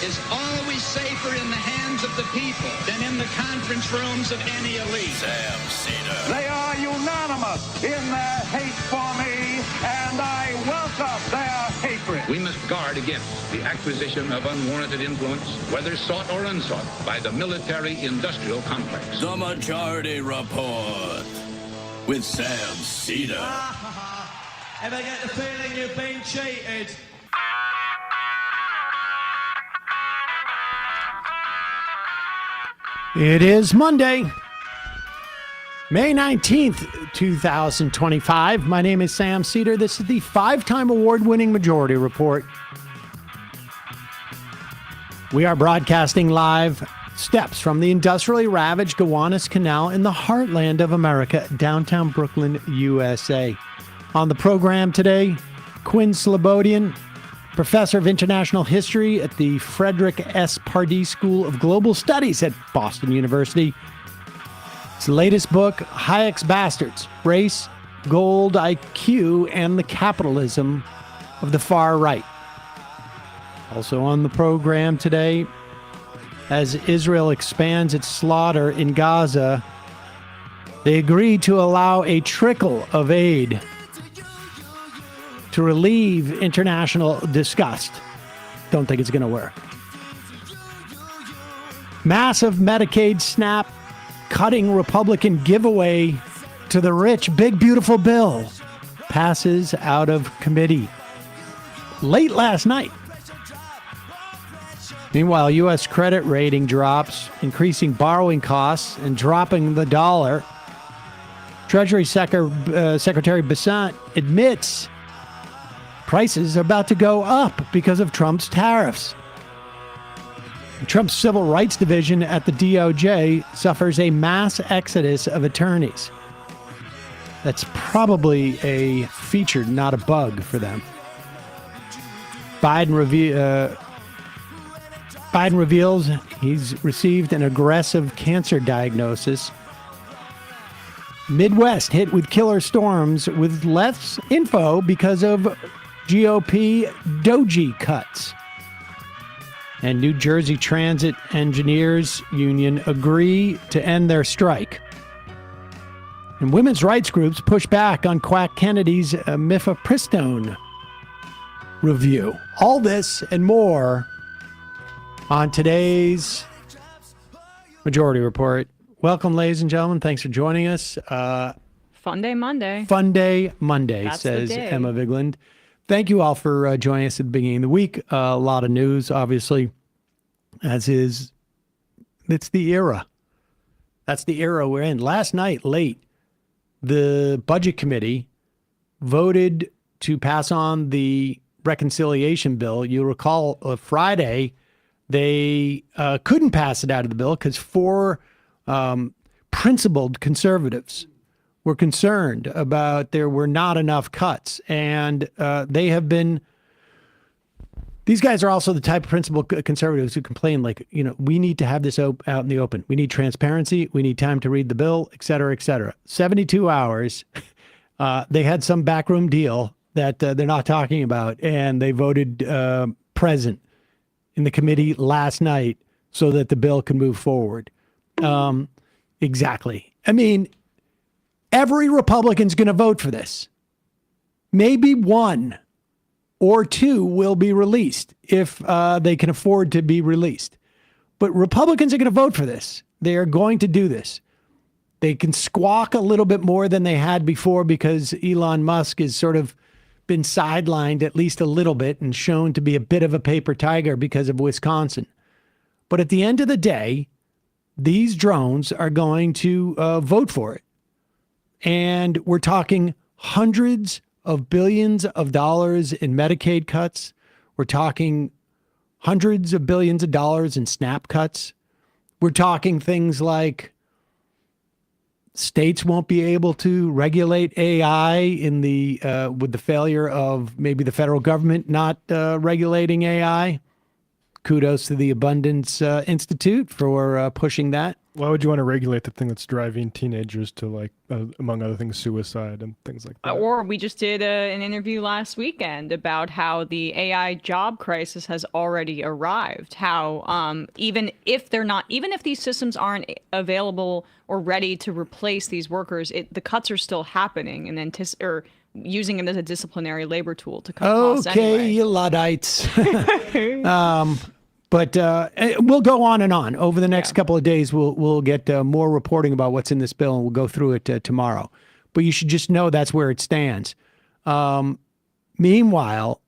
is always safer in the hands of the people than in the conference rooms of any elite. Sam Seder. They are unanimous in their hate for me, and I welcome their hatred. We must guard against the acquisition of unwarranted influence, whether sought or unsought, by the military-industrial complex. The Majority Report with Sam Seder. Ever get the feeling you've been cheated? It is Monday, May 19th, 2025. My name is Sam Seder. This is the five-time award-winning Majority Report. We are broadcasting live steps from the industrially ravaged Gowanus Canal in the heartland of America, downtown Brooklyn, USA. On the program today, Quinn Slobodian, professor of international history at the Frederick S. Pardee School of Global Studies at Boston University. His latest book, Hayek's Bastards, Race, Gold, IQ, and the Capitalism of the Far Right. Also on the program today, as Israel expands its slaughter in Gaza, they agreed to allow a trickle of aid to relieve international disgust. Don't think it's going to work. Massive Medicaid snap cutting Republican giveaway to the rich big beautiful bill passes out of committee late last night. Meanwhile, U.S. credit rating drops, increasing borrowing costs and dropping the dollar. Treasury Secretary Besant admits prices are about to go up because of Trump's tariffs. Trump's Civil Rights Division at the DOJ suffers a mass exodus of attorneys. That's probably a feature, not a bug for them. Biden reveals he's received an aggressive cancer diagnosis. Midwest hit with killer storms with less info because of GOP doji cuts. And New Jersey Transit Engineers Union agree to end their strike. And women's rights groups push back on Quack Kennedy's mifepristone review. All this and more on today's Majority Report. Welcome, ladies and gentlemen. Thanks for joining us. Fun Day Monday. Fun Day Monday, That's says the day. Emma Vigeland. Thank you all for joining us at the beginning of the week. A lot of news, obviously, it's the era. That's the era we're in. Last night, late, the Budget Committee voted to pass on the reconciliation bill. You recall Friday, they couldn't pass it out of the bill because four principled conservatives were concerned about there were not enough cuts. And they have been, these guys are also the type of principled conservatives who complain like, we need to have this out in the open. We need transparency. We need time to read the bill, et cetera, et cetera. 72 hours. They had some backroom deal that they're not talking about. And they voted present in the committee last night so that the bill can move forward. Exactly. I mean, every Republican's going to vote for this. Maybe one or two will be released if they can afford to be released. But Republicans are going to vote for this. They are going to do this. They can squawk a little bit more than they had before because Elon Musk has sort of been sidelined at least a little bit and shown to be a bit of a paper tiger because of Wisconsin. But at the end of the day, these drones are going to vote for it. And we're talking hundreds of billions of dollars in Medicaid cuts. We're talking hundreds of billions of dollars in SNAP cuts. We're talking things like states won't be able to regulate AI in the with the failure of maybe the federal government not regulating AI. kudos to the Abundance Institute for pushing that. Why would you want to regulate the thing that's driving teenagers to, like, among other things, suicide and things like that? Or we just did an interview last weekend about how the AI job crisis has already arrived. How even if these systems aren't available or ready to replace these workers, the cuts are still happening, and then using them as a disciplinary labor tool to cut costs anyway. Okay, you Luddites. But we'll go on and on. Over the next couple of days, we'll get more reporting about what's in this bill, and we'll go through it tomorrow. But you should just know that's where it stands. Meanwhile,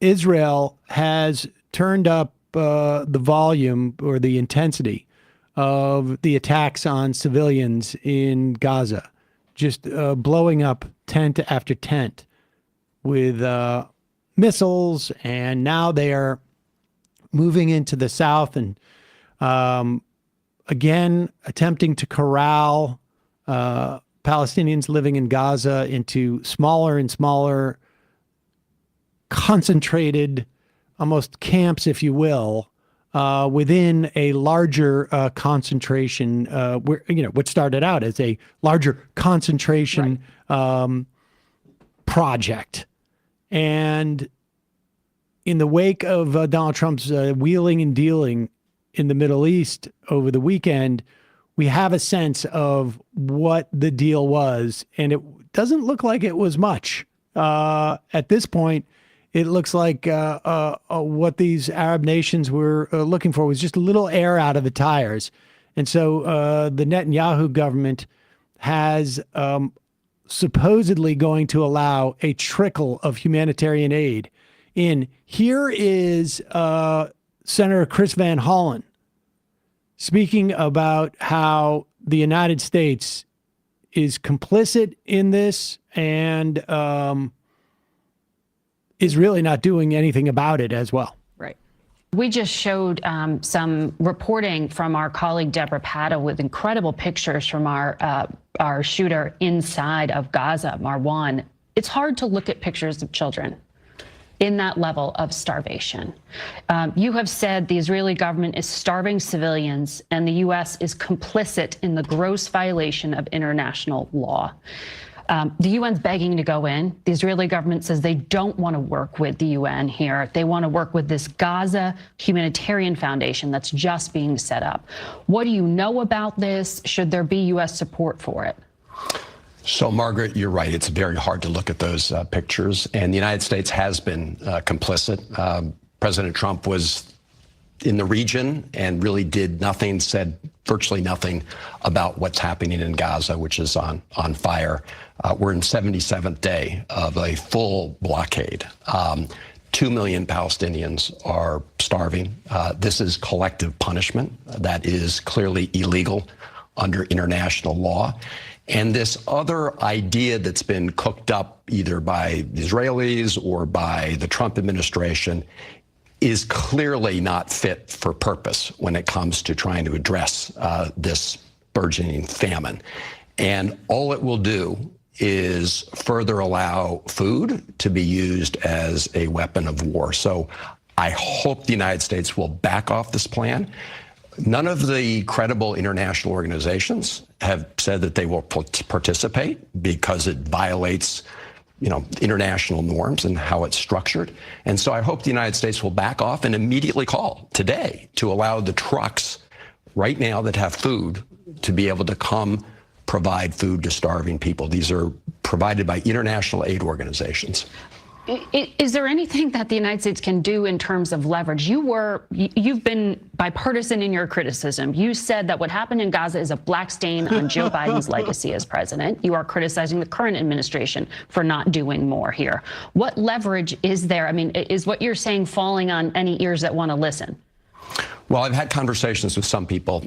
Israel has turned up the volume or the intensity of the attacks on civilians in Gaza, just blowing up tent after tent with missiles, and now they are moving into the south and again attempting to corral Palestinians living in Gaza into smaller and smaller concentrated, almost camps, if you will, within a larger concentration, where, what started out as a larger concentration project. And in the wake of Donald Trump's wheeling and dealing in the Middle East over the weekend, we have a sense of what the deal was, and it doesn't look like it was much. At this point, it looks like what these Arab nations were looking for was just a little air out of the tires. And so the Netanyahu government has supposedly going to allow a trickle of humanitarian aid in. Here is Senator Chris Van Hollen speaking about how the United States is complicit in this and is really not doing anything about it as well. Right. We just showed some reporting from our colleague Deborah Patta with incredible pictures from our shooter inside of Gaza, Marwan. It's hard to look at pictures of children in that level of starvation. You have said the Israeli government is starving civilians and the U.S. is complicit in the gross violation of international law. The UN's begging to go in. The Israeli government says they don't want to work with the UN here. They want to work with this Gaza Humanitarian Foundation that's just being set up. What do you know about this? Should there be U.S. support for it? So, Margaret, you're right. It's very hard to look at those pictures. And the United States has been complicit. President Trump was in the region and really did nothing, said virtually nothing about what's happening in Gaza, which is on fire. We're in 77th day of a full blockade. 2 million Palestinians are starving. This is collective punishment that is clearly illegal under international law. And this other idea that's been cooked up either by the Israelis or by the Trump administration is clearly not fit for purpose when it comes to trying to address this burgeoning famine. And all it will do is further allow food to be used as a weapon of war. So I hope the United States will back off this plan. None of the credible international organizations have said that they will participate because it violates, international norms and how it's structured. And so I hope the United States will back off and immediately call today to allow the trucks right now that have food to be able to come provide food to starving people. These are provided by international aid organizations. Is there anything that the United States can do in terms of leverage? You've been bipartisan in your criticism. You said that what happened in Gaza is a black stain on Joe Biden's legacy as president. You are criticizing the current administration for not doing more here. What leverage is there? I mean, is what you're saying falling on any ears that want to listen? Well, I've had conversations with some people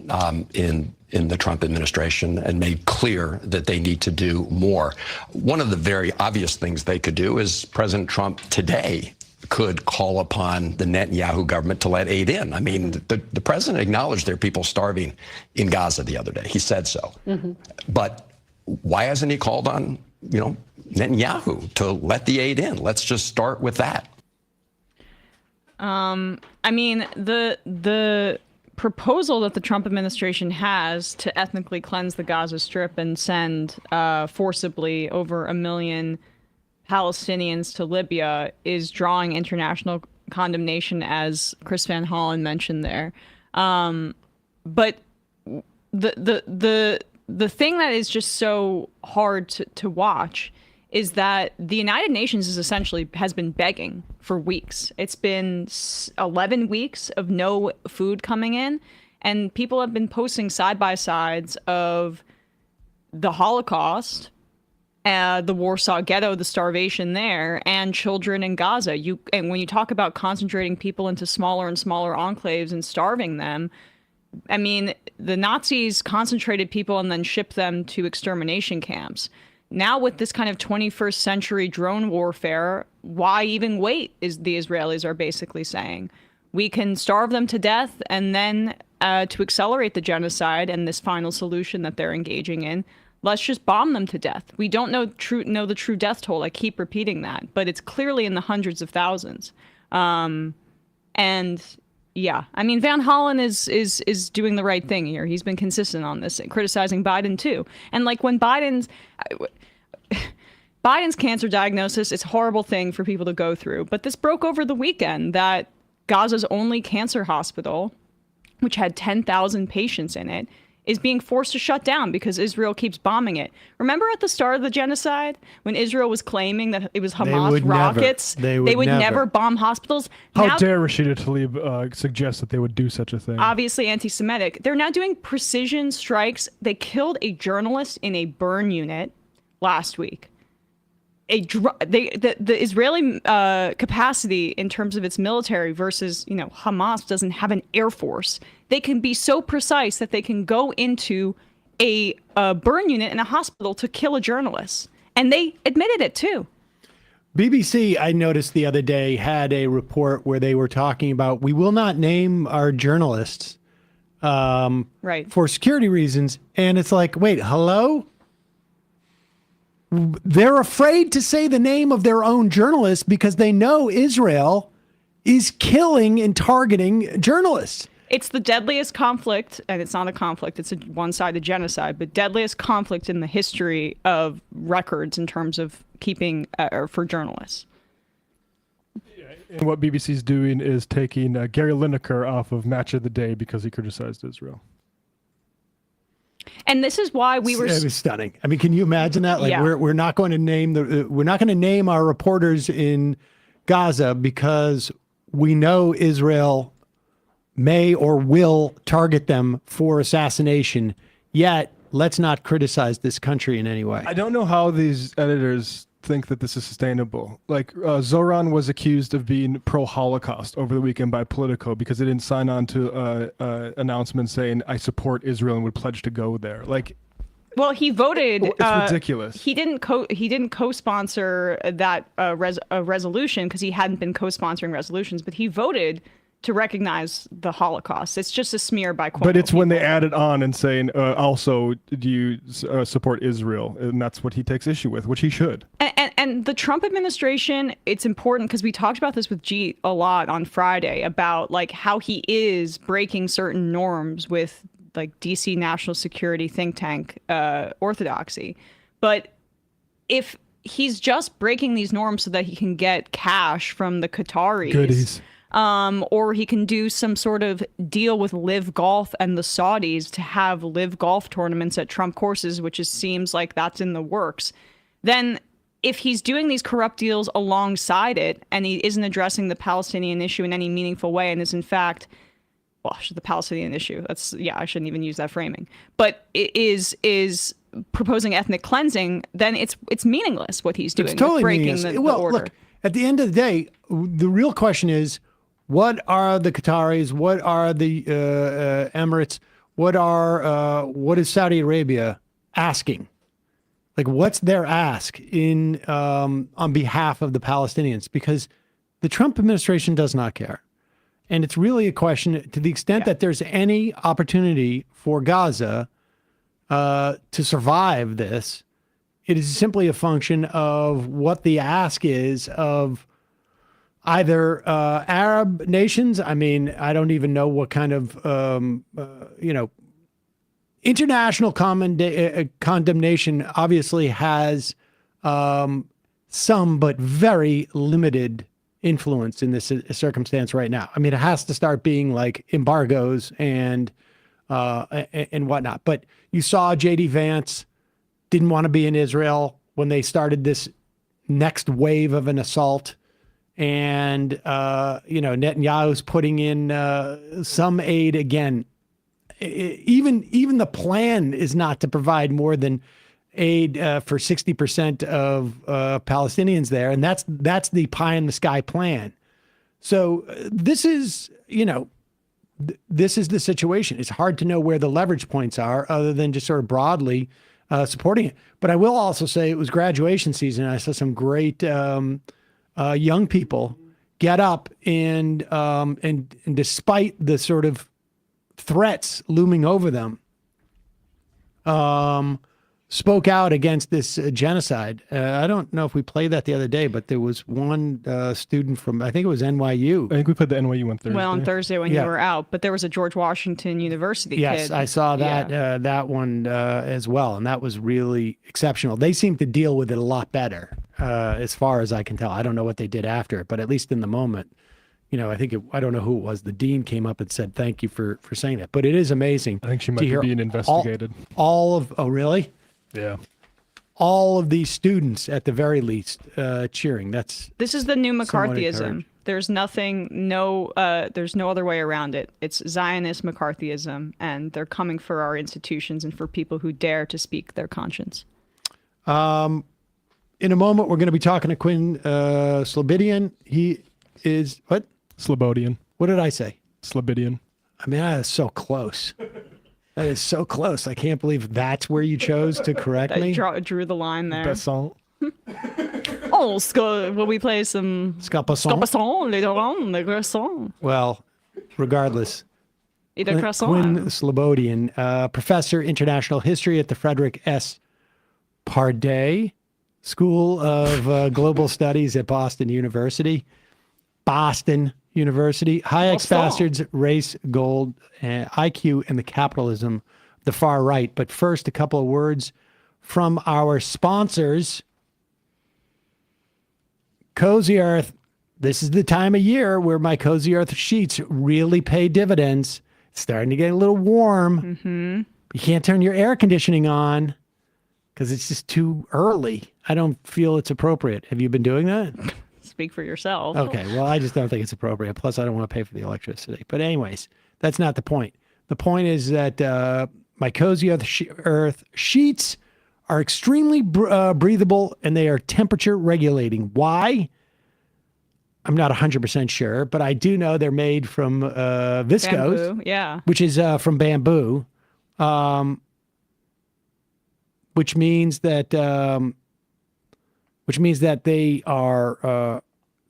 in the Trump administration and made clear that they need to do more. One of the very obvious things they could do is President Trump today could call upon the Netanyahu government to let aid in. I mean, the president acknowledged there are people starving in Gaza the other day. He said so. Mm-hmm. But why hasn't he called on, Netanyahu to let the aid in? Let's just start with that. I mean, the proposal that the Trump administration has to ethnically cleanse the Gaza Strip and send forcibly over 1 million Palestinians to Libya is drawing international condemnation, as Chris Van Hollen mentioned there. But the thing that is just so hard to watch is that the United Nations has been begging for weeks. It's been 11 weeks of no food coming in, and people have been posting side-by-sides of the Holocaust, the Warsaw Ghetto, the starvation there, and children in Gaza. And when you talk about concentrating people into smaller and smaller enclaves and starving them, I mean, the Nazis concentrated people and then shipped them to extermination camps. Now with this kind of 21st century drone warfare, why even wait, is the Israelis are basically saying. We can starve them to death, and then to accelerate the genocide and this final solution that they're engaging in, let's just bomb them to death. We don't know the true death toll. I keep repeating that, but it's clearly in the hundreds of thousands. And yeah, I mean, Van Hollen is doing the right thing here. He's been consistent on this, criticizing Biden too. And like when Biden's cancer diagnosis, it's a horrible thing for people to go through. But this broke over the weekend that Gaza's only cancer hospital, which had 10,000 patients in it, is being forced to shut down because Israel keeps bombing it. Remember at the start of the genocide when Israel was claiming that it was Hamas rockets? They would never bomb hospitals. How dare Rashida Tlaib suggest that they would do such a thing? Obviously anti-Semitic. They're now doing precision strikes. They killed a journalist in a burn unit last week. The Israeli capacity in terms of its military versus, Hamas doesn't have an air force. They can be so precise that they can go into a burn unit in a hospital to kill a journalist. And they admitted it too. BBC, I noticed the other day, had a report where they were talking about, we will not name our journalists right, for security reasons. And it's like, wait, hello? They're afraid to say the name of their own journalists because they know Israel is killing and targeting journalists. It's the deadliest conflict, and it's not a conflict, it's a one-sided genocide, but deadliest conflict in the history of records in terms of keeping, for journalists. And what BBC's doing is taking Gary Lineker off of Match of the Day because he criticized Israel. And this is why we were. It was stunning. I mean, can you imagine that? Like, yeah. we're not going to name our reporters in Gaza because we know Israel may or will target them for assassination. Yet, let's not criticize this country in any way. I don't know how these editors think that this is sustainable. Like Zoran was accused of being pro-Holocaust over the weekend by Politico because it didn't sign on to announcement saying I support Israel and would pledge to go there. Like, well, he voted. It's ridiculous. He didn't co-sponsor that resolution because he hadn't been co-sponsoring resolutions, but he voted to recognize the Holocaust. It's just a smear by Quinn. But it's when they add it on and saying, also, do you support Israel? And that's what he takes issue with, which he should. And the Trump administration, it's important because we talked about this with Jeet a lot on Friday about like how he is breaking certain norms with like DC national security think tank orthodoxy. But if he's just breaking these norms so that he can get cash from the Qataris. Goodies. Or he can do some sort of deal with Live Golf and the Saudis to have Live Golf tournaments at Trump courses, which seems like that's in the works. Then if he's doing these corrupt deals alongside it and he isn't addressing the Palestinian issue in any meaningful way and is in fact, the Palestinian issue, I shouldn't even use that framing, but it is proposing ethnic cleansing, then it's meaningless what he's doing. It's totally breaking the order. Look, at the end of the day, the real question is, what are the Qataris? What are the Emirates? What is Saudi Arabia asking? Like, what's their ask in on behalf of the Palestinians? Because the Trump administration does not care, and it's really a question to the extent that there's any opportunity for Gaza to survive this. It is simply a function of what the ask is of either Arab nations. I mean, I don't even know what kind of, international condemnation obviously has some, but very limited influence in this circumstance right now. I mean, it has to start being like embargoes and whatnot. But you saw J.D. Vance didn't want to be in Israel when they started this next wave of an assault. And, Netanyahu's putting in some aid again. Even the plan is not to provide more than aid for 60% of Palestinians there. And that's the pie in the sky plan. So this is, this is the situation. It's hard to know where the leverage points are other than just sort of broadly supporting it. But I will also say it was graduation season. I saw some great young people get up and despite the sort of threats looming over them, spoke out against this genocide. I don't know if we played that the other day, but there was one student from, I think it was NYU. I think we played the NYU one Thursday. Well, on Thursday when you were out, but there was a George Washington University kid. Yes, I saw that that one as well, and that was really exceptional. They seem to deal with it a lot better, as far as I can tell. I don't know what they did after, but at least in the moment, I think I don't know who it was. The dean came up and said, "Thank you for saying that." But it is amazing. I think she might be being investigated. Oh, really? Yeah. All of these students, at the very least, cheering. This is the new McCarthyism. There's there's no other way around it. It's Zionist McCarthyism, and they're coming for our institutions and for people who dare to speak their conscience. In a moment, we're going to be talking to Quinn Slobodian. He is what? Slobodian. What did I say? Slobodian. I mean, that is so close. That is so close. I can't believe that's where you chose to correct me. Drew the line there. Besson. Will we play some Scapasson later on? Le croissant. Well, regardless. Either croissant. Quinn Slobodian, professor international history at the Frederick S. Pardee School of Global Studies at Boston University. Hayek's Bastards, Race, Gold, IQ, and the Capitalism, the far right. But first, a couple of words from our sponsors. Cozy Earth. This is the time of year where my Cozy Earth sheets really pay dividends. It's starting to get a little warm. Mm-hmm. You can't turn your air conditioning on because it's just too early. I don't feel it's appropriate. Have you been doing that? Speak for yourself. Okay, well, I just don't think it's appropriate. Plus, I don't want to pay for the electricity. But anyways, that's not the point. The point is that my Cozy Earth sheets are extremely breathable, and they are temperature regulating. Why? I'm not 100% sure, but I do know they're made from viscose, bamboo, which is from bamboo, which means that they are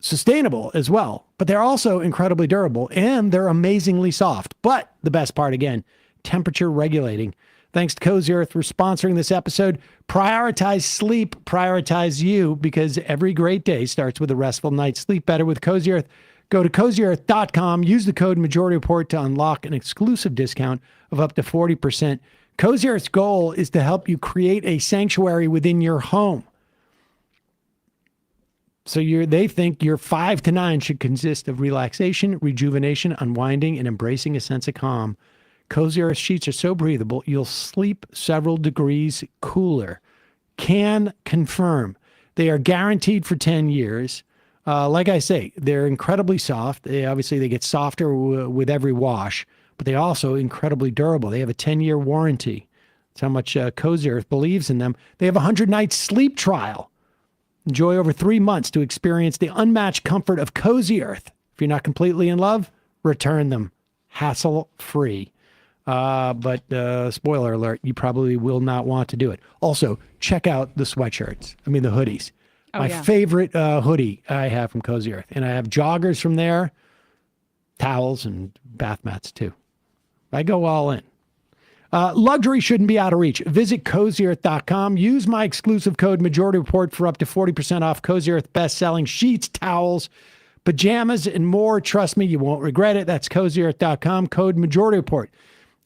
sustainable as well, but they're also incredibly durable and they're amazingly soft. But the best part, again, temperature regulating. Thanks to Cozy Earth for sponsoring this episode. Prioritize sleep, prioritize you, because every great day starts with a restful night. Sleep better with Cozy Earth. Go to CozyEarth.com. Use the code Majority Report to unlock an exclusive discount of up to 40%. Cozy Earth's goal is to help you create a sanctuary within your home. So they think your 5 to 9 should consist of relaxation, rejuvenation, unwinding, and embracing a sense of calm. Cozy Earth sheets are so breathable, you'll sleep several degrees cooler. Can confirm. They are guaranteed for 10 years. Like I say, they're incredibly soft. They get softer with every wash, but they also incredibly durable. They have a 10-year warranty. That's how much Cozy Earth believes in them. They have a 100-night sleep trial. Enjoy over 3 months to experience the unmatched comfort of Cozy Earth. If you're not completely in love, return them. Hassle-free. But spoiler alert, you probably will not want to do it. Also, check out the sweatshirts. I mean, the hoodies. My favorite hoodie I have from Cozy Earth. And I have joggers from there, towels, and bath mats, too. I go all in. Luxury shouldn't be out of reach. Visit CozyEarth.com. Use my exclusive code Majority Report for up to 40% off Cozy Earth best-selling sheets, towels, pajamas, and more. Trust me, you won't regret it. That's CozyEarth.com, code Majority Report.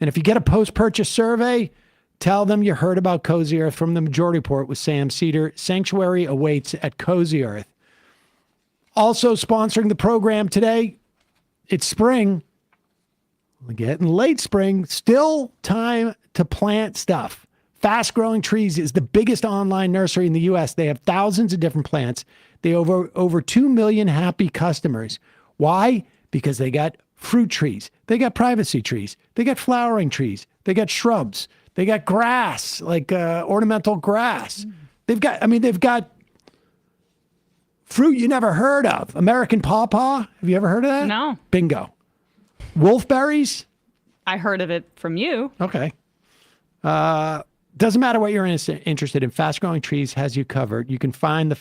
And if you get a post-purchase survey, tell them you heard about Cozy Earth from the Majority Report with Sam Seder. Sanctuary awaits at Cozy Earth. Also sponsoring the program today, it's spring. We're getting late spring. Still time to plant stuff. Fast Growing Trees is the biggest online nursery in the U.S. They have thousands of different plants. They have over 2 million happy customers. Why? Because they got fruit trees. They got privacy trees. They got flowering trees. They got shrubs. They got grass, like ornamental grass. They've got fruit you never heard of. American pawpaw. Have you ever heard of that? No. Bingo. Wolfberries. I heard of it from you. Okay. Doesn't matter what you're interested in. Fast Growing Trees has you covered. You can find the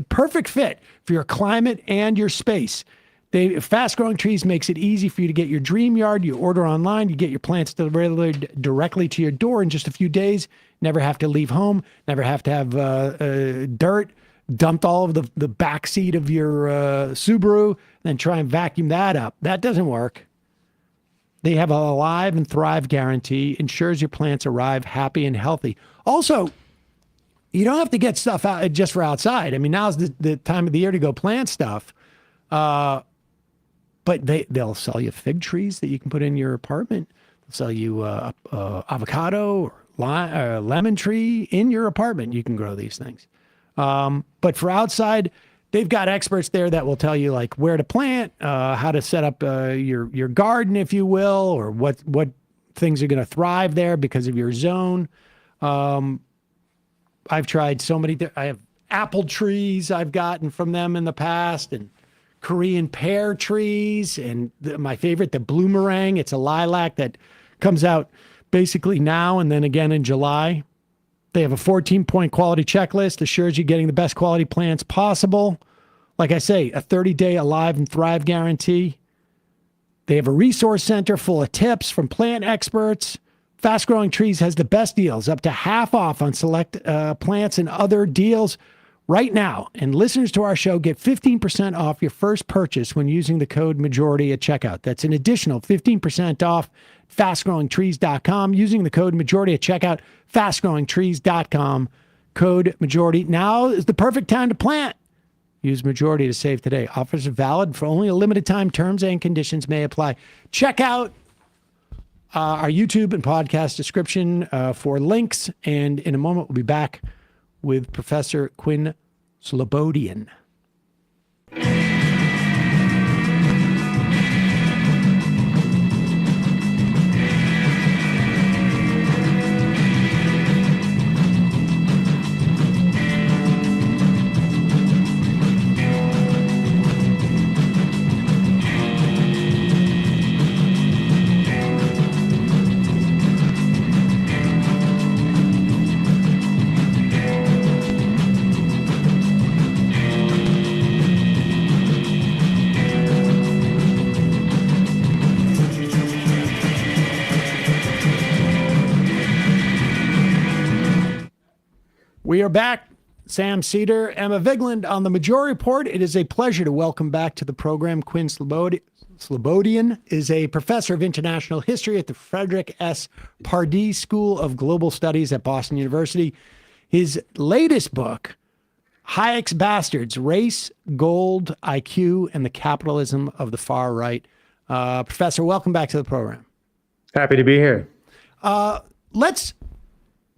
perfect fit for your climate and your space. Fast Growing Trees makes it easy for you to get your dream yard. You order online, you get your plants delivered directly to your door in just a few days. Never have to leave home. Never have to have dirt dumped all over the back seat of your Subaru, then try and vacuum that up. That doesn't work. They have a Alive and Thrive guarantee, ensures your plants arrive happy and healthy. Also, you don't have to get stuff out just for outside. I mean, now's the time of the year to go plant stuff. But they'll sell you fig trees that you can put in your apartment. They'll sell you avocado or lemon tree in your apartment. You can grow these things. But for outside, they've got experts there that will tell you like where to plant, how to set up your garden, if you will, or what things are going to thrive there because of your zone. I've tried so many. I have apple trees I've gotten from them in the past, and Korean pear trees, and my favorite, the bloomerang. It's a lilac that comes out basically now and then again in July. They have a 14-point quality checklist, assures you getting the best quality plants possible. Like I say, a 30-day Alive and Thrive guarantee. They have a resource center full of tips from plant experts. Fast Growing Trees has the best deals, up to half off on select plants and other deals right now. And listeners to our show get 15% off your first purchase when using the code Majority at checkout. That's an additional 15% off. FastGrowingTrees.com. Using the code Majority at checkout. FastGrowingTrees.com. Code Majority. Now is the perfect time to plant. Use Majority to save today. Offers are valid for only a limited time. Terms and conditions may apply. Check out our YouTube and podcast description for links. And in a moment, we'll be back with Professor Quinn Slobodian. We are back. Sam Seder, Emma Vigeland on the Majority Report. It is a pleasure to welcome back to the program Quinn Slobodian is a professor of international history at the Frederick S. Pardee School of Global Studies at Boston University. His latest book, Hayek's Bastards, Race, Gold, IQ, and the Capitalism of the Far Right. Professor, welcome back to the program. Happy to be here.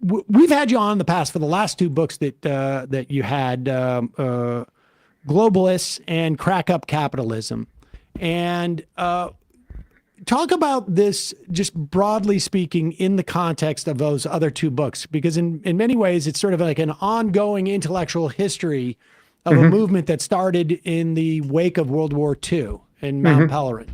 We've had you on in the past for the last two books that you had, Globalists and Crack Up Capitalism. And talk about this, just broadly speaking, in the context of those other two books, because in many ways, it's sort of like an ongoing intellectual history of a movement that started in the wake of World War II in Mount Pelerin.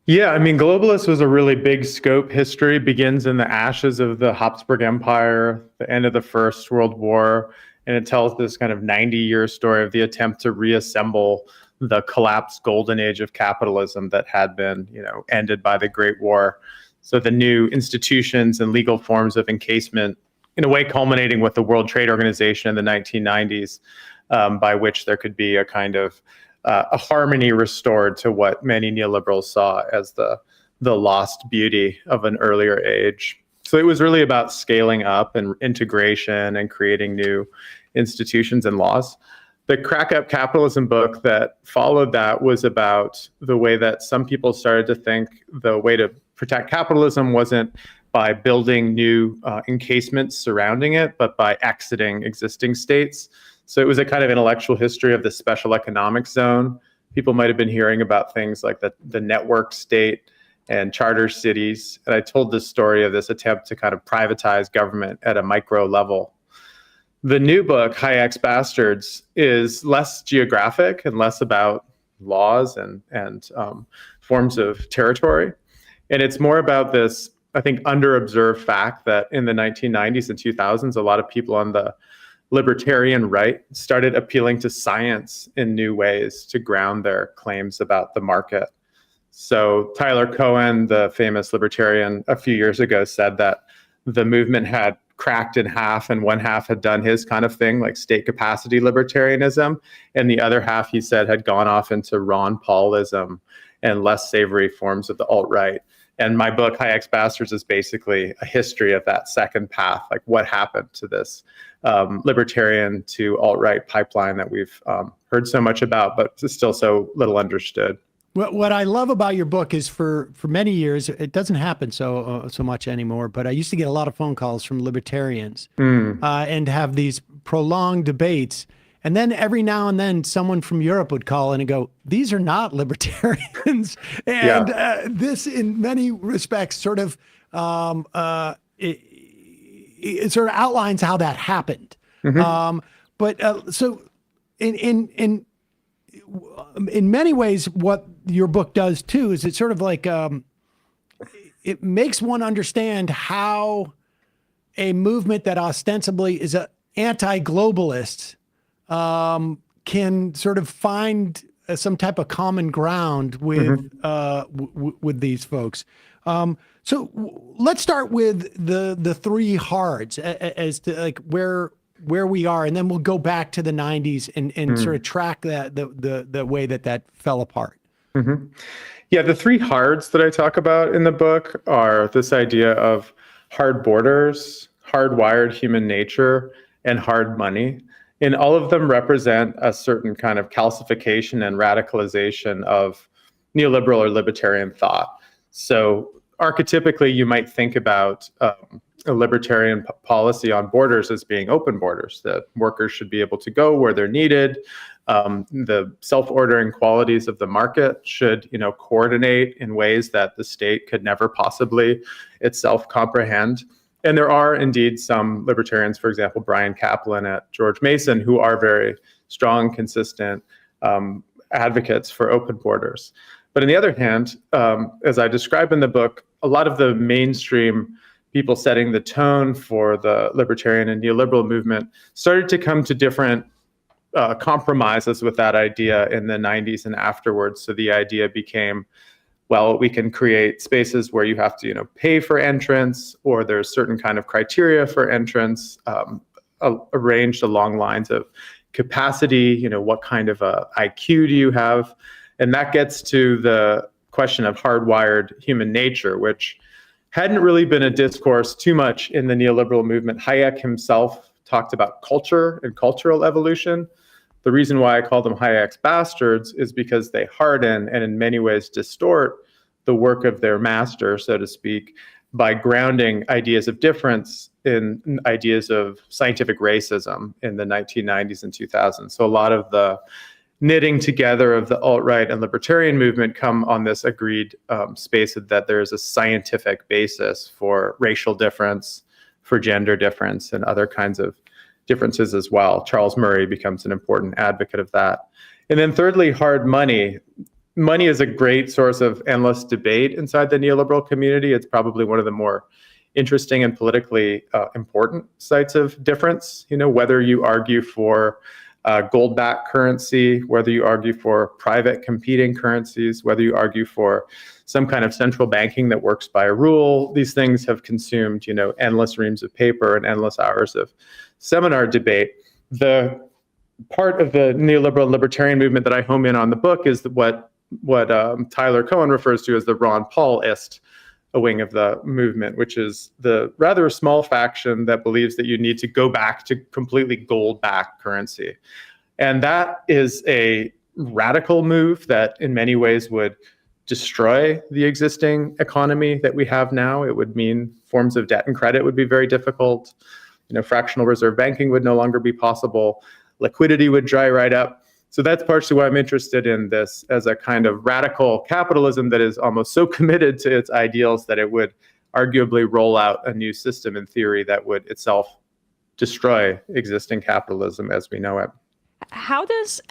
Yeah, I mean, Globalist was a really big scope history. It begins in the ashes of the Habsburg Empire, the end of the First World War, and it tells this kind of 90-year story of the attempt to reassemble the collapsed golden age of capitalism that had been, ended by the Great War. So the new institutions and legal forms of encasement, in a way culminating with the World Trade Organization in the 1990s, by which there could be a kind of a harmony restored to what many neoliberals saw as the lost beauty of an earlier age. So it was really about scaling up and integration and creating new institutions and laws. The Crack Up Capitalism book that followed that was about the way that some people started to think the way to protect capitalism wasn't by building new encasements surrounding it, but by exiting existing states. So it was a kind of intellectual history of the special economic zone. People might have been hearing about things like the network state and charter cities. And I told this story of this attempt to kind of privatize government at a micro level. The new book, Hayek's Bastards, is less geographic and less about laws and forms of territory. And it's more about this, I think, underobserved fact that in the 1990s and 2000s, a lot of people on the libertarian right started appealing to science in new ways to ground their claims about the market. So Tyler Cohen, the famous libertarian, a few years ago said that the movement had cracked in half and one half had done his kind of thing, like state capacity libertarianism. And the other half, he said, had gone off into Ron Paulism and less savory forms of the alt-right. And my book, Hayek's Bastards, is basically a history of that second path, like what happened to this libertarian to alt-right pipeline that we've heard so much about, but is still so little understood. What I love about your book is for many years, it doesn't happen so much anymore, but I used to get a lot of phone calls from libertarians and have these prolonged debates. And then every now and then someone from Europe would call in and go, these are not libertarians. And this in many respects sort of it sort of outlines how that happened. So in many ways, what your book does too is it sort of like it makes one understand how a movement that ostensibly is a anti-globalist can sort of find some type of common ground with with these folks. So let's start with the three hards as to like where we are, and then we'll go back to the 90s and sort of track that the way that fell apart. Yeah, the three hards that I talk about in the book are this idea of hard borders, hardwired human nature, and hard money. And all of them represent a certain kind of calcification and radicalization of neoliberal or libertarian thought. So archetypically, you might think about a libertarian policy on borders as being open borders, that workers should be able to go where they're needed. The self-ordering qualities of the market should, coordinate in ways that the state could never possibly itself comprehend. And there are indeed some libertarians, for example, Brian Kaplan at George Mason, who are very strong, consistent advocates for open borders. But on the other hand, as I describe in the book, a lot of the mainstream people setting the tone for the libertarian and neoliberal movement started to come to different compromises with that idea in the 90s and afterwards. So the idea became, well, we can create spaces where you have to, pay for entrance, or there's certain kind of criteria for entrance, arranged along lines of capacity, what kind of IQ do you have? And that gets to the question of hardwired human nature, which hadn't really been a discourse too much in the neoliberal movement. Hayek himself talked about culture and cultural evolution. The reason why I call them Hayek's bastards is because they harden and in many ways distort the work of their master, so to speak, by grounding ideas of difference in ideas of scientific racism in the 1990s and 2000s. So a lot of the knitting together of the alt-right and libertarian movement come on this agreed space that there is a scientific basis for racial difference, for gender difference, and other kinds of differences as well. Charles Murray becomes an important advocate of that. And then thirdly, hard money. Money is a great source of endless debate inside the neoliberal community. It's probably one of the more interesting and politically important sites of difference. Whether you argue for gold-backed currency, whether you argue for private competing currencies, whether you argue for some kind of central banking that works by a rule, these things have consumed, endless reams of paper and endless hours of seminar debate. The part of the neoliberal and libertarian movement that I home in on the book is what Tyler Cohen refers to as the Ron Paulist a wing of the movement, which is the rather small faction that believes that you need to go back to completely gold-backed currency. And that is a radical move that in many ways would destroy the existing economy that we have now. It would mean forms of debt and credit would be very difficult. Fractional reserve banking would no longer be possible. Liquidity would dry right up. So that's partially why I'm interested in this as a kind of radical capitalism that is almost so committed to its ideals that it would arguably roll out a new system in theory that would itself destroy existing capitalism as we know it. How does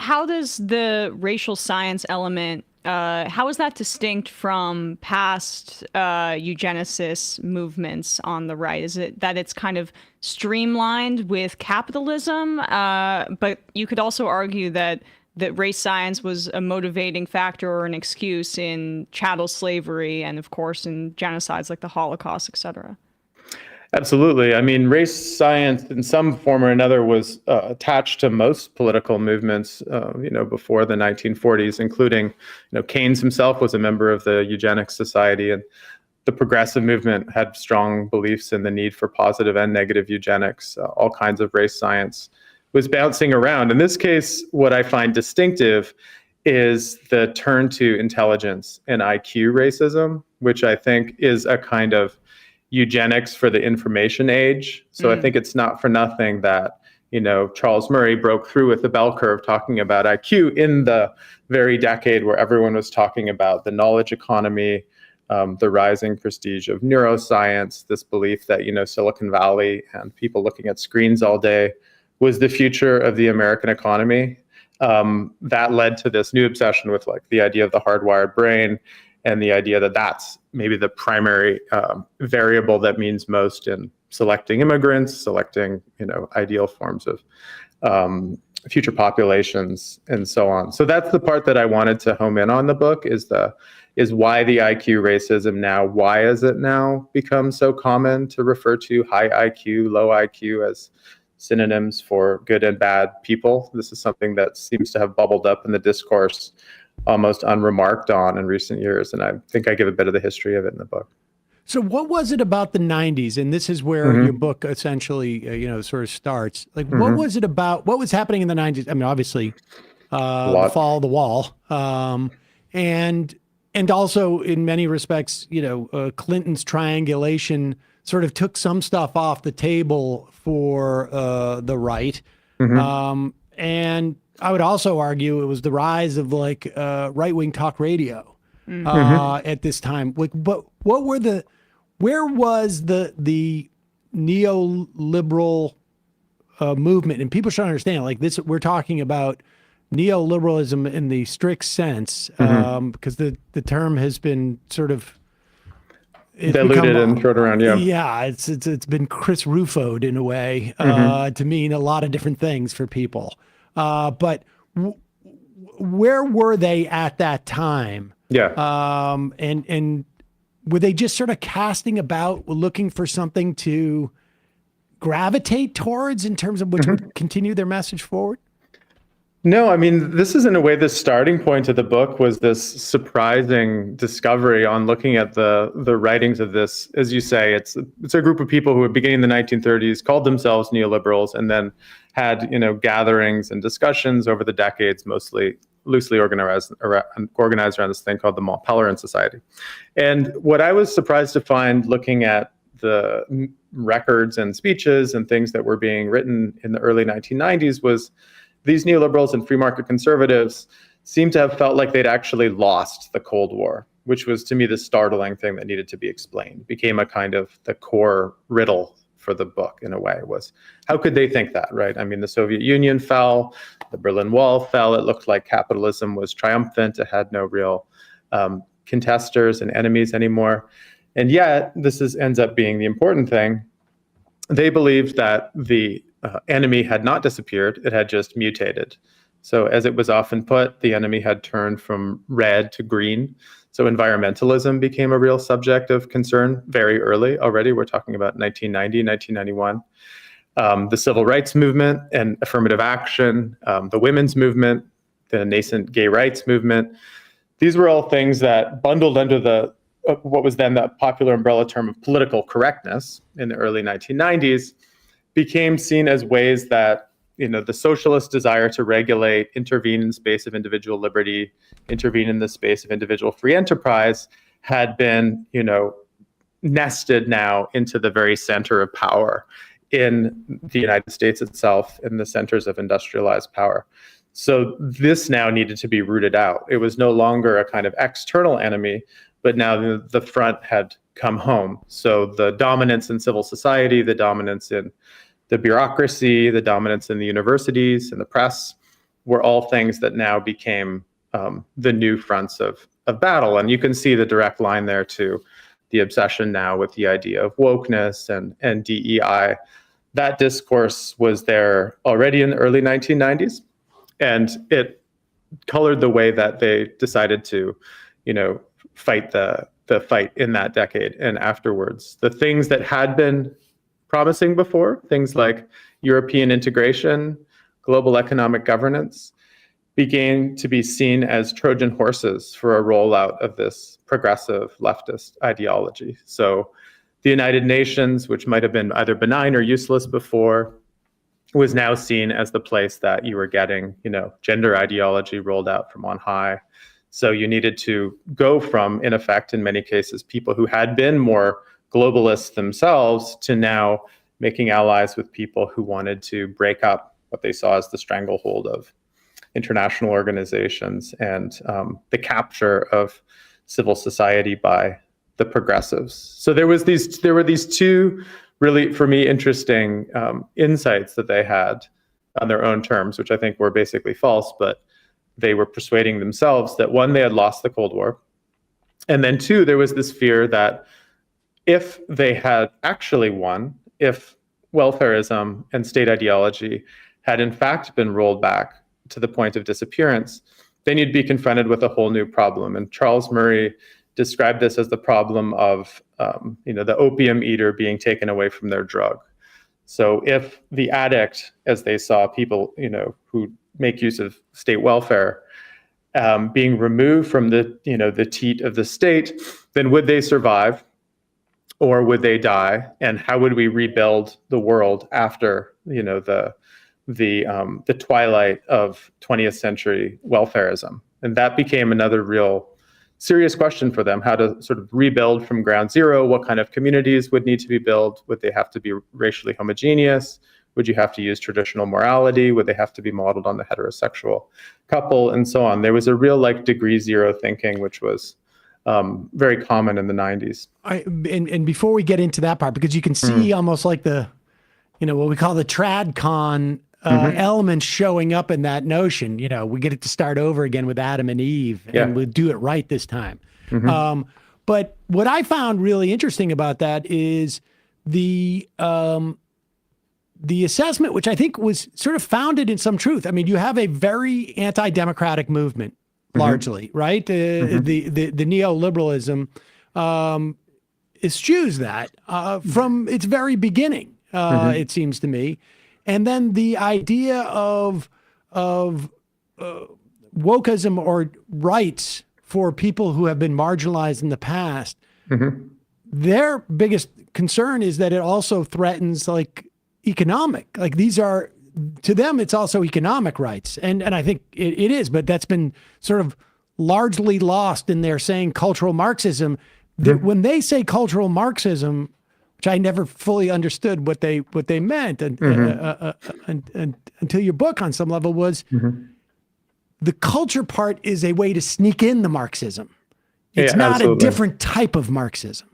the racial science element, how is that distinct from past eugenicist movements on the right? Is it that it's kind of streamlined with capitalism? But you could also argue that race science was a motivating factor or an excuse in chattel slavery and, of course, in genocides like the Holocaust, et cetera. Absolutely. I mean, race science in some form or another was attached to most political movements, before the 1940s, including, Keynes himself was a member of the Eugenics Society, and the progressive movement had strong beliefs in the need for positive and negative eugenics. All kinds of race science was bouncing around. In this case, what I find distinctive is the turn to intelligence and IQ racism, which I think is a kind of eugenics for the information age. So I think it's not for nothing that, Charles Murray broke through with the bell curve talking about IQ in the very decade where everyone was talking about the knowledge economy, the rising prestige of neuroscience, this belief that, Silicon Valley and people looking at screens all day was the future of the American economy. That led to this new obsession with the idea of the hardwired brain and the idea that that's maybe the primary variable that means most in selecting immigrants, selecting ideal forms of future populations, and so on. So that's the part that I wanted to home in on the book is why the IQ racism now. Why has it now become so common to refer to high IQ, low IQ as synonyms for good and bad people? This is something that seems to have bubbled up in the discourse almost unremarked on in recent years. And I think I give a bit of the history of it in the book. So what was it about the 90s? And this is where your book essentially, sort of starts. What was it about? What was happening in the 90s? I mean, obviously, the fall of the wall. And also in many respects, Clinton's triangulation sort of took some stuff off the table for the right. And I would also argue it was the rise of right-wing talk radio at this time. But where was the neoliberal movement? And people should understand, this we're talking about neoliberalism in the strict sense, because the term has been sort of diluted and thrown around. Yeah, it's been Chris Rufo'd in a way to mean a lot of different things for people. But where were they at that time? And were they just sort of casting about, looking for something to gravitate towards in terms of which would continue their message forward? No, I mean, this is in a way the starting point of the book was this surprising discovery on looking at the writings of this. As you say, it's a group of people who were beginning in the 1930s, called themselves neoliberals, and then had gatherings and discussions over the decades, mostly loosely organized around this thing called the Mont Pelerin Society. And what I was surprised to find looking at the records and speeches and things that were being written in the early 1990s was these neoliberals and free market conservatives seem to have felt like they'd actually lost the Cold War, which was to me the startling thing that needed to be explained. It became a kind of the core riddle for the book in a way, was how could they think that, right? I mean, the Soviet Union fell, the Berlin Wall fell, it looked like capitalism was triumphant, it had no real contesters and enemies anymore. And yet, ends up being the important thing. They believed that the enemy had not disappeared, it had just mutated. So as it was often put, the enemy had turned from red to green. So environmentalism became a real subject of concern very early already. We're talking about 1990, 1991. the civil rights movement and affirmative action, the women's movement, the nascent gay rights movement. These were all things that bundled under the what was then the popular umbrella term of political correctness in the early 1990s became seen as ways that, the socialist desire to regulate, intervene in the space of individual liberty, intervene in the space of individual free enterprise had been, nested now into the very center of power in the United States itself, in the centers of industrialized power. So this now needed to be rooted out. It was no longer a kind of external enemy, but now the front had come home. So the dominance in civil society, the dominance in the bureaucracy, the dominance in the universities and the press were all things that now became the new fronts of battle. And you can see the direct line there to the obsession now with the idea of wokeness and DEI. That discourse was there already in the early 1990s, and it colored the way that they decided to, fight the fight in that decade and afterwards. The things that had been promising before, things like European integration, global economic governance, began to be seen as Trojan horses for a rollout of this progressive leftist ideology. So the United Nations, which might have been either benign or useless before, was now seen as the place that you were getting, gender ideology rolled out from on high. So you needed to go from, in effect, in many cases, people who had been more globalists themselves to now making allies with people who wanted to break up what they saw as the stranglehold of international organizations and the capture of civil society by the progressives. So there were these two really, for me, interesting insights that they had on their own terms, which I think were basically false, but they were persuading themselves that, one, they had lost the Cold War, and then two, there was this fear that if they had actually won, if welfarism and state ideology had in fact been rolled back to the point of disappearance, then you'd be confronted with a whole new problem. And Charles Murray described this as the problem of the opium eater being taken away from their drug. So if the addict, as they saw people who make use of state welfare, being removed from the teat of the state, then would they survive or would they die? And how would we rebuild the world after the twilight of 20th century welfarism? And that became another real serious question for them, how to sort of rebuild from ground zero. What kind of communities would need to be built? Would they have to be racially homogeneous? Would you have to use traditional morality? Would they have to be modeled on the heterosexual couple, and so on? There was a real degree zero thinking, which was very common in the 90s. And before we get into that part, because you can see almost like the, what we call the TradCon elements showing up in that notion. We get it to start over again with Adam and Eve, and we'll do it right this time. But what I found really interesting about that is the assessment, which I think was sort of founded in some truth. I mean, you have a very anti-democratic movement, largely, right? The neoliberalism eschews that from its very beginning, it seems to me. And then the idea of wokeism or rights for people who have been marginalized in the past, their biggest concern is that it also threatens economic, these are, to them, it's also economic rights. And I think it is, but that's been sort of largely lost in their saying cultural Marxism. When they say cultural Marxism, which I never fully understood what they meant until your book on some level was, the culture part is a way to sneak in the Marxism. It's not absolutely a different type of Marxism.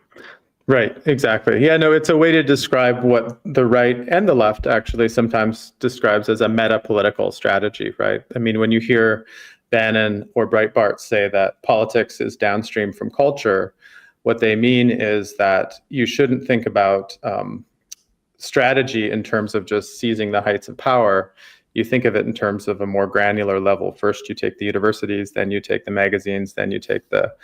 Right, exactly. Yeah, no, it's a way to describe what the right and the left actually sometimes describes as a meta-political strategy, right? I mean, when you hear Bannon or Breitbart say that politics is downstream from culture, what they mean is that you shouldn't think about strategy in terms of just seizing the heights of power. You think of it in terms of a more granular level. First, you take the universities, then you take the magazines, then you take the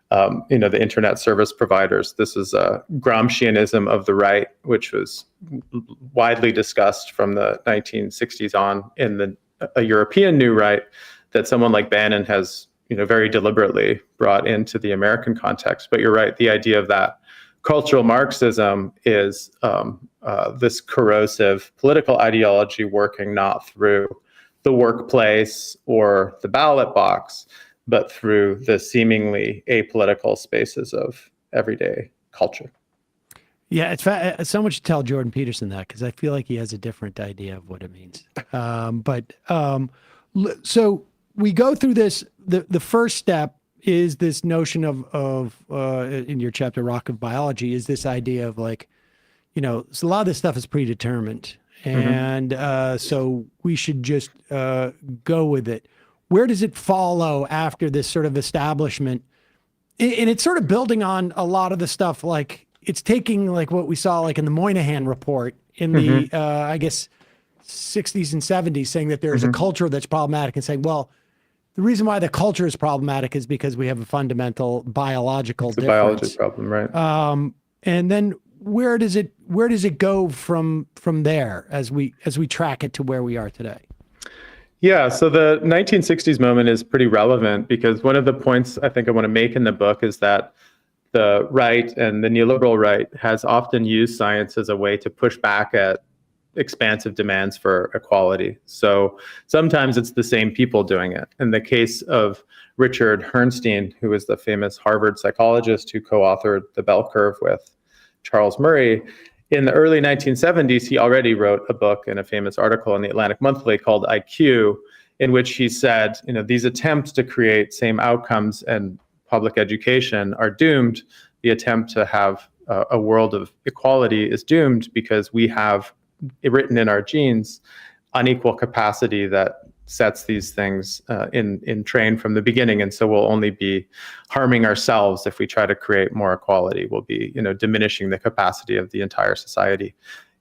the internet service providers. This is a Gramscianism of the right, which was widely discussed from the 1960s on in a European new right that someone like Bannon has, very deliberately brought into the American context. But you're right, the idea of that cultural Marxism is this corrosive political ideology working not through the workplace or the ballot box, but through the seemingly apolitical spaces of everyday culture. Yeah, it's so much to tell Jordan Peterson that, because I feel like he has a different idea of what it means. So we go through this. The first step is this notion of in your chapter, Rock of Biology, is this idea of like, so a lot of this stuff is predetermined. And so we should just go with it. Where does it follow after this sort of establishment? And it's sort of building on a lot of the stuff, like it's taking like what we saw like in the Moynihan report in the, I guess, 60s and 70s, saying that there's a culture that's problematic, and saying, well, the reason why the culture is problematic is because we have a fundamental biological difference. Biology problem, right? And then where does it go from there as we track it to where we are today? Yeah, so the 1960s moment is pretty relevant, because one of the points I think I want to make in the book is that the right and the neoliberal right has often used science as a way to push back at expansive demands for equality. So sometimes it's the same people doing it. In the case of Richard Herrnstein, who was the famous Harvard psychologist who co-authored The Bell Curve with Charles Murray, in the early 1970s, he already wrote a book and a famous article in the Atlantic Monthly called IQ, in which he said, these attempts to create same outcomes and public education are doomed. The attempt to have a world of equality is doomed because we have written in our genes unequal capacity that sets these things in train from the beginning. And so we'll only be harming ourselves if we try to create more equality. We'll be, diminishing the capacity of the entire society.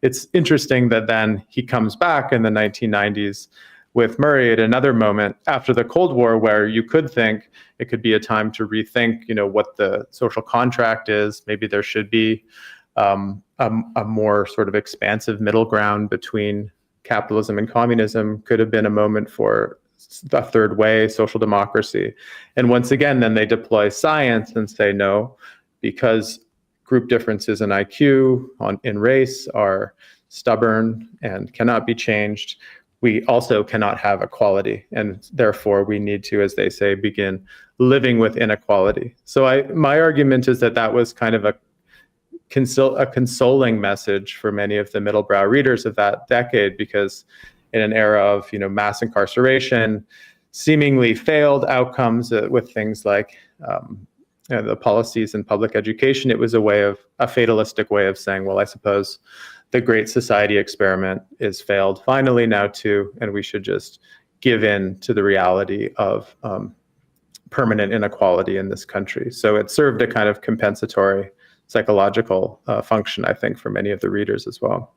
It's interesting that then he comes back in the 1990s with Murray at another moment after the Cold War, where you could think it could be a time to rethink, what the social contract is. Maybe there should be a more sort of expansive middle ground between capitalism and communism. Could have been a moment for the third way, social democracy. And once again, then they deploy science and say, no, because group differences in IQ in race are stubborn and cannot be changed, we also cannot have equality. And therefore, we need to, as they say, begin living with inequality. So my argument is that was kind of a consoling message for many of the middle brow readers of that decade, because in an era of mass incarceration, seemingly failed outcomes with things like the policies in public education, it was a fatalistic way of saying, well, I suppose the great society experiment is failed finally now too, and we should just give in to the reality of permanent inequality in this country. So it served a kind of compensatory psychological function, I think, for many of the readers as well.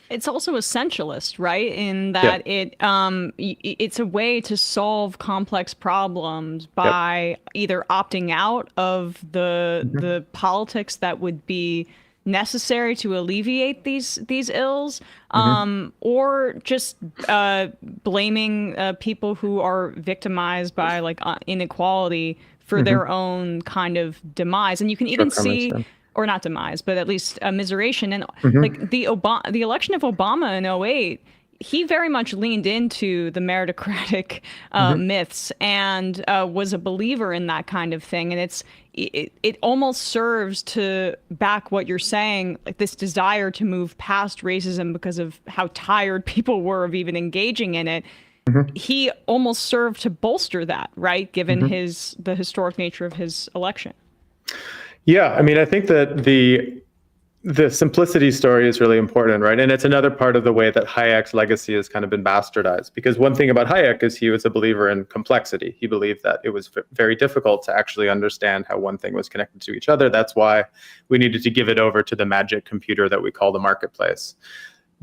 It's also essentialist, right? In that it's a way to solve complex problems by either opting out of the politics that would be necessary to alleviate these ills, or just blaming people who are victimized by like inequality for their own kind of demise. And you can even see, or not demise, but at least immiseration. And like the election of Obama in 2008, he very much leaned into the meritocratic myths and was a believer in that kind of thing. And it almost serves to back what you're saying, like this desire to move past racism because of how tired people were of even engaging in it. He almost served to bolster that, right? Given the historic nature of his election. Yeah, I mean, I think that the simplicity story is really important, right? And it's another part of the way that Hayek's legacy has kind of been bastardized. Because one thing about Hayek is he was a believer in complexity. He believed that it was very difficult to actually understand how one thing was connected to each other. That's why we needed to give it over to the magic computer that we call the marketplace.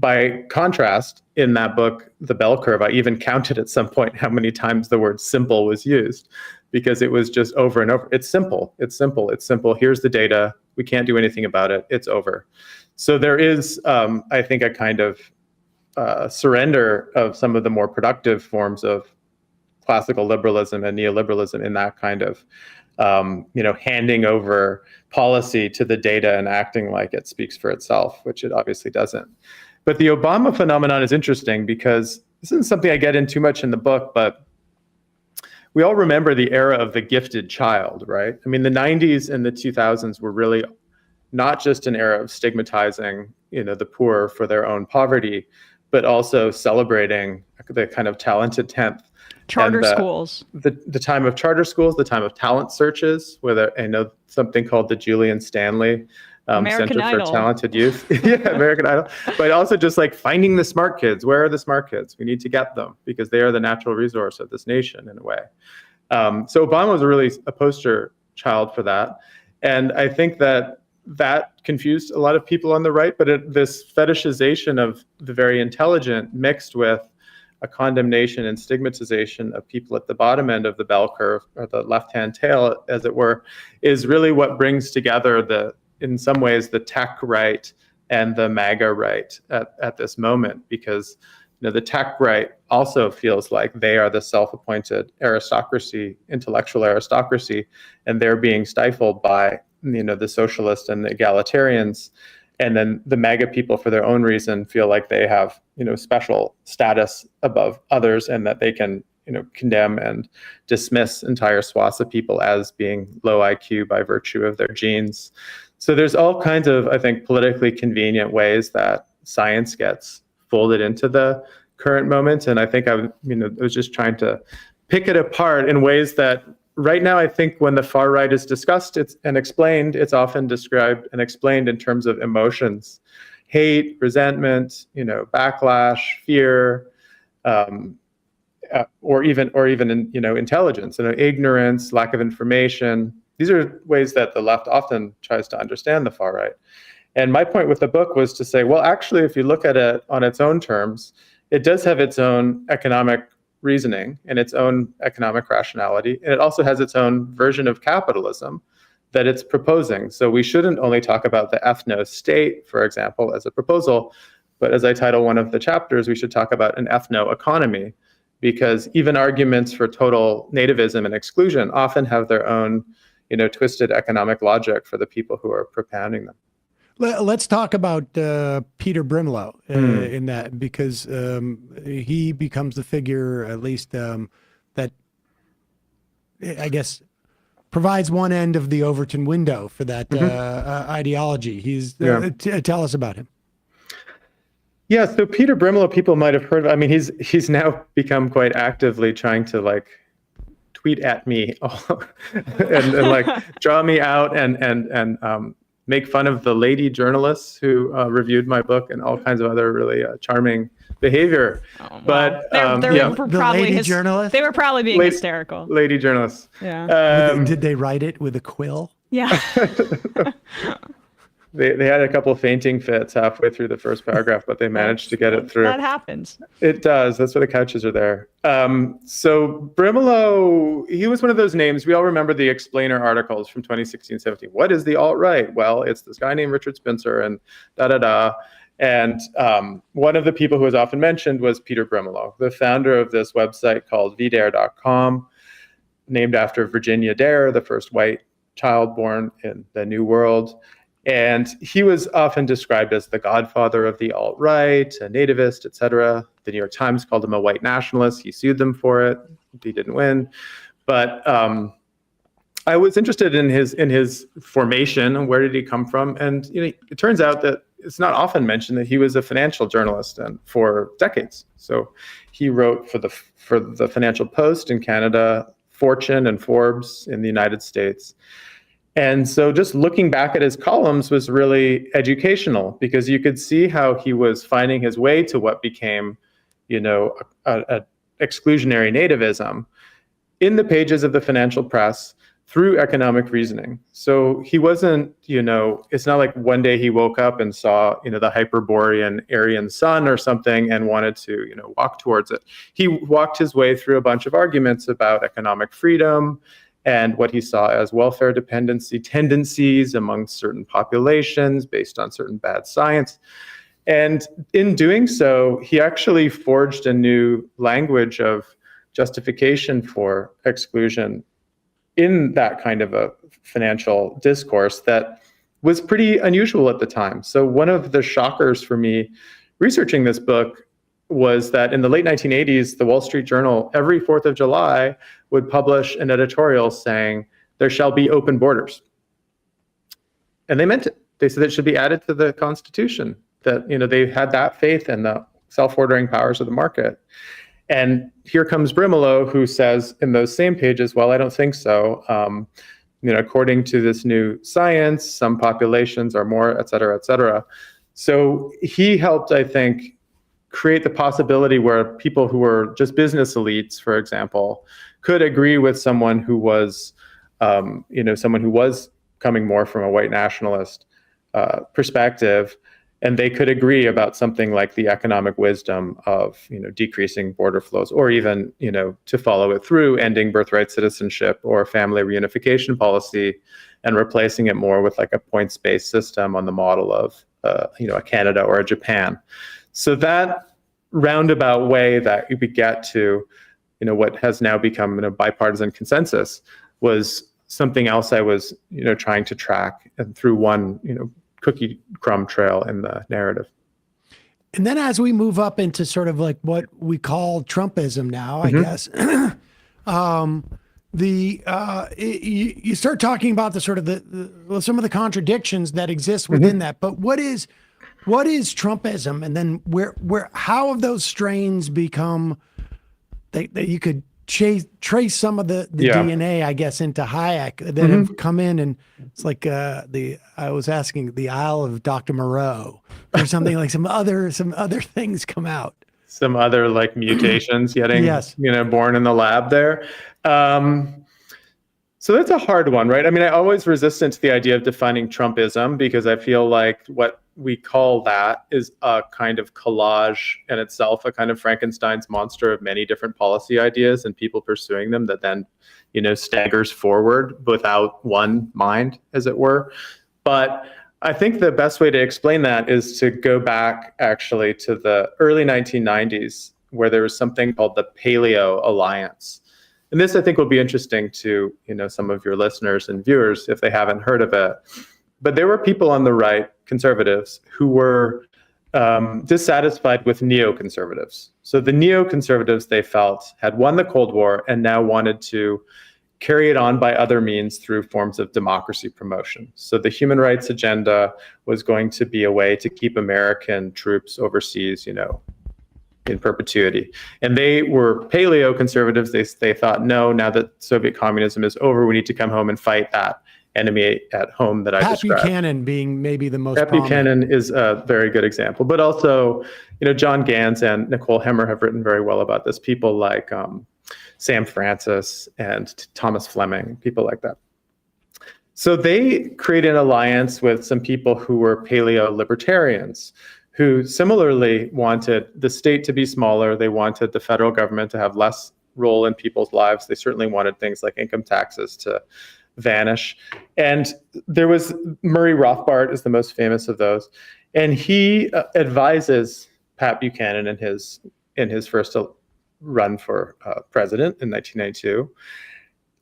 By contrast, in that book, The Bell Curve, I even counted at some point how many times the word simple was used, because it was just over and over. It's simple. It's simple. It's simple. Here's the data. We can't do anything about it. It's over. So there is, I think, a kind of surrender of some of the more productive forms of classical liberalism and neoliberalism in that kind of, handing over policy to the data and acting like it speaks for itself, which it obviously doesn't. But the Obama phenomenon is interesting because this isn't something I get in too much in the book, but we all remember the era of the gifted child, right? I mean, the 90s and the 2000s were really not just an era of stigmatizing, the poor for their own poverty, but also celebrating the kind of talented 10th. Charter schools. The time of charter schools, the time of talent searches, whether I know something called the Julian Stanley Center Idol. for Talented Youth. Yeah, American Idol. But also just like finding the smart kids. Where are the smart kids? We need to get them because they are the natural resource of this nation in a way. So Obama was really a poster child for that. And I think that confused a lot of people on the right, but this fetishization of the very intelligent mixed with a condemnation and stigmatization of people at the bottom end of the bell curve, or the left-hand tail, as it were, is really what brings together in some ways, the tech right and the MAGA right at this moment, because the tech right also feels like they are the self-appointed aristocracy, intellectual aristocracy, and they're being stifled by the socialists and the egalitarians. And then the MAGA people, for their own reason, feel like they have, special status above others, and that they can, condemn and dismiss entire swaths of people as being low IQ by virtue of their genes. So there's all kinds of, I think, politically convenient ways that science gets folded into the current moment. And I think I was just trying to pick it apart in ways that right now, I think when the far right is discussed and explained, it's often described and explained in terms of emotions: hate, resentment, backlash, fear, or even intelligence, ignorance, lack of information. These are ways that the left often tries to understand the far right. And my point with the book was to say, well, actually, if you look at it on its own terms, it does have its own economic reasoning and its own economic rationality. And it also has its own version of capitalism that it's proposing. So we shouldn't only talk about the ethno-state, for example, as a proposal, but as I title one of the chapters, we should talk about an ethno-economy, because even arguments for total nativism and exclusion often have their own, twisted economic logic for the people who are propounding them. Let's talk about Peter Brimelow in that, because he becomes the figure, at least that I guess provides one end of the Overton window for that ideology. Tell us about him. Yeah, so Peter Brimelow, people might have heard of. I mean, he's now become quite actively trying to tweet at me and draw me out and make fun of the lady journalists who reviewed my book and all kinds of other really charming behavior. Oh, wow. But they were probably being hysterical. Lady journalists. Yeah. Did they write it with a quill? Yeah. They had a couple of fainting fits halfway through the first paragraph, but they managed to get it through. That happens. It does. That's why the couches are there. So Brimelow, he was one of those names. We all remember the Explainer articles from 2016-17. What is the alt-right? Well, it's this guy named Richard Spencer and da-da-da. And one of the people who was often mentioned was Peter Brimelow, the founder of this website called vdare.com, named after Virginia Dare, the first white child born in the New World. And he was often described as the godfather of the alt-right, a nativist, etc. The New York Times called him a white nationalist. He sued them for it. He didn't win. But I was interested in his formation and where did he come from. And it turns out that it's not often mentioned that he was a financial journalist and for decades. So he wrote for the Financial Post in Canada, Fortune and Forbes in the United States. And so just looking back at his columns was really educational, because you could see how he was finding his way to what became, a exclusionary nativism in the pages of the financial press through economic reasoning. So he wasn't, it's not like one day he woke up and saw, the Hyperborean Aryan sun or something and wanted to, walk towards it. He walked his way through a bunch of arguments about economic freedom and what he saw as welfare dependency tendencies among certain populations based on certain bad science. And in doing so, he actually forged a new language of justification for exclusion in that kind of a financial discourse that was pretty unusual at the time. So one of the shockers for me researching this book was that in the late 1980s, the Wall Street Journal, every 4th of July, would publish an editorial saying, there shall be open borders. And they meant it. They said it should be added to the Constitution, that they had that faith in the self-ordering powers of the market. And here comes Brimelow, who says in those same pages, well, I don't think so. According to this new science, some populations are more, et cetera, et cetera. So he helped, I think, create the possibility where people who were just business elites, for example, could agree with someone who was, someone who was coming more from a white nationalist perspective. And they could agree about something like the economic wisdom of, decreasing border flows, or even, to follow it through, ending birthright citizenship or family reunification policy, and replacing it more with like a points-based system on the model of, a Canada or a Japan. So that roundabout way that we get to, what has now become a bipartisan consensus was something else I was, trying to track, and through one, cookie crumb trail in the narrative. And then as we move up into sort of like what we call Trumpism now, I guess, you start talking about the sort of some of the contradictions that exist within that. But what is Trumpism? And then how have those strains become that you could trace some of the DNA, I guess, into Hayek that have come in, and it's like I was asking the Isle of Dr. Moreau or something, like some other things come out. Some other like mutations getting born in the lab there. So that's a hard one, right? I mean, I always resistant to the idea of defining Trumpism, because I feel like what we call that is a kind of collage in itself, a kind of Frankenstein's monster of many different policy ideas and people pursuing them that then, staggers forward without one mind, as it were. But I think the best way to explain that is to go back actually to the early 1990s, where there was something called the Paleo Alliance. And this, I think, will be interesting to, some of your listeners and viewers if they haven't heard of it. But there were people on the right, conservatives, who were dissatisfied with neoconservatives. So the neoconservatives, they felt, had won the Cold War and now wanted to carry it on by other means through forms of democracy promotion. So the human rights agenda was going to be a way to keep American troops overseas, in perpetuity. And they were paleo conservatives. They thought, no, now that Soviet communism is over, we need to come home and fight that enemy at home that I described. Pat Buchanan being maybe the most Pat Buchanan is a very good example. But also, John Gans and Nicole Hemmer have written very well about this. People like Sam Francis and Thomas Fleming, people like that. So they created an alliance with some people who were paleo libertarians, who similarly wanted the state to be smaller. They wanted the federal government to have less role in people's lives. They certainly wanted things like income taxes to vanish. And there was Murray Rothbard is the most famous of those. And he advises Pat Buchanan in his first run for president in 1992,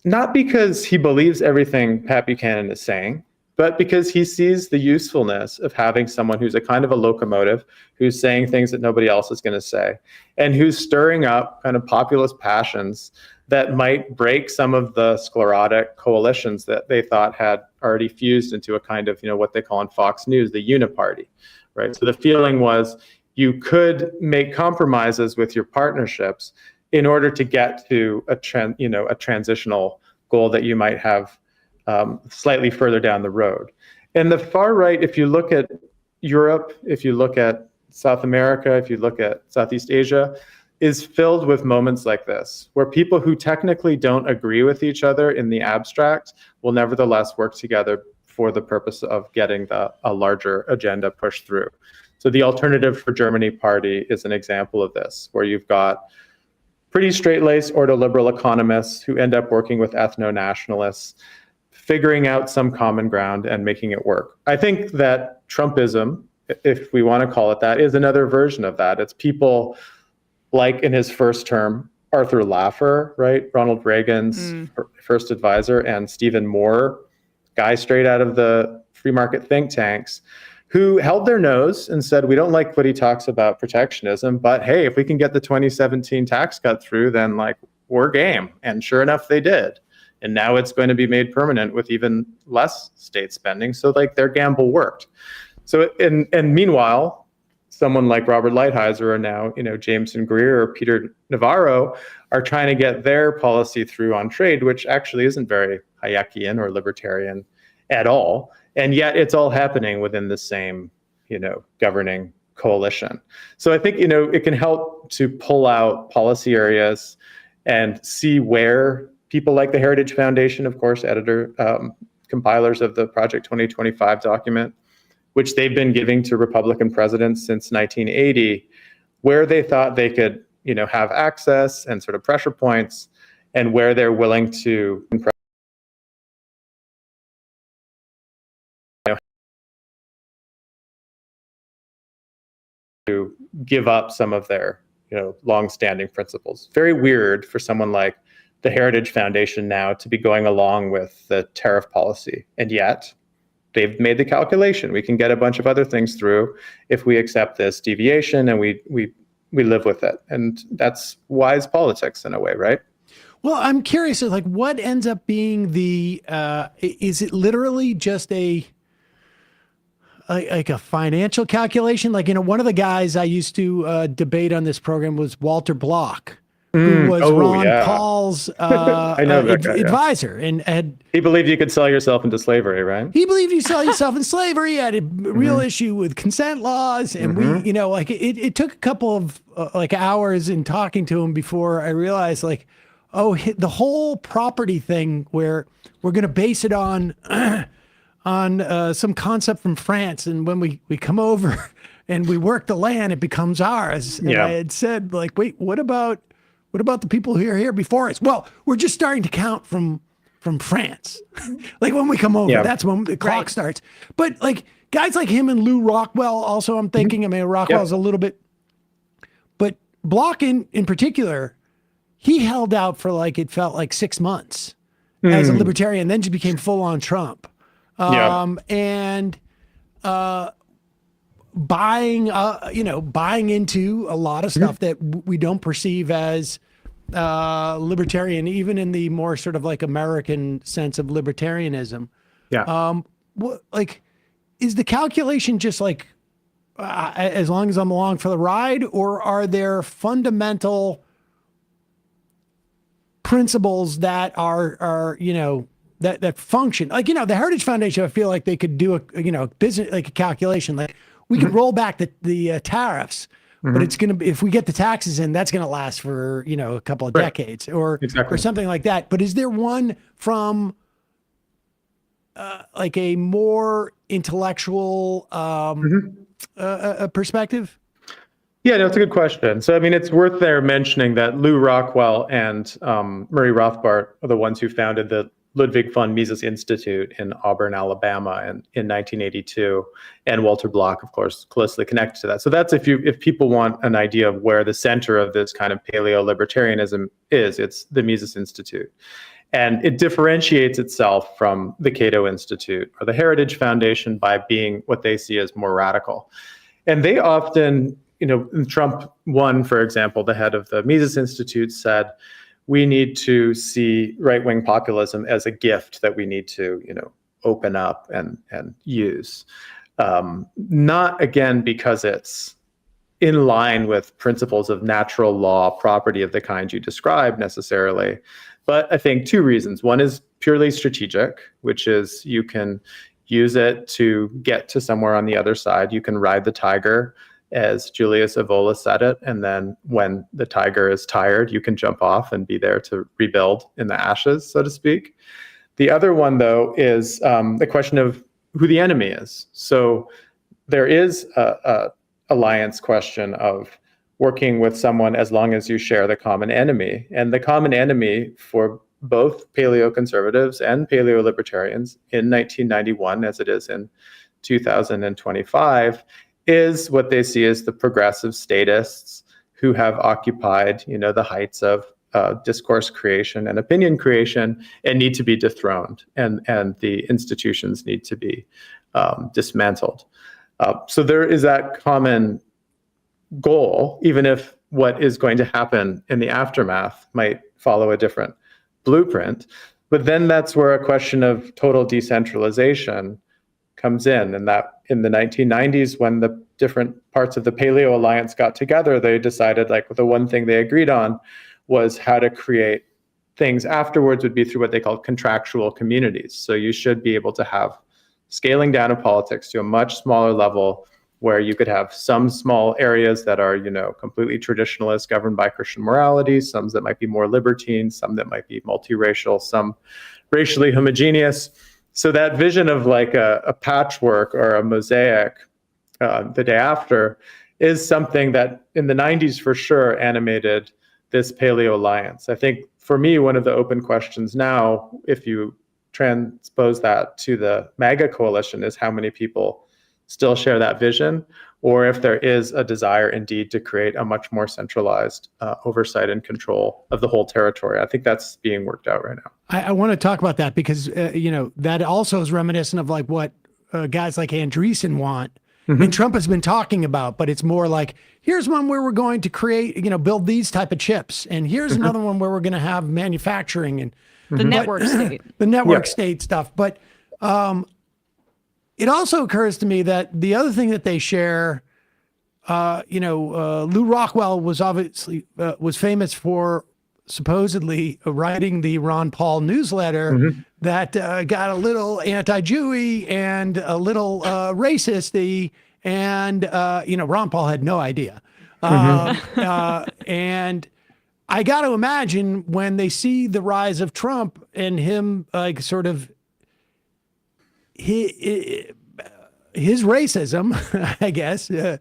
not because he believes everything Pat Buchanan is saying, but because he sees the usefulness of having someone who's a kind of a locomotive, who's saying things that nobody else is going to say, and who's stirring up kind of populist passions that might break some of the sclerotic coalitions that they thought had already fused into a kind of, what they call in Fox News, the uniparty, right? So the feeling was you could make compromises with your partnerships in order to get to a transitional goal that you might have slightly further down the road. And the far right, if you look at Europe, if you look at South America, if you look at Southeast Asia, is filled with moments like this, where people who technically don't agree with each other in the abstract will nevertheless work together for the purpose of getting a larger agenda pushed through. So the Alternative for Germany party is an example of this, where you've got pretty straight-laced ordo-liberal economists who end up working with ethno-nationalists, figuring out some common ground and making it work. I think that Trumpism, if we want to call it that, is another version of that. It's people like in his first term, Arthur Laffer, right? Ronald Reagan's first advisor, and Stephen Moore, guy straight out of the free market think tanks, who held their nose and said, we don't like what he talks about protectionism, but hey, if we can get the 2017 tax cut through, then like we're game. And sure enough, they did. And now it's going to be made permanent with even less state spending. So like their gamble worked. So, and meanwhile, someone like Robert Lighthizer or now, Jameson Greer or Peter Navarro are trying to get their policy through on trade, which actually isn't very Hayekian or libertarian at all. And yet it's all happening within the same, governing coalition. So I think, it can help to pull out policy areas and see where people like the Heritage Foundation, of course, compilers of the Project 2025 document, which they've been giving to Republican presidents since 1980, where they thought they could, have access and sort of pressure points, and where they're willing to to give up some of their, long-standing principles. Very weird for someone like the Heritage Foundation now to be going along with the tariff policy, and yet they've made the calculation. We can get a bunch of other things through if we accept this deviation and we live with it. And that's wise politics in a way, right? Well, I'm curious, like what ends up being is it literally just like a financial calculation? Like, one of the guys I used to debate on this program was Walter Block, who was Ron Paul's advisor, and he believed you could sell yourself into slavery, right? He believed you sell yourself in slavery. He had a real issue with consent laws, and we, it took a couple of hours in talking to him before I realized, the whole property thing where we're going to base it on some concept from France, and when we come over and we work the land, it becomes ours. And I had said, wait, what about the people who are here before us? Well, we're just starting to count from France. When we come over, that's when the clock starts. But guys like him and Lou Rockwell also, I'm thinking, Rockwell's a little bit, but Block in particular, he held out for it felt like 6 months as a libertarian, then just became full on Trump. And buying into a lot of stuff that we don't perceive as libertarian, even in the more sort of American sense of libertarianism. Is the calculation just as long as I'm along for the ride, or are there fundamental principles that are that function? The Heritage Foundation, I feel like they could do a business, a calculation. We could roll back the tariffs, but it's going to be, if we get the taxes in, that's going to last for, a couple of decades or something like that. But is there one from a more intellectual perspective? Yeah, no, it's a good question. So, it's worth there mentioning that Lou Rockwell and Murray Rothbard are the ones who founded the Ludwig von Mises Institute in Auburn, Alabama, in 1982, and Walter Block, of course, closely connected to that. So that's if people want an idea of where the center of this kind of paleo-libertarianism is, it's the Mises Institute. And it differentiates itself from the Cato Institute or the Heritage Foundation by being what they see as more radical. And they often, Trump 1, for example, the head of the Mises Institute said, we need to see right-wing populism as a gift that we need to, open up and use. Not, again, because it's in line with principles of natural law, property of the kind you described necessarily, but I think 2 reasons. One is purely strategic, which is you can use it to get to somewhere on the other side. You can ride the tiger as Julius Evola said it. And then when the tiger is tired, you can jump off and be there to rebuild in the ashes, so to speak. The other one, though, is the question of who the enemy is. So there is a alliance question of working with someone as long as you share the common enemy. And the common enemy for both paleo-conservatives and paleo-libertarians in 1991, as it is in 2025, is what they see as the progressive statists who have occupied, the heights of discourse creation and opinion creation and need to be dethroned, and the institutions need to be dismantled. So there is that common goal, even if what is going to happen in the aftermath might follow a different blueprint. But then that's where a question of total decentralization comes in. And that in the 1990s, when the different parts of the Paleo Alliance got together, they decided the one thing they agreed on was how to create things afterwards would be through what they called contractual communities. So you should be able to have scaling down of politics to a much smaller level, where you could have some small areas that are, completely traditionalist, governed by Christian morality, some that might be more libertine, some that might be multiracial, some racially homogeneous. So that vision of a patchwork or a mosaic the day after is something that in the 90s for sure animated this Paleo Alliance. I think for me, one of the open questions now, if you transpose that to the MAGA coalition, is how many people still share that vision, or if there is a desire indeed to create a much more centralized oversight and control of the whole territory. I think that's being worked out right now. I want to talk about that because, that also is reminiscent of what guys like Andreessen want. Mm-hmm. And Trump has been talking about, but it's more like, here's one where we're going to create, build these type of chips. And here's another one where we're going to have manufacturing and the network state, the network state stuff. But it also occurs to me that the other thing that they share, Lew Rockwell was obviously was famous for supposedly writing the Ron Paul newsletter that got a little anti-Jewy and a little racist-y, and Ron Paul had no idea. And I got to imagine when they see the rise of Trump and him sort of his racism, I guess, that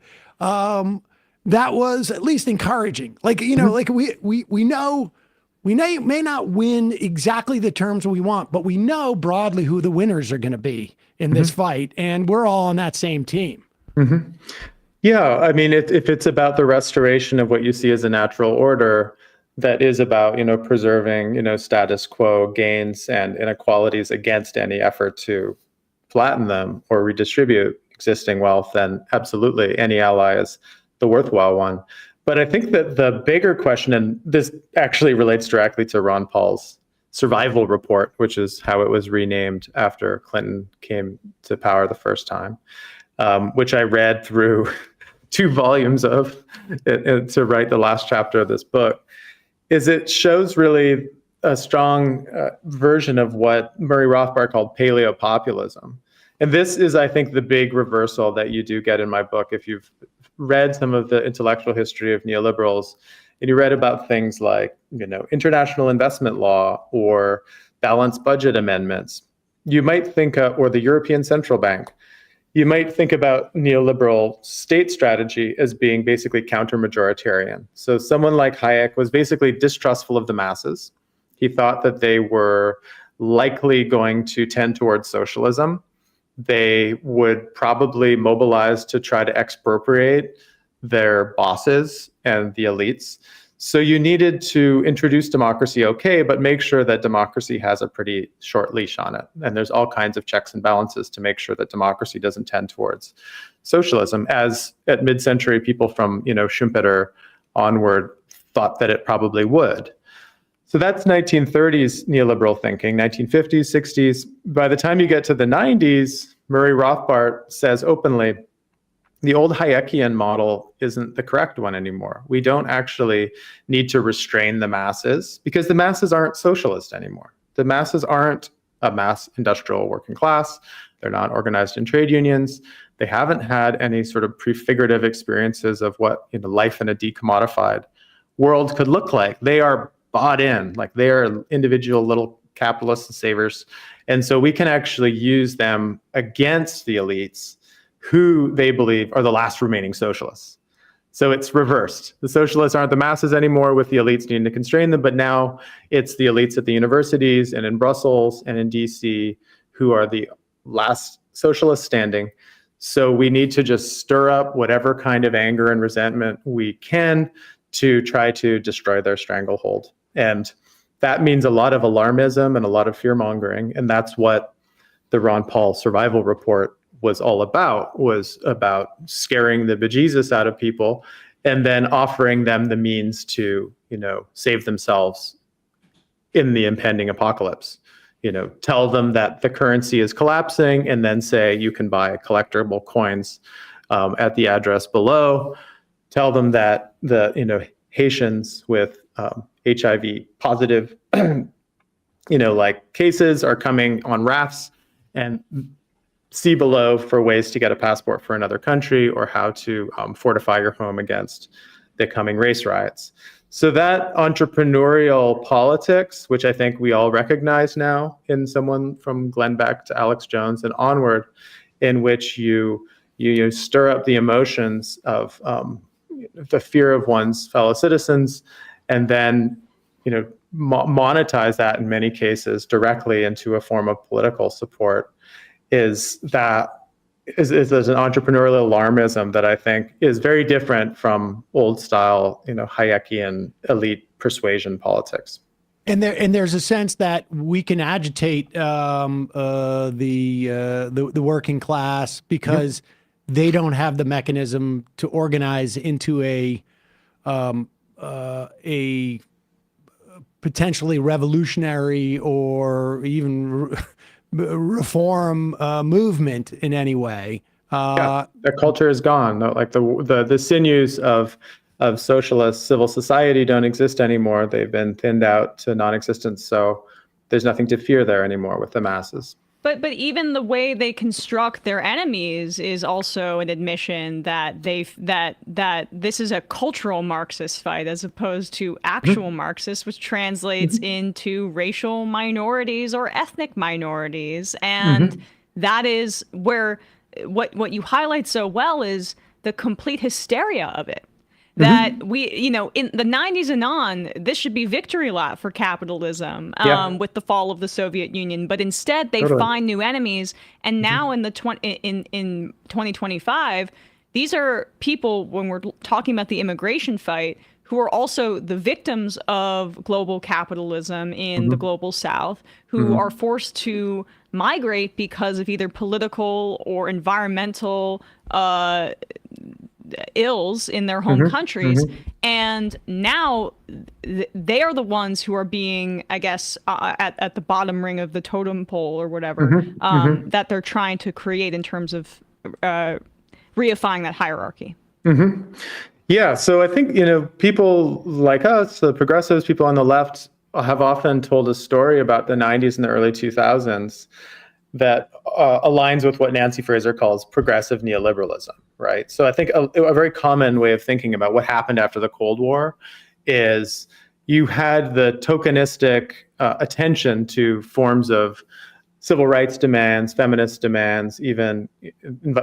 was at least encouraging. We know we may not win exactly the terms we want, but we know broadly who the winners are going to be in this fight, and we're all on that same team. Yeah, I mean, if it's about the restoration of what you see as a natural order, that is about preserving status quo gains and inequalities against any effort to flatten them or redistribute existing wealth, then absolutely any ally is the worthwhile one. But I think that the bigger question, and this actually relates directly to Ron Paul's survival report, which is how it was renamed after Clinton came to power the first time, which I read through 2 volumes of to write the last chapter of this book, is it shows really a strong version of what Murray Rothbard called paleo-populism. And this is, I think, the big reversal that you do get in my book. If you've read some of the intellectual history of neoliberals, and you read about things like, international investment law or balanced budget amendments, you might think, or the European Central Bank, you might think about neoliberal state strategy as being basically counter-majoritarian. So someone like Hayek was basically distrustful of the masses. He thought that they were likely going to tend towards socialism. They would probably mobilize to try to expropriate their bosses and the elites. So you needed to introduce democracy, okay, but make sure that democracy has a pretty short leash on it. And there's all kinds of checks and balances to make sure that democracy doesn't tend towards socialism, as at mid-century people from, Schumpeter onward thought that it probably would. So that's 1930s neoliberal thinking, 1950s, 60s. By the time you get to the 90s, Murray Rothbard says openly, the old Hayekian model isn't the correct one anymore. We don't actually need to restrain the masses because the masses aren't socialist anymore. The masses aren't a mass industrial working class. They're not organized in trade unions. They haven't had any sort of prefigurative experiences of what life in a decommodified world could look like. They are bought in, like they are individual little capitalists and savers. And so we can actually use them against the elites who they believe are the last remaining socialists. So it's reversed. The socialists aren't the masses anymore with the elites needing to constrain them, but now it's the elites at the universities and in Brussels and in DC who are the last socialists standing. So we need to just stir up whatever kind of anger and resentment we can to try to destroy their stranglehold. And that means a lot of alarmism and a lot of fear-mongering. And that's what the Ron Paul survival report was all about, was about scaring the bejesus out of people and then offering them the means to, save themselves in the impending apocalypse. Tell them that the currency is collapsing and then say you can buy collectible coins at the address below. Tell them that the, Haitians with HIV positive, cases are coming on rafts, and see below for ways to get a passport for another country or how to fortify your home against the coming race riots. So that entrepreneurial politics, which I think we all recognize now in someone from Glenn Beck to Alex Jones and onward, in which you stir up the emotions of the fear of one's fellow citizens, and then monetize that in many cases directly into a form of political support, is an entrepreneurial alarmism that I think is very different from old style, Hayekian elite persuasion politics. And there's a sense that we can agitate the working class because they don't have the mechanism to organize into a potentially revolutionary or even reform movement in any way. The culture is gone. Like the sinews of socialist civil society don't exist anymore. They've been thinned out to non-existence. So there's nothing to fear there anymore with the masses. But even the way they construct their enemies is also an admission that that this is a cultural Marxist fight as opposed to actual Marxist, which translates into racial minorities or ethnic minorities. And that is where what you highlight so well is the complete hysteria of it. That we, in the 90s and on, this should be victory lap for capitalism with the fall of the Soviet Union. But instead, they find new enemies. And now in 2025, these are people, when we're talking about the immigration fight, who are also the victims of global capitalism in the global South, who are forced to migrate because of either political or environmental ills in their home countries. And now they are the ones who are being, I guess, at the bottom ring of the totem pole or whatever, that they're trying to create in terms of reifying that hierarchy. Yeah, so I think, people like us, the progressives, people on the left, have often told a story about the 90s and the early 2000s that aligns with what Nancy Fraser calls progressive neoliberalism, right? So I think a very common way of thinking about what happened after the Cold War is you had the tokenistic attention to forms of civil rights demands, feminist demands, even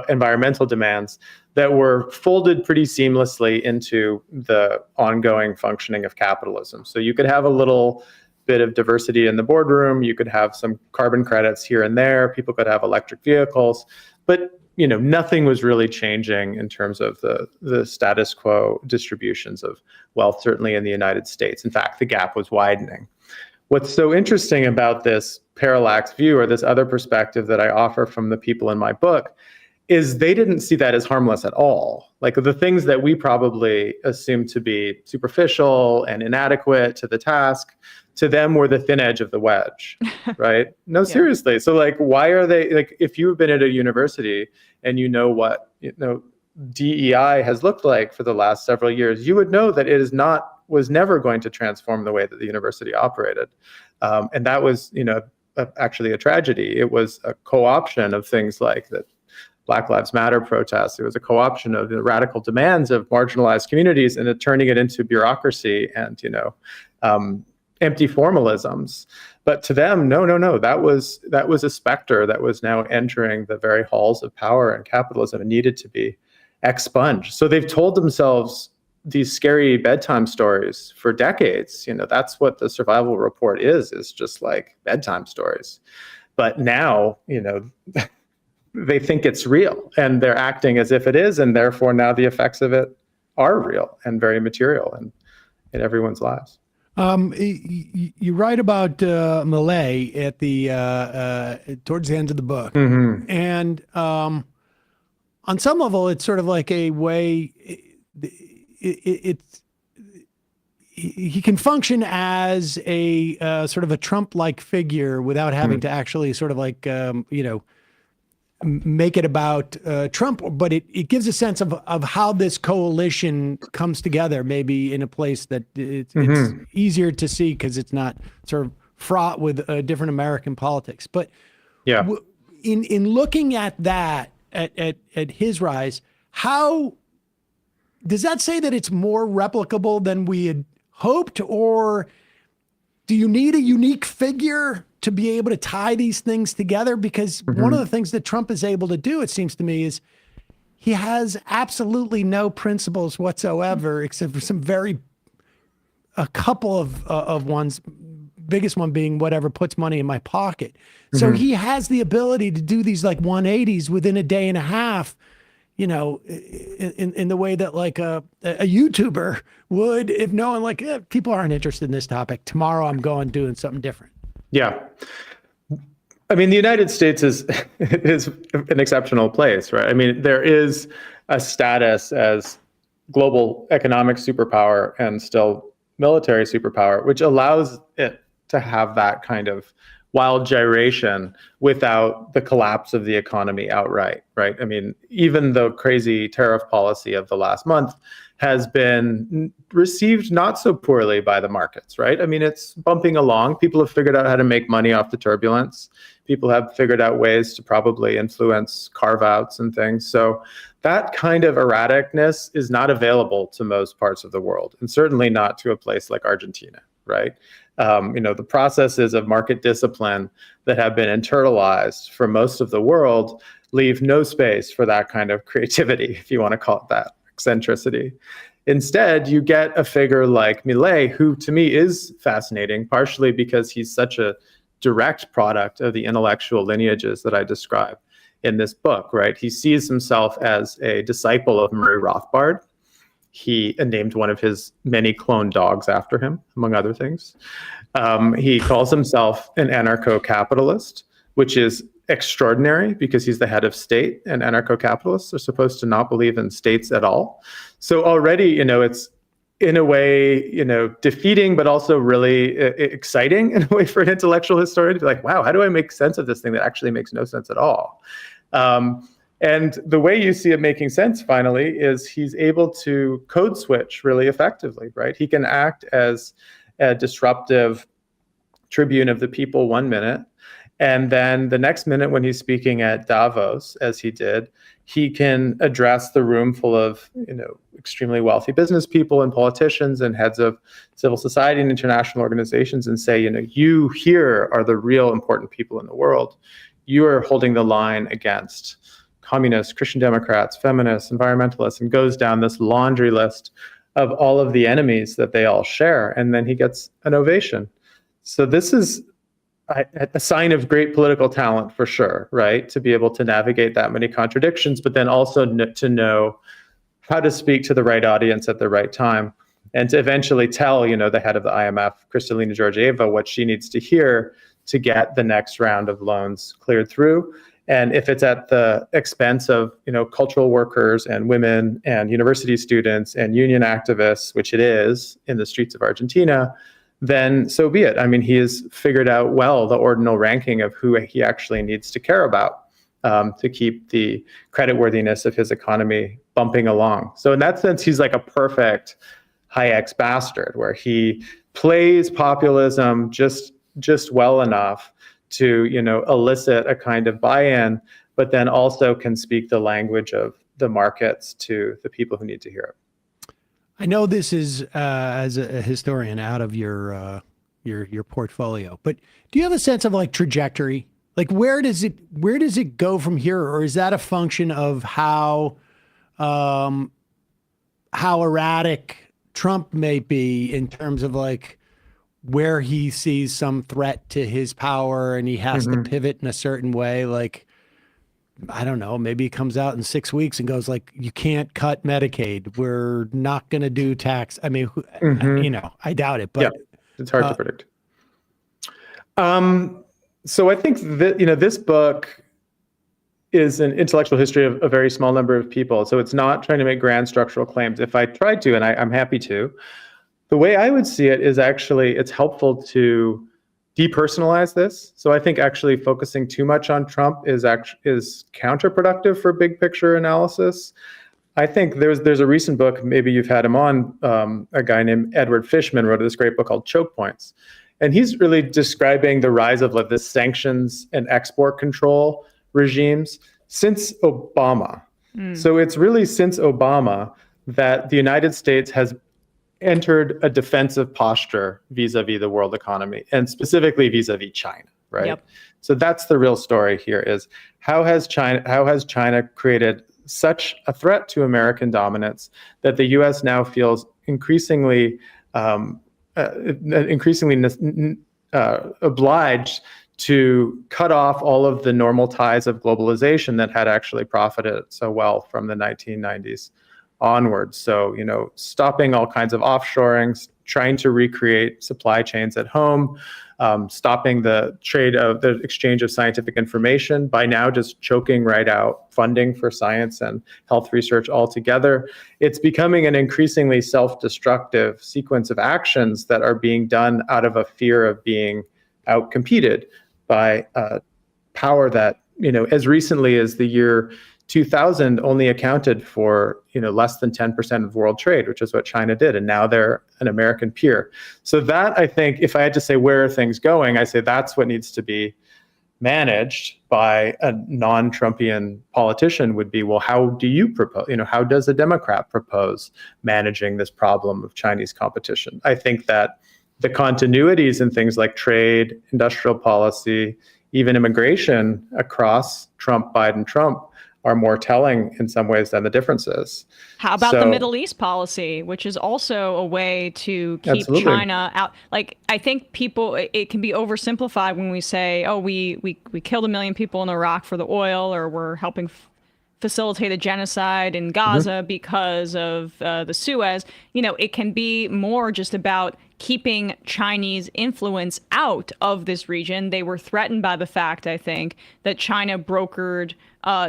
environmental demands that were folded pretty seamlessly into the ongoing functioning of capitalism. So you could have a little bit of diversity in the boardroom, you could have some carbon credits here and there, people could have electric vehicles, but nothing was really changing in terms of the status quo distributions of wealth, certainly in the United States. In fact, the gap was widening. What's so interesting about this parallax view, or this other perspective that I offer from the people in my book, is they didn't see that as harmless at all. Like the things that we probably assume to be superficial and inadequate to the task, to them were the thin edge of the wedge, right? No, seriously. So like, why are they, like, if you've been at a university and you know what, DEI has looked like for the last several years, you would know that it was never going to transform the way that the university operated. And that was, actually a tragedy. It was a co-option of things like that Black Lives Matter protests. It was a co-option of the radical demands of marginalized communities and turning it into bureaucracy and, empty formalisms. But to them, no, that was a specter that was now entering the very halls of power and capitalism and needed to be expunged. So they've told themselves these scary bedtime stories for decades. That's what the survival report is just like bedtime stories. But now, they think it's real and they're acting as if it is. And therefore now the effects of it are real and very material in everyone's lives. You write about Millet at the towards the end of the book, and on some level, it's sort of like a way. He can function as a sort of a Trump-like figure without having to actually sort of like make it about Trump, but it gives a sense of how this coalition comes together, maybe in a place that it's easier to see because it's not sort of fraught with different American politics. But in looking at that, at his rise, how does that say that it's more replicable than we had hoped, or do you need a unique figure to be able to tie these things together? Because one of the things that Trump is able to do, it seems to me, is he has absolutely no principles whatsoever, except for a couple of ones, biggest one being whatever puts money in my pocket. So he has the ability to do these like 180s within a day and a half, in the way that like a YouTuber would, if knowing like people aren't interested in this topic. Tomorrow I'm going doing something different. Yeah. I mean, the United States is an exceptional place, right? I mean, there is a status as global economic superpower and still military superpower, which allows it to have that kind of wild gyration without the collapse of the economy outright, right? I mean, even the crazy tariff policy of the last month has been received not so poorly by the markets, right? I mean, it's bumping along. People have figured out how to make money off the turbulence. People have figured out ways to probably influence carve-outs and things. So that kind of erraticness is not available to most parts of the world, and certainly not to a place like Argentina, right? The processes of market discipline that have been internalized for most of the world leave no space for that kind of creativity, if you want to call it that, eccentricity. Instead, you get a figure like Millet, who to me is fascinating, partially because he's such a direct product of the intellectual lineages that I describe in this book, right? He sees himself as a disciple of Murray Rothbard. He named one of his many cloned dogs after him, among other things. He calls himself an anarcho-capitalist, which is extraordinary because he's the head of state, and anarcho-capitalists are supposed to not believe in states at all. So already, it's in a way, defeating, but also really exciting in a way for an intellectual historian to be like, wow, how do I make sense of this thing that actually makes no sense at all? And the way you see it making sense, finally, is he's able to code switch really effectively, right? He can act as a disruptive tribune of the people 1 minute, and then the next minute when he's speaking at Davos, as he did, he can address the room full of, extremely wealthy business people and politicians and heads of civil society and international organizations and say, you here are the real important people in the world. You are holding the line against communists, Christian Democrats, feminists, environmentalists, and goes down this laundry list of all of the enemies that they all share. And then he gets an ovation. So this is a sign of great political talent for sure, right? To be able to navigate that many contradictions, but then also to know how to speak to the right audience at the right time, and to eventually tell, the head of the IMF, Kristalina Georgieva, what she needs to hear to get the next round of loans cleared through. And if it's at the expense of, cultural workers and women and university students and union activists, which it is in the streets of Argentina, then so be it. I mean, he has figured out well the ordinal ranking of who he actually needs to care about to keep the creditworthiness of his economy bumping along. So in that sense, he's like a perfect Hayek's bastard, where he plays populism just well enough to, elicit a kind of buy-in, but then also can speak the language of the markets to the people who need to hear it. I know this is as a historian out of your portfolio, but do you have a sense of like trajectory? Like where does it go from here, or is that a function of how erratic Trump may be in terms of like where he sees some threat to his power and he has to pivot in a certain way? Like, I don't know, maybe he comes out in 6 weeks and goes like, you can't cut Medicaid. We're not going to do tax. I mean, I doubt it, but yeah, it's hard to predict. So I think that, this book is an intellectual history of a very small number of people. So it's not trying to make grand structural claims. If I tried to, and I'm happy to, the way I would see it is actually it's helpful to depersonalize this. So I think actually focusing too much on Trump is counterproductive for big picture analysis. I think there's a recent book, maybe you've had him on, a guy named Edward Fishman wrote this great book called Choke Points. And he's really describing the rise of like the sanctions and export control regimes since Obama. So it's really since Obama that the United States has entered a defensive posture vis-a-vis the world economy, and specifically vis-a-vis China, right? Yep. So that's the real story here is how has China created such a threat to American dominance that the U.S. now feels increasingly obliged to cut off all of the normal ties of globalization that had actually profited so well from the 1990s onwards. So, stopping all kinds of offshoring, trying to recreate supply chains at home, stopping the exchange of scientific information, by now just choking right out funding for science and health research altogether. It's becoming an increasingly self-destructive sequence of actions that are being done out of a fear of being outcompeted by power that, as recently as the year 2000 only accounted for, less than 10% of world trade, which is what China did. And now they're an American peer. So that, I think, if I had to say where are things going, I say that's what needs to be managed by a non-Trumpian politician would be, well, how do you propose, how does a Democrat propose managing this problem of Chinese competition? I think that the continuities in things like trade, industrial policy, even immigration across Trump, Biden, Trump are more telling in some ways than the differences. How about the Middle East policy, which is also a way to keep Absolutely. China out? Like, I think it can be oversimplified when we say, oh, we killed 1 million people in Iraq for the oil, or we're helping facilitate a genocide in Gaza because of the Suez. It can be more just about keeping Chinese influence out of this region. They were threatened by the fact, I think, that China brokered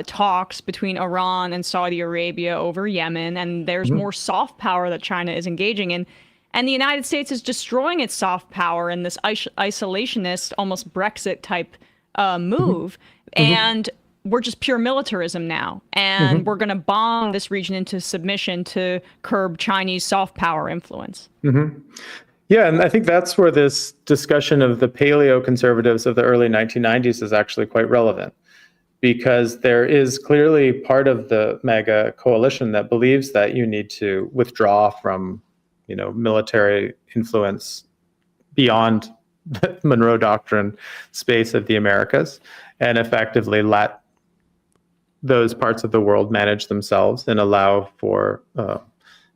talks between Iran and Saudi Arabia over Yemen, and there's more soft power that China is engaging in. And the United States is destroying its soft power in this isolationist, almost Brexit type move. And we're just pure militarism now. And we're going to bomb this region into submission to curb Chinese soft power influence. Yeah, and I think that's where this discussion of the paleo-conservatives of the early 1990s is actually quite relevant, because there is clearly part of the MAGA coalition that believes that you need to withdraw from, military influence beyond the Monroe Doctrine space of the Americas, and effectively let those parts of the world manage themselves and allow for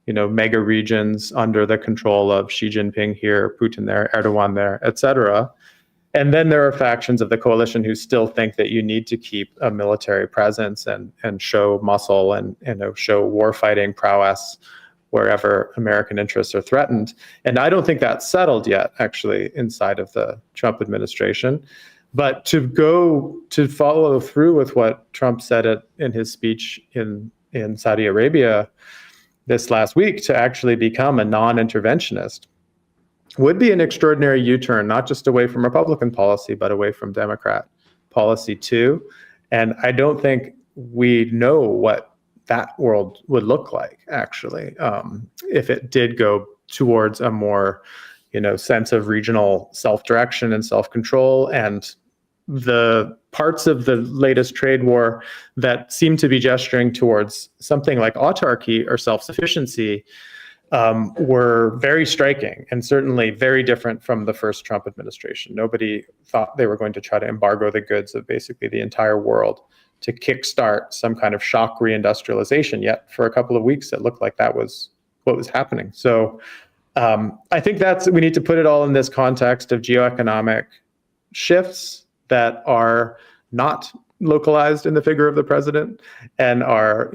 mega regions under the control of Xi Jinping here, Putin there, Erdogan there, etc. And then there are factions of the coalition who still think that you need to keep a military presence and show muscle and show warfighting prowess wherever American interests are threatened. And I don't think that's settled yet, actually, inside of the Trump administration. But to follow through with what Trump said in his speech in Saudi Arabia this last week, to actually become a non-interventionist, would be an extraordinary U-turn, not just away from Republican policy, but away from Democrat policy too. And I don't think we know what that world would look like, actually, if it did go towards a more, sense of regional self-direction and self-control, and the parts of the latest trade war that seem to be gesturing towards something like autarky or self-sufficiency were very striking and certainly very different from the first Trump administration. Nobody thought they were going to try to embargo the goods of basically the entire world to kickstart some kind of shock reindustrialization. Yet for a couple of weeks, it looked like that was what was happening. So I think we need to put it all in this context of geoeconomic shifts that are not localized in the figure of the president and are,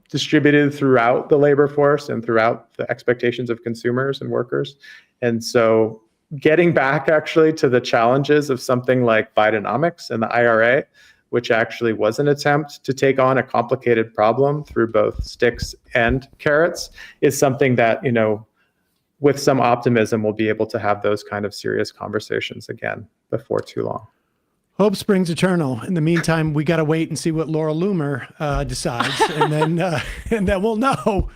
distributed throughout the labor force and throughout the expectations of consumers and workers. And so getting back actually to the challenges of something like Bidenomics and the IRA, which actually was an attempt to take on a complicated problem through both sticks and carrots, is something that, with some optimism, we'll be able to have those kind of serious conversations again before too long. Hope springs eternal. In the meantime, we got to wait and see what Laura Loomer decides, and then we'll know.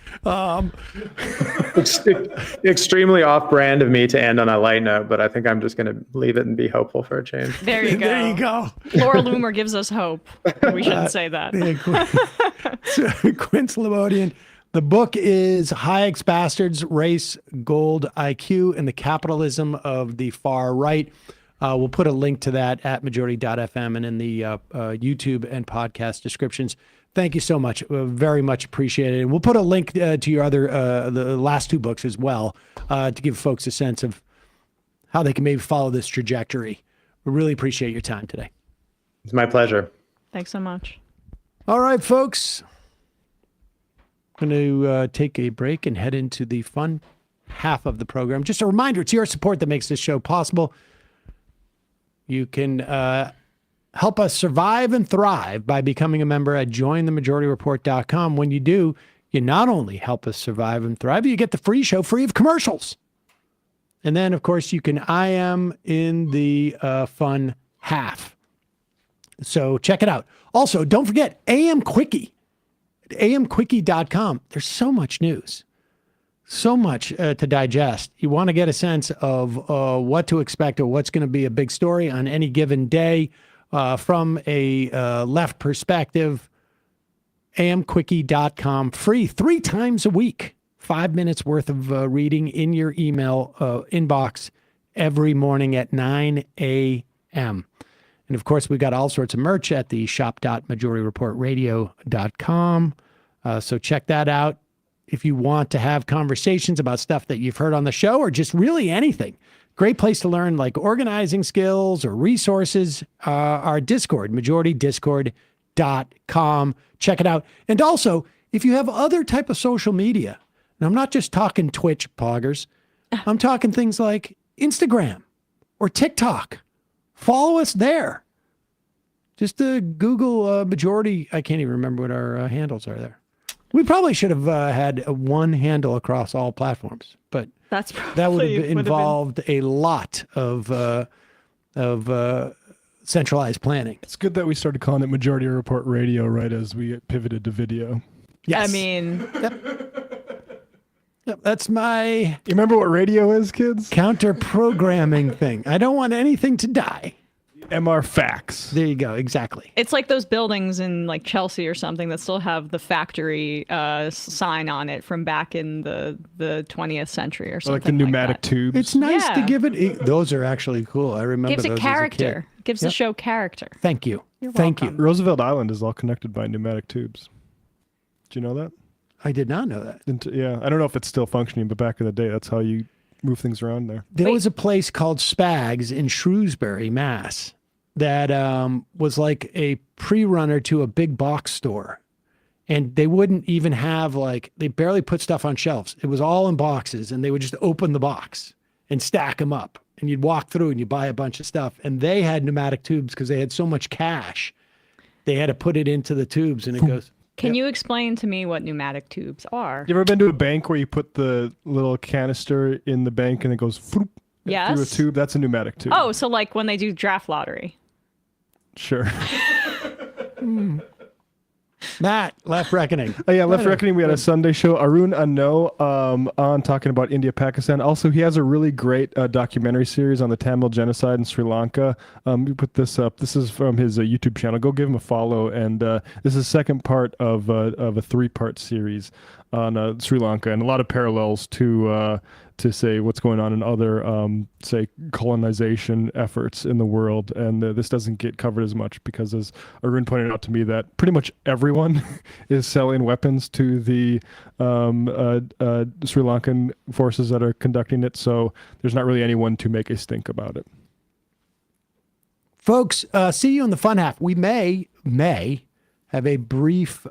It's extremely off-brand of me to end on a light note, but I think I'm just going to leave it and be hopeful for a change. There you go. There you go. Laura Loomer gives us hope. We shouldn't say that. Quinn Slobodian. The book is Hayek's Bastards, Race, Gold, IQ, and the Capitalism of the Far Right. We'll put a link to that at majority.fm and in the YouTube and podcast descriptions. Thank you so much. Very much appreciated. And we'll put a link to your the last two books as well to give folks a sense of how they can maybe follow this trajectory. We really appreciate your time today. It's my pleasure. Thanks so much. All right, folks. I'm going to take a break and head into the fun half of the program. Just a reminder, it's your support that makes this show possible. You can help us survive and thrive by becoming a member at jointhemajorityreport.com. When you do, you not only help us survive and thrive, you get the free show free of commercials. And then, of course, you can IM in the fun half. So check it out. Also, don't forget AM Quickie at amquickie.com. There's so much news. So much to digest. You want to get a sense of what to expect or what's going to be a big story on any given day from a left perspective. amquickie.com, free 3 times a week. 5 minutes worth of reading in your email inbox every morning at 9 a.m. And of course, we got all sorts of merch at the shop.majorityreportradio.com. So check that out. If you want to have conversations about stuff that you've heard on the show or just really anything, great place to learn like organizing skills or resources, our Discord, majoritydiscord.com. Check it out. And also, if you have other type of social media, and I'm not just talking Twitch poggers, I'm talking things like Instagram or TikTok. Follow us there. Just Google Majority. I can't even remember what our handles are there. We probably should have had one handle across all platforms, but that would have involved a lot of centralized planning. It's good that we started calling it Majority Report Radio right as we pivoted to video. Yes. I mean, Yep, that's my... You remember what radio is, kids? Counter-programming thing. I don't want anything to die. MR Fax. There you go. Exactly. It's like those buildings in like Chelsea or something that still have the factory sign on it from back in the 20th century or something. Like the pneumatic tubes. It's nice to give it. Those are actually cool. I remember gives those it character. As a kid. Gives the show character. Thank you. You're Thank welcome. you. Roosevelt Island is all connected by pneumatic tubes. Do you know that? I did not know that. Yeah, I don't know if it's still functioning, but back in the day, that's how you move things around there. There was a place called Spags in Shrewsbury, Mass. That was like a pre-runner to a big box store. And they wouldn't even have they barely put stuff on shelves. It was all in boxes, and they would just open the box and stack them up. And you'd walk through and you buy a bunch of stuff. And they had pneumatic tubes because they had so much cash. They had to put it into the tubes, and it goes... Can you explain to me what pneumatic tubes are? You ever been to a bank where you put the little canister in the bank and it goes through a tube? That's a pneumatic tube. Oh, so like when they do draft lottery. Sure. Matt, Left Reckoning. Oh, yeah, Left Reckoning. We had a Sunday show. Arun Ano on talking about India, Pakistan. Also, he has a really great documentary series on the Tamil genocide in Sri Lanka. We put this up. This is from his YouTube channel. Go give him a follow. And this is the second part of a 3-part series on Sri Lanka, and a lot of parallels to say what's going on in other, say, colonization efforts in the world. And this doesn't get covered as much because, as Arun pointed out to me, that pretty much everyone is selling weapons to the Sri Lankan forces that are conducting it. So there's not really anyone to make a stink about it. Folks, see you in the fun half. We may have a brief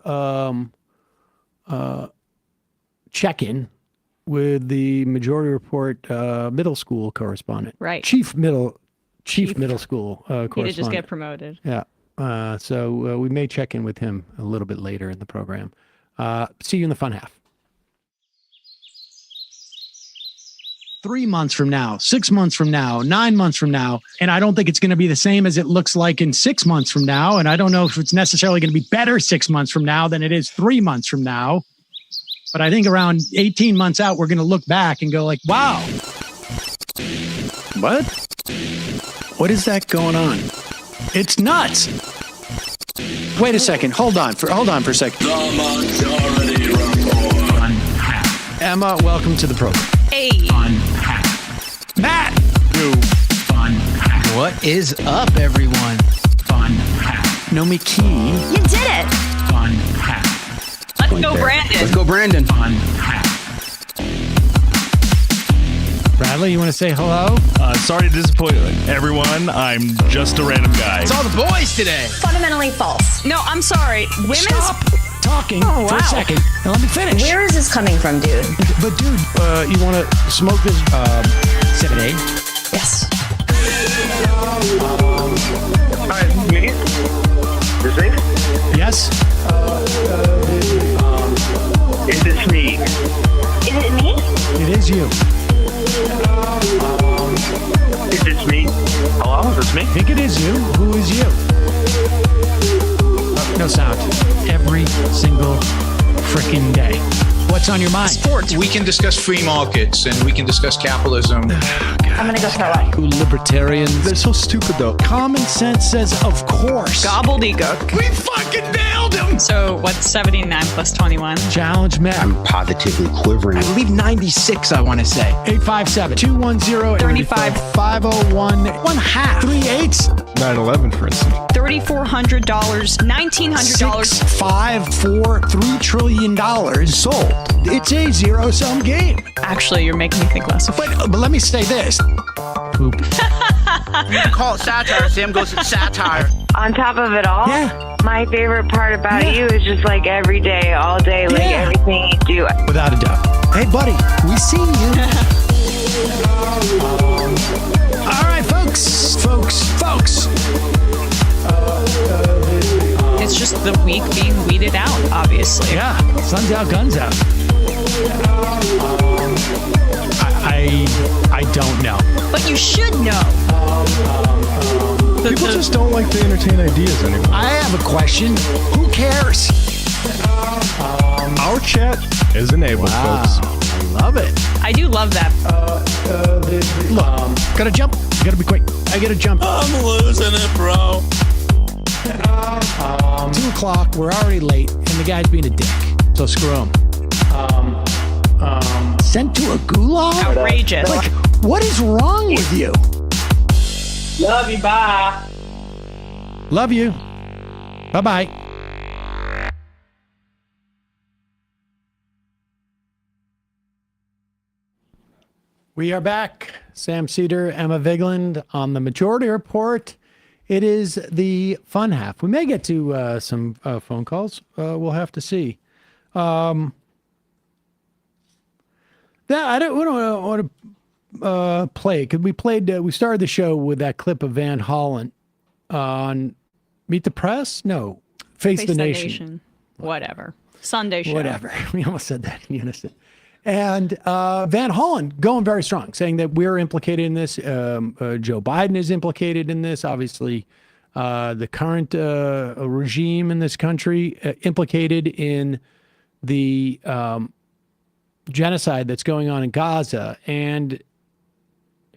check-in with the Majority Report middle school correspondent. Right. Chief middle school correspondent. He did just get promoted. Yeah. So we may check in with him a little bit later in the program. See you in the fun half. 3 months from now, 6 months from now, 9 months from now. And I don't think it's going to be the same as it looks like in 6 months from now. And I don't know if it's necessarily going to be better 6 months from now than it is 3 months from now. But I think around 18 months out, we're going to look back and go like, wow. What? What is that going on? It's nuts. Wait a second. Hold on for a second. The Majority Report. Emma, welcome to the program. Hey. Matt. What is up, everyone? Nomi Key. You did it. Let's go, Brandon. Let's go, Brandon. Bradley, you want to say hello? Sorry to disappoint everyone. I'm just a random guy. It's all the boys today. Fundamentally false. No, I'm sorry. Women's. Stop talking for a second and let me finish. Where is this coming from, dude? But dude, you want to smoke this 7A? Yes. Hi, me? Is it? Yes. Is this me? Is it me? It is you. Is this me? Hello, is this me? I think it is you. Who is you? No sound. Every single frickin' day. What's on your mind? Sports. We can discuss free markets and we can discuss capitalism. I'm gonna go throw up. Who libertarians? They're so stupid, though. Common sense says, of course. Gobbledygook. We fucking nailed him. So what's 79 plus 21? Challenge Matt. I'm positively quivering. I believe 96, I want to say. 857-210-35 501 1/2 3/8 9/11, for instance. $3,400, $1,900. 654 $3 trillion sold. It's a zero-sum game. Actually, you're making me think less of it. But let me say this. Poop. You can call it satire. Sam goes, it's satire. On top of it all, my favorite part about you is just like every day, all day, like everything you do. Without a doubt. Hey, buddy, we see you. All right, folks. It's just the week being weeded out, obviously. Yeah, sun's out, guns out. I don't know. But you should know. People just don't like to entertain ideas anymore. I have a question. Who cares? Our chat is enabled, folks. I love it. I do love that. Look, gotta jump. Gotta be quick. I gotta jump. I'm losing it, bro. 2 o'clock. We're already late, and the guy's being a dick. So screw him. Sent to a gulag? Outrageous. Like, what is wrong with you? Love you, bye. Love you. Bye-bye. We are back. Sam Seder, Emma Vigeland on the Majority Report. It is the fun half. We may get to some phone calls. We'll have to see. I don't want to play because we started the show with that clip of Van Hollen on Meet the Press. No, Face the Nation. Whatever. Sunday show. Whatever. We almost said that in unison. And Van Hollen going very strong, saying that we're implicated in this. Joe Biden is implicated in this. Obviously, the current regime in this country implicated in the genocide that's going on in Gaza. And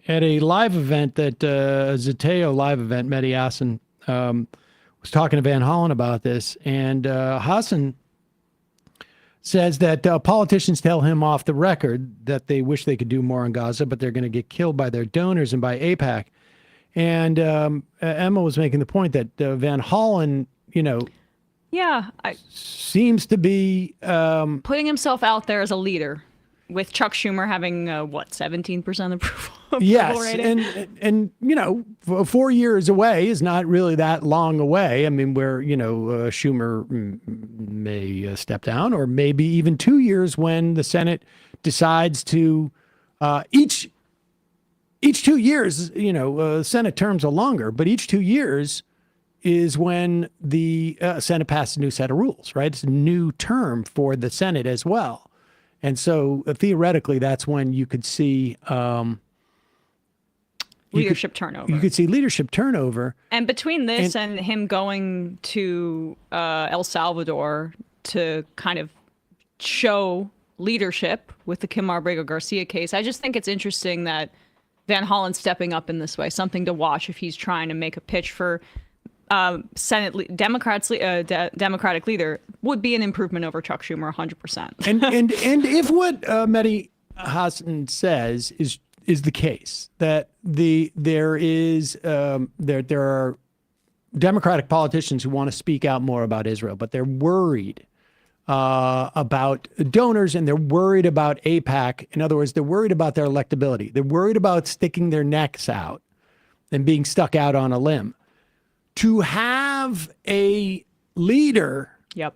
at a live event that Zateo live event, Mehdi Hassan was talking to Van Hollen about this, and Hassan says that politicians tell him off the record that they wish they could do more in Gaza, but they're going to get killed by their donors and by AIPAC. And Emma was making the point that Van Hollen, seems to be putting himself out there as a leader, with Chuck Schumer having 17% approval. Yes, rating? and 4 years away is not really that long away. I mean, where Schumer may step down, or maybe even 2 years when the Senate decides to each 2 years. Senate terms are longer, but each 2 years is when the Senate passes a new set of rules. Right, it's a new term for the Senate as well. And so theoretically, that's when you could see leadership turnover. You could see leadership turnover. And between this and him going to El Salvador to kind of show leadership with the Kim Arbrego Garcia case, I just think it's interesting that Van Hollen's stepping up in this way, something to watch if he's trying to make a pitch for Senate Democratic leader would be an improvement over Chuck Schumer 100%. and if what Mehdi Hassan says is the case, that there are Democratic politicians who want to speak out more about Israel, but they're worried about donors, and they're worried about AIPAC. In other words, they're worried about their electability. They're worried about sticking their necks out and being stuck out on a limb. To have a leader,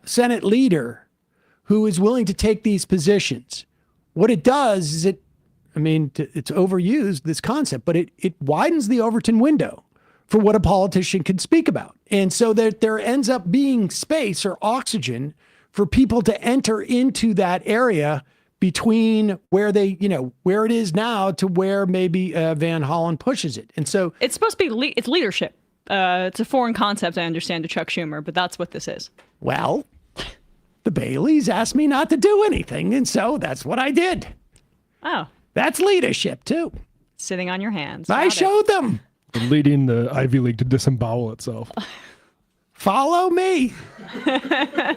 Senate leader, who is willing to take these positions, what it does is it's overused, this concept, but it widens the Overton window for what a politician can speak about. And so that there ends up being space or oxygen for people to enter into that area between where where it is now to where maybe Van Hollen pushes it. And so it's supposed to be, it's leadership. It's a foreign concept, I understand, to Chuck Schumer, but that's what this is. Well, the Baileys asked me not to do anything, and so that's what I did. Oh. That's leadership, too. Sitting on your hands. I showed them. Leading the Ivy League to disembowel itself. Follow me.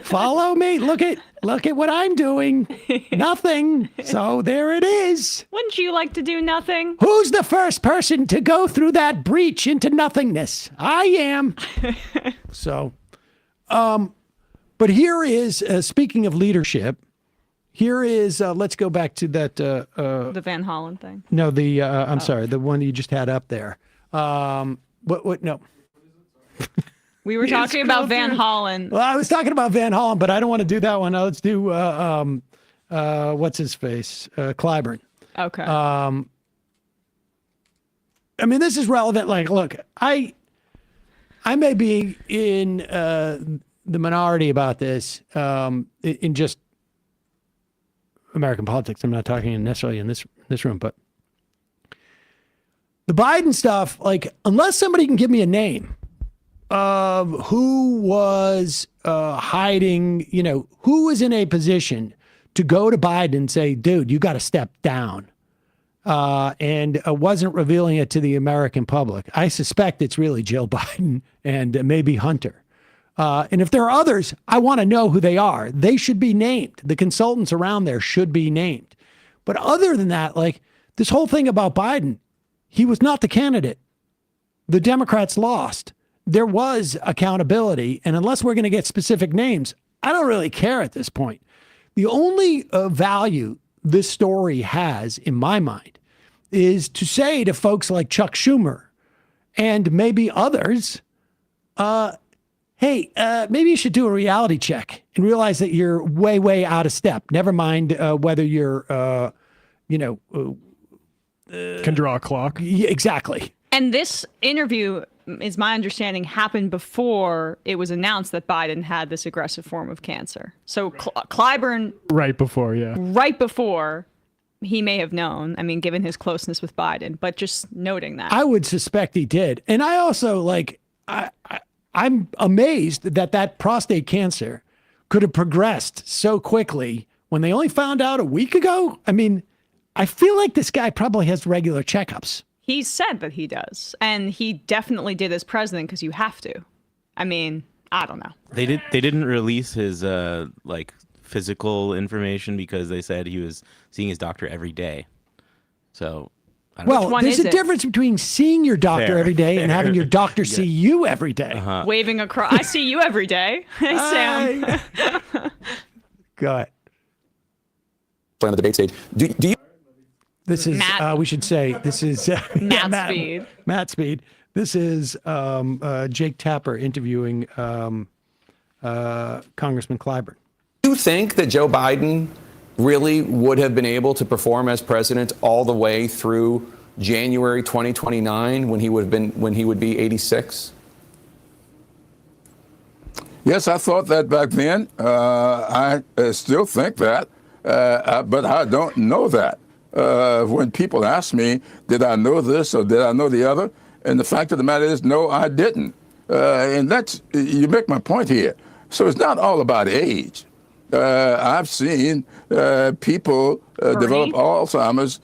Follow me. Look at what I'm doing. Nothing. So there it is. Wouldn't you like to do nothing? Who's the first person to go through that breach into nothingness? I am. So, but here is, speaking of leadership, here is, let's go back to that. The Van Hollen thing. No, I'm sorry, the one you just had up there. No. We were talking about Van Hollen. Well, I was talking about Van Hollen, but I don't want to do that one. Let's do what's his face, Clyburn. Okay. This is relevant. Like, look, I may be in the minority about this in just American politics. I'm not talking necessarily in this room, but the Biden stuff. Like, unless somebody can give me a name of who was hiding, who was in a position to go to Biden and say, dude, you got to step down, and wasn't revealing it to the American public. I suspect it's really Jill Biden and maybe Hunter. And if there are others, I want to know who they are. They should be named. The consultants around there should be named. But other than that, like this whole thing about Biden, he was not the candidate. The Democrats lost. There was accountability. And unless we're going to get specific names, I don't really care at this point. The only value this story has, in my mind, is to say to folks like Chuck Schumer and maybe others, hey, maybe you should do a reality check and realize that you're way, way out of step. Never mind whether you're, can draw a clock. Yeah, exactly. And this interview, is my understanding, happened before it was announced that Biden had this aggressive form of cancer. So Clyburn... Right before, yeah. Right before, he may have known, given his closeness with Biden, but just noting that. I would suspect he did. And I also, I'm amazed that prostate cancer could have progressed so quickly when they only found out a week ago. I mean, I feel like this guy probably has regular checkups. He said that he does, and he definitely did as president because you have to. I mean, I don't know. They didn't release his physical information because they said he was seeing his doctor every day. So, I don't know. There's a difference between seeing your doctor every day and having your doctor see you every day. Waving across. I see you every day. Hey, Sam. Go ahead. On the debate stage. Do you? This is, we should say, this is Matt Speed. Matt Speed. This is Jake Tapper interviewing Congressman Clyburn. Do you think that Joe Biden really would have been able to perform as president all the way through January 2029 when he would be 86? Yes, I thought that back then. I still think that, but I don't know that. When people ask me, did I know this or did I know the other? And the fact of the matter is, no, I didn't. And you make my point here. So it's not all about age. I've seen people develop Alzheimer's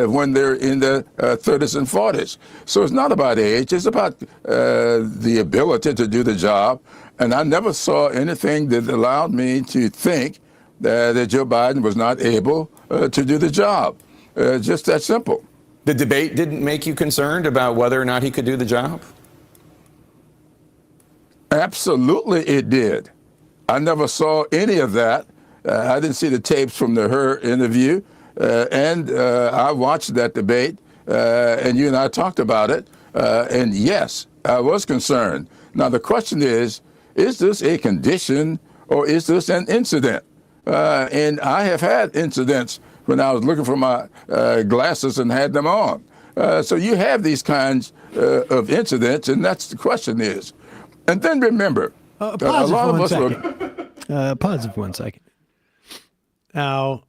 when they're in their 30s and 40s. So it's not about age. It's about the ability to do the job. And I never saw anything that allowed me to think that Joe Biden was not able to do the job. Just that simple. The debate didn't make you concerned about whether or not he could do the job? Absolutely it did. I never saw any of that. I didn't see the tapes from her interview. And I watched that debate, and you and I talked about it. And yes, I was concerned. Now, the question is this a condition or is this an incident? And I have had incidents when I was looking for my glasses and had them on. So you have these kinds of incidents, and that's the question is. And then remember, a lot of us were... Pause for 1 second. Now,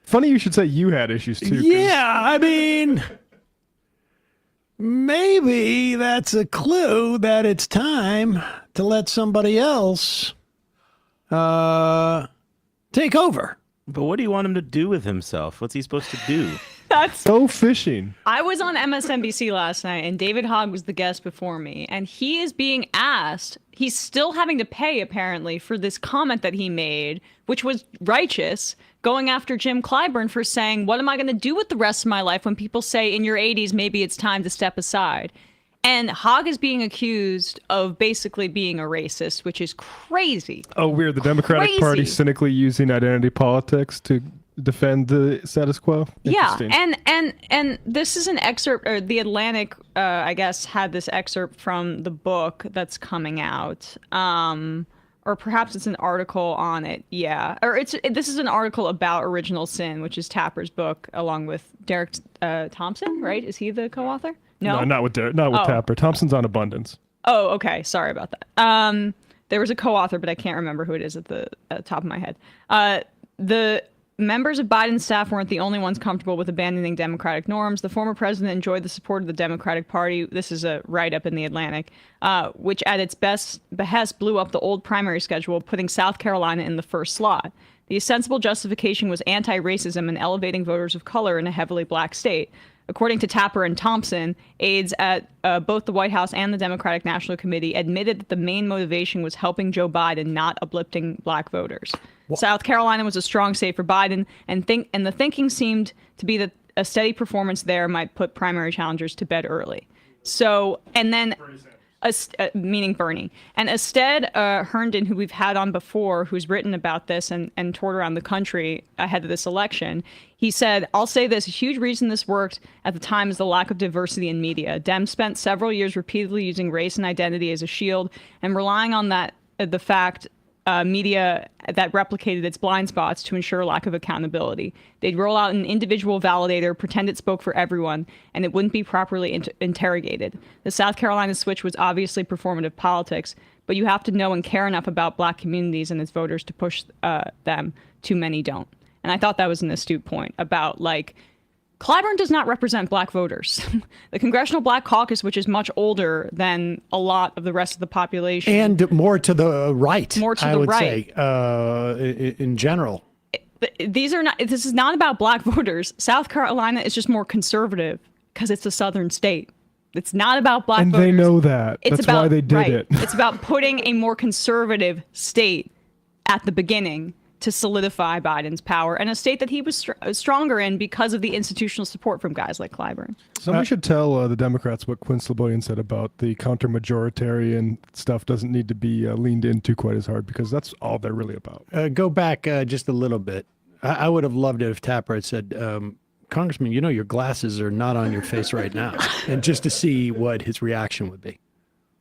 funny you should say you had issues too. Yeah, I mean, maybe that's a clue that it's time to let somebody else take over. But what do you want him to do with himself? What's he supposed to do? Go fishing. I was on MSNBC last night, and David Hogg was the guest before me, and he is being asked, he's still having to pay, apparently, for this comment that he made, which was righteous, going after Jim Clyburn for saying, what am I going to do with the rest of my life when people say in your 80s, maybe it's time to step aside? And Hogg is being accused of basically being a racist, which is crazy. Oh, weird. The Democratic Party cynically using identity politics to defend the status quo. Yeah, and this is an excerpt, or the Atlantic, I guess, had this excerpt from the book that's coming out, or perhaps it's an article on it. Yeah, or this is an article about Original Sin, which is Tapper's book, along with Derek Thompson. Right? Is he the co-author? No, not with Tapper. Thompson's on Abundance. Oh, okay. Sorry about that. There was a co-author, but I can't remember who it is at the top of my head. The members of Biden's staff weren't the only ones comfortable with abandoning democratic norms. The former president enjoyed the support of the Democratic Party. This is a write-up in the Atlantic, which at its behest blew up the old primary schedule, putting South Carolina in the first slot. The ostensible justification was anti-racism and elevating voters of color in a heavily black state. According to Tapper and Thompson, aides at both the White House and the Democratic National Committee admitted that the main motivation was helping Joe Biden, not uplifting black voters. South Carolina was a strong state for Biden, and the thinking seemed to be that a steady performance there might put primary challengers to bed early. So, and then... meaning Bernie. And Ested Herndon, who we've had on before, who's written about this and toured around the country ahead of this election, he said, I'll say this, a huge reason this worked at the time is the lack of diversity in media. Dems spent several years repeatedly using race and identity as a shield and relying on the fact media that replicated its blind spots to ensure lack of accountability. They'd roll out an individual validator, pretend it spoke for everyone, and it wouldn't be properly interrogated. The South Carolina switch was obviously performative politics, but you have to know and care enough about black communities and its voters to push them. Too many don't. And I thought that was an astute point about, like, Clyburn does not represent black voters. The Congressional Black Caucus, which is much older than a lot of the rest of the population. And more to the right, More to I the would right. say, in general. This is not about black voters. South Carolina is just more conservative because it's a southern state. It's not about black and voters. they know that. That's why they did it. It's about putting a more conservative state at the beginning to solidify Biden's power, and a state that he was stronger in because of the institutional support from guys like Clyburn. Somebody should tell the Democrats what Quinn Slobodian said about the counter-majoritarian stuff doesn't need to be leaned into quite as hard, because that's all they're really about. Go back just a little bit. I would have loved it if Tapper had said, Congressman, you know your glasses are not on your face right now, and just to see what his reaction would be.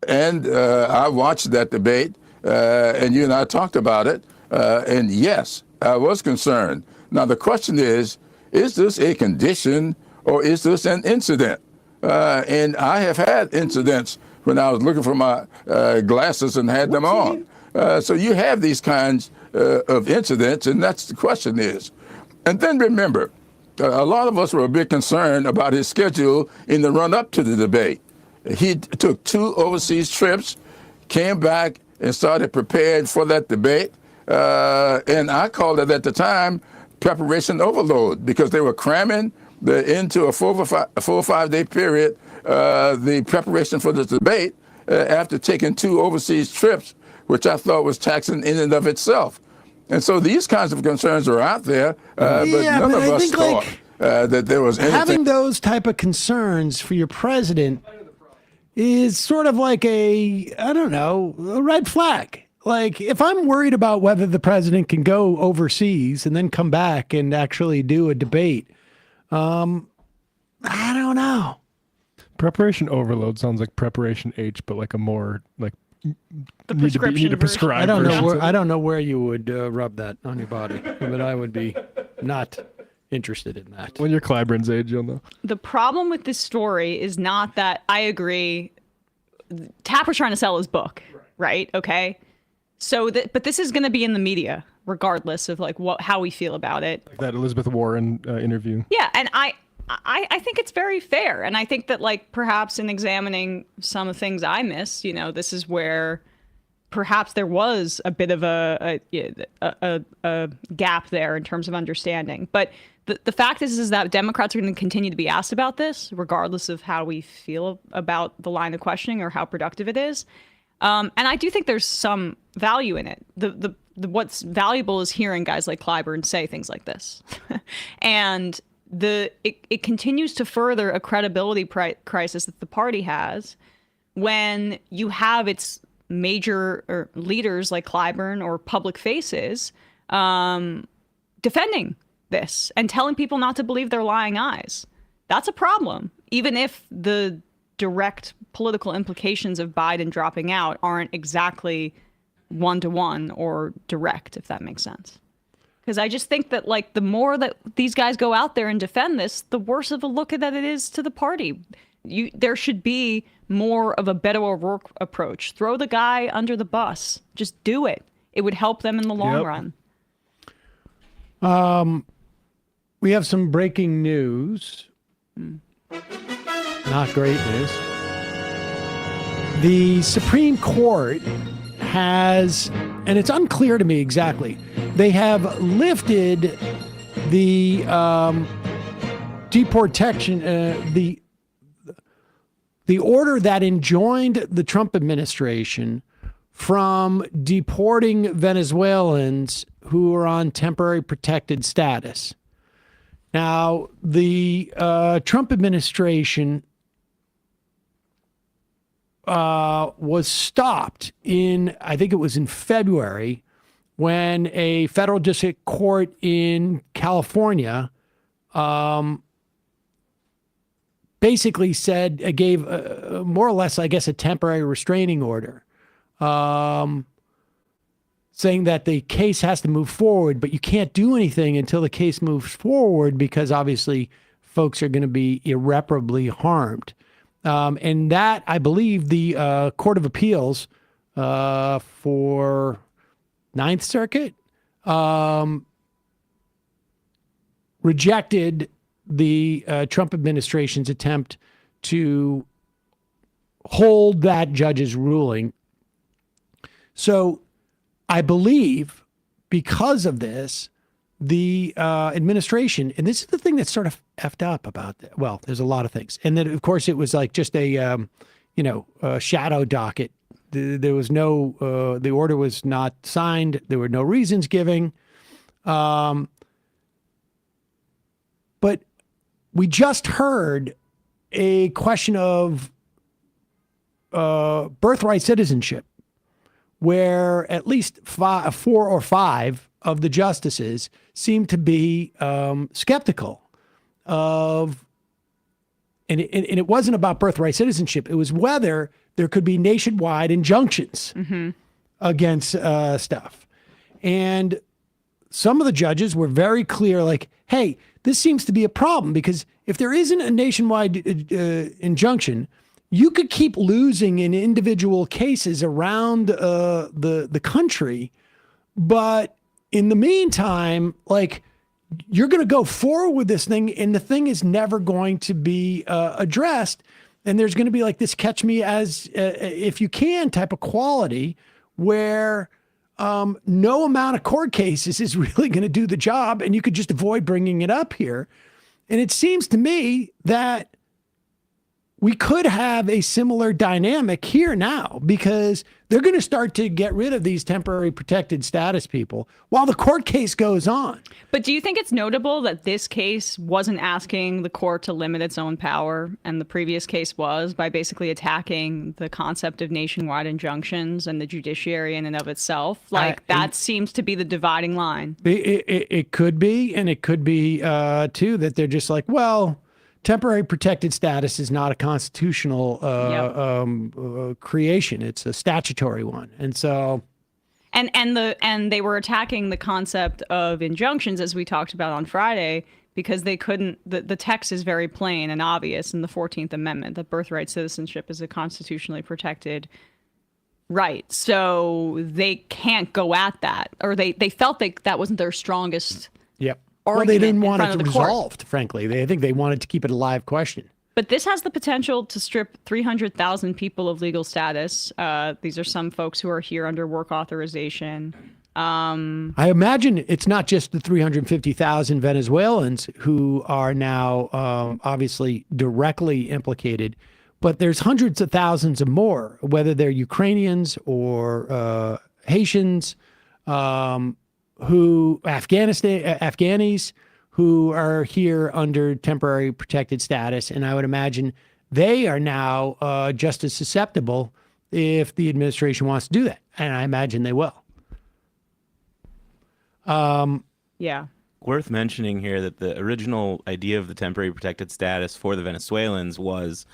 And I watched that debate, and you and I talked about it. And yes, I was concerned. Now, the question is this a condition or is this an incident? And I have had incidents when I was looking for my glasses and had them on. So you have these kinds of incidents, and that's the question is. And then remember, a lot of us were a bit concerned about his schedule in the run-up to the debate. He took 2 overseas trips, came back, and started preparing for that debate. And I called it at the time preparation overload, because they were cramming into a 4 or 5 day period the preparation for the debate after taking 2 overseas trips, which I thought was taxing in and of itself. And so these kinds of concerns are out there, but none of us thought that there was anything. Having those type of concerns for your president is sort of like a red flag. Like, if I'm worried about whether the president can go overseas and then come back and actually do a debate, I don't know. Preparation overload sounds like preparation H, but like a more like the prescription version. I don't know where you would rub that on your body, but I would be not interested in that. When you're Clyburn's age, you'll know. The problem with this story is not that I agree. Tapper's trying to sell his book, right? Okay. So, but this is going to be in the media, regardless of like how we feel about it. Like that Elizabeth Warren interview. Yeah, and I think it's very fair, and I think that like perhaps in examining some of the things I missed, this is where perhaps there was a bit of a gap there in terms of understanding. But the fact is that Democrats are going to continue to be asked about this, regardless of how we feel about the line of questioning or how productive it is. And I do think there's some value in it. The what's valuable is hearing guys like Clyburn say things like this, and it continues to further a credibility crisis that the party has when you have its major leaders like Clyburn or public faces defending this and telling people not to believe their lying eyes. That's a problem, even if the direct political implications of Biden dropping out aren't exactly one-to-one or direct, if that makes sense. Because I just think that like the more that these guys go out there and defend this, the worse of a look that it is to the party. There should be more of a Beto O'Rourke approach. Throw the guy under the bus. Just do it. It would help them in the long run. We have some breaking news. Not great news. The Supreme Court has, and it's unclear to me exactly, they have lifted the deportation, the order that enjoined the Trump administration from deporting Venezuelans who are on temporary protected status. Now, the Trump administration was stopped I think it was in February, when a federal district court in California basically gave more or less, I guess, a temporary restraining order, saying that the case has to move forward, but you can't do anything until the case moves forward because obviously folks are going to be irreparably harmed. And that, I believe, the Court of Appeals for Ninth Circuit rejected the Trump administration's attempt to hold that judge's ruling. So I believe because of this, the administration, and this is the thing that's sort of effed up about that. Well, there's a lot of things. And then, of course, it was like just a shadow docket. There was no, the order was not signed. There were no reasons given. But we just heard a question of birthright citizenship, where at least 4 or 5 of the justices seem to be skeptical of, and it wasn't about birthright citizenship. It was whether there could be nationwide injunctions against stuff. And some of the judges were very clear, like, hey, this seems to be a problem because if there isn't a nationwide injunction, you could keep losing in individual cases around the country, but in the meantime, like, you're going to go forward with this thing, and the thing is never going to be addressed, and there's going to be like this catch me as if you can type of quality where no amount of court cases is really going to do the job, and you could just avoid bringing it up here. And it seems to me that we could have a similar dynamic here now because they're going to start to get rid of these temporary protected status people while the court case goes on. But do you think it's notable that this case wasn't asking the court to limit its own power, and the previous case was, by basically attacking the concept of nationwide injunctions and the judiciary in and of itself? Like, that seems to be the dividing line. It could be, and it could be, too, that they're just like, well, temporary protected status is not a constitutional creation. It's a statutory one. And so... And they were attacking the concept of injunctions, as we talked about on Friday, because they couldn't... The text is very plain and obvious in the 14th Amendment that birthright citizenship is a constitutionally protected right. So they can't go at that. Or they felt that wasn't their strongest... Yep. Well, they didn't want it resolved, frankly. I think they wanted to keep it a live question. But this has the potential to strip 300,000 people of legal status. These are some folks who are here under work authorization. I imagine it's not just the 350,000 Venezuelans who are now obviously directly implicated, but there's hundreds of thousands of more, whether they're Ukrainians or Haitians, Afghanis who are here under temporary protected status. And I would imagine they are now just as susceptible if the administration wants to do that. And I imagine they will. Yeah. Worth mentioning here that the original idea of the temporary protected status for the Venezuelans was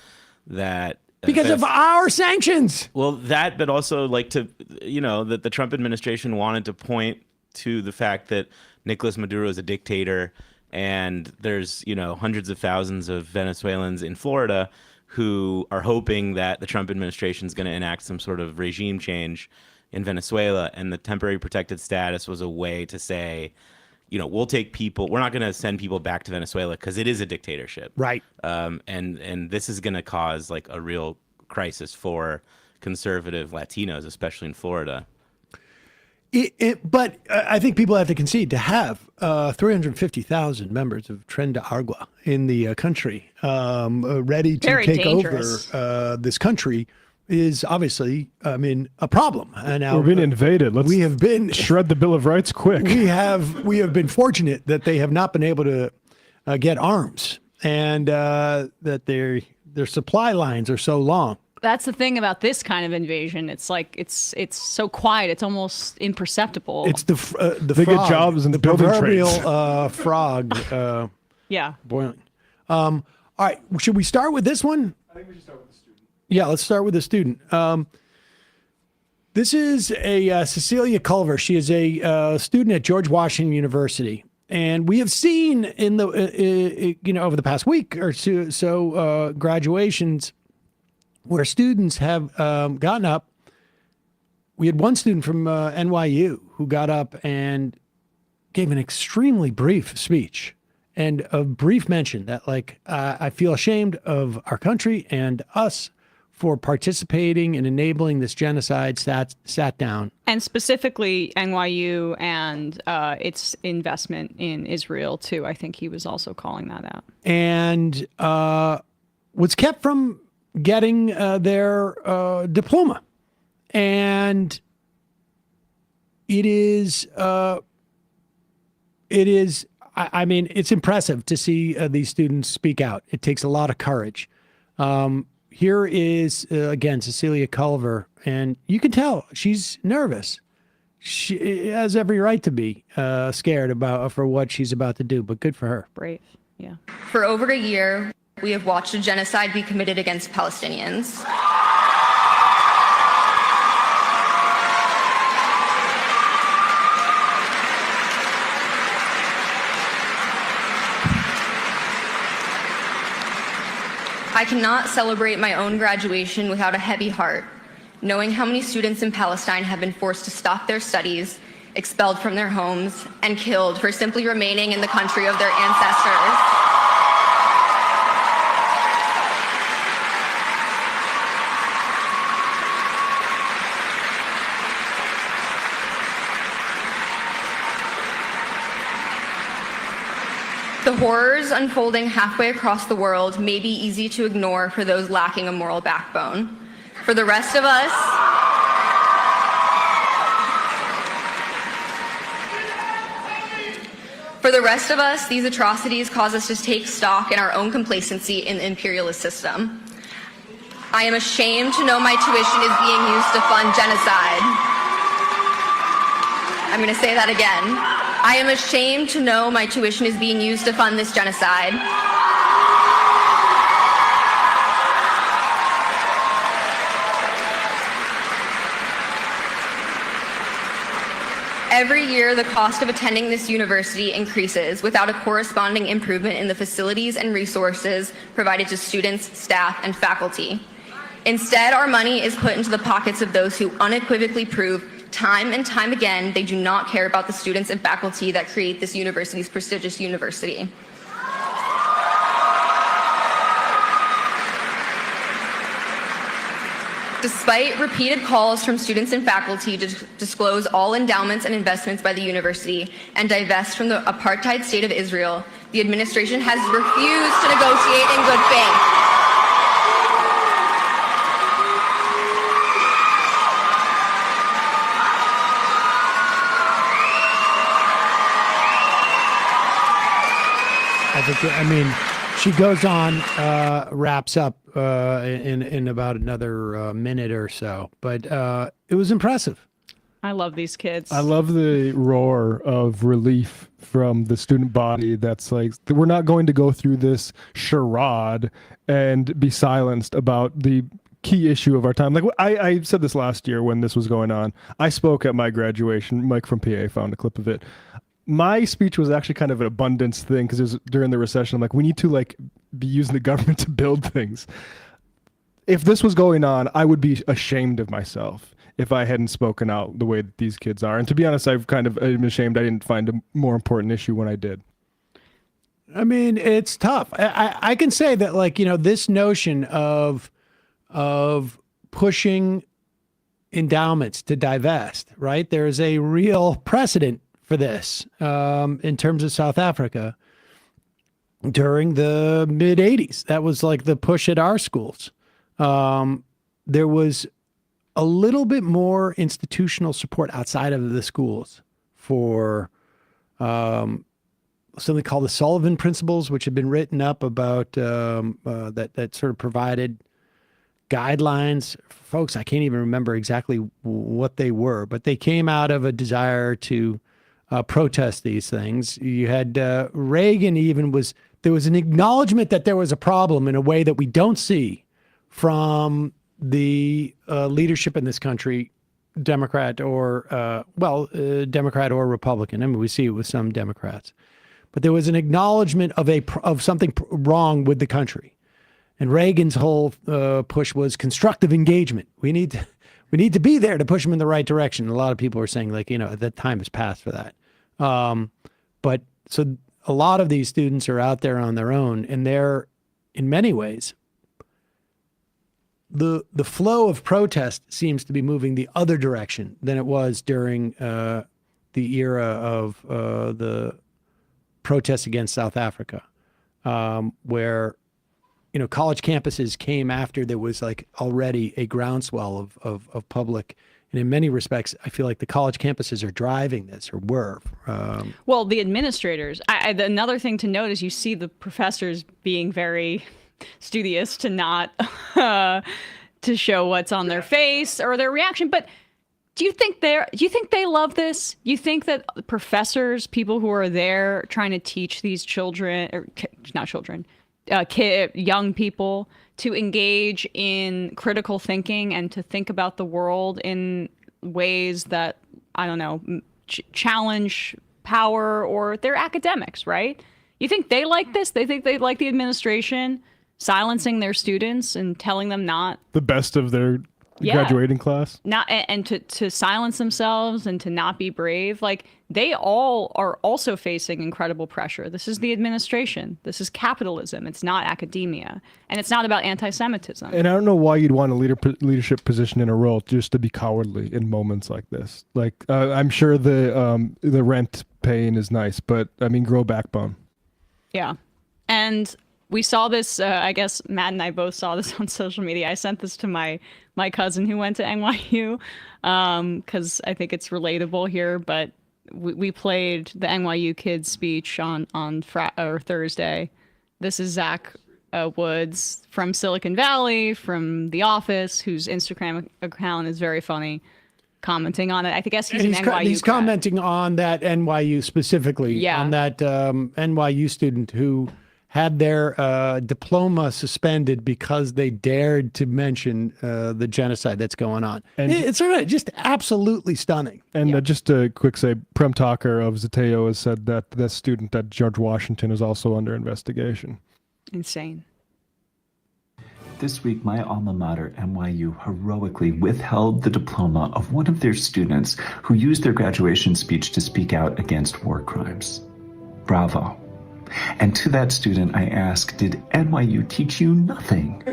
that because of our sanctions. Well, that, but also like that the Trump administration wanted to point to the fact that Nicolas Maduro is a dictator, and there's, hundreds of thousands of Venezuelans in Florida who are hoping that the Trump administration is going to enact some sort of regime change in Venezuela. And the temporary protected status was a way to say, we'll take people, we're not going to send people back to Venezuela because it is a dictatorship. Right. And this is going to cause like a real crisis for conservative Latinos, especially in Florida. But I think people have to concede to have 350,000 members of Tren de Agua in the country ready to take dangerous. Over this country is obviously, a problem. And now, we're being invaded. Let's shred the Bill of Rights quick. We have been fortunate that they have not been able to get arms, and that their supply lines are so long. That's the thing about this kind of invasion. It's like it's so quiet. It's almost imperceptible. It's the they frog, get jobs in the proverbial frog. Yeah. Boiling. All right. Should we start with this one? I think we should start with the student. Yeah, let's start with the student. This is a Cecilia Culver. She is a student at George Washington University. And we have seen in the, over the past week or so graduations where students have gotten up. We had one student from NYU who got up and gave an extremely brief speech and a brief mention that like, I feel ashamed of our country and us for participating and enabling this genocide, sat down. And specifically NYU and its investment in Israel, too. I think he was also calling that out. And was kept from getting their diploma. And it is, I mean, it's impressive to see these students speak out. It takes a lot of courage. Here is, again, Cecilia Culver, and you can tell she's nervous. She has every right to be scared for what she's about to do, but good for her. Brave, yeah. For over a year, we have watched a genocide be committed against Palestinians. I cannot celebrate my own graduation without a heavy heart, knowing how many students in Palestine have been forced to stop their studies, expelled from their homes, and killed for simply remaining in the country of their ancestors. The horrors unfolding halfway across the world may be easy to ignore for those lacking a moral backbone. For the rest of us, these atrocities cause us to take stock in our own complacency in the imperialist system. I am ashamed to know my tuition is being used to fund genocide. I'm going to say that again. I am ashamed to know my tuition is being used to fund this genocide. Every year, the cost of attending this university increases without a corresponding improvement in the facilities and resources provided to students, staff, and faculty. Instead, our money is put into the pockets of those who unequivocally prove time and time again they do not care about the students and faculty that create this university's prestigious university. Despite repeated calls from students and faculty to disclose all endowments and investments by the university and divest from the apartheid state of Israel, the administration has refused to negotiate in good faith. I mean, she goes on, wraps up in about another minute or so, but it was impressive. I love these kids. I love the roar of relief from the student body that's like, we're not going to go through this charade and be silenced about the key issue of our time. Like I said this last year when this was going on. I spoke at my graduation. Mike from PA found a clip of it. My speech was actually kind of an abundance thing because it was during the recession. I'm like, we need to be using the government to build things. If this was going on, I would be ashamed of myself if I hadn't spoken out the way that these kids are. And to be honest, I'm ashamed I didn't find a more important issue when I did. I mean, it's tough. I can say that this notion of pushing endowments to divest, right? There is a real precedent for this in terms of South Africa during the mid 80s. That was like the push at our schools. There was a little bit more institutional support outside of the schools for something called the Sullivan Principles, which had been written up about that sort of provided guidelines. Folks, I can't even remember exactly what they were, but they came out of a desire to protest these things. You had Reagan there was an acknowledgement that there was a problem in a way that we don't see from the leadership in this country, Democrat or Republican. I mean, we see it with some Democrats, but there was an acknowledgement of something wrong with the country. And Reagan's whole push was constructive engagement. We need to be there to push them in the right direction. A lot of people are saying the time has passed for that. But so a lot of these students are out there on their own, and they're, in many ways, the flow of protest seems to be moving the other direction than it was during the era of the protests against South Africa, where college campuses came after there was like already a groundswell of public. And in many respects, I feel like the college campuses are driving this, or were. Well, the administrators. Another thing to note is you see the professors being very studious to not to show what's on their face or their reaction. But do you think they love this? You think that professors, people who are there trying to teach these children, or not children, young people, to engage in critical thinking and to think about the world in ways that, I don't know, challenge power, or they're academics, right? You think they like this? They think they like the administration silencing their students and telling them not the best of their graduating class, not and to silence themselves and to not be brave. Like, they all are also facing incredible pressure. This is the administration. This is capitalism. It's not academia, and it's not about anti-Semitism. And I don't know why you'd want a leadership position in a role just to be cowardly in moments like this. Like, I'm sure the rent paying is nice, but I mean, grow backbone. Yeah, and we saw this. I guess Matt and I both saw this on social media. I sent this to my cousin who went to NYU because I think it's relatable here. But we played the NYU kids speech on Thursday. This is Zach Woods from Silicon Valley, from The Office, whose Instagram account is very funny, commenting on it. I guess he's an NYU He's grad. commenting on that NYU specifically, on that NYU student who had their diploma suspended because they dared to mention the genocide that's going on. And it's sort of just absolutely stunning. And just a quick say, Prem Talker of Zateo has said that the student at George Washington is also under investigation. Insane. This week, my alma mater, NYU, heroically withheld the diploma of one of their students who used their graduation speech to speak out against war crimes. Bravo. And to that student, I ask, did NYU teach you nothing?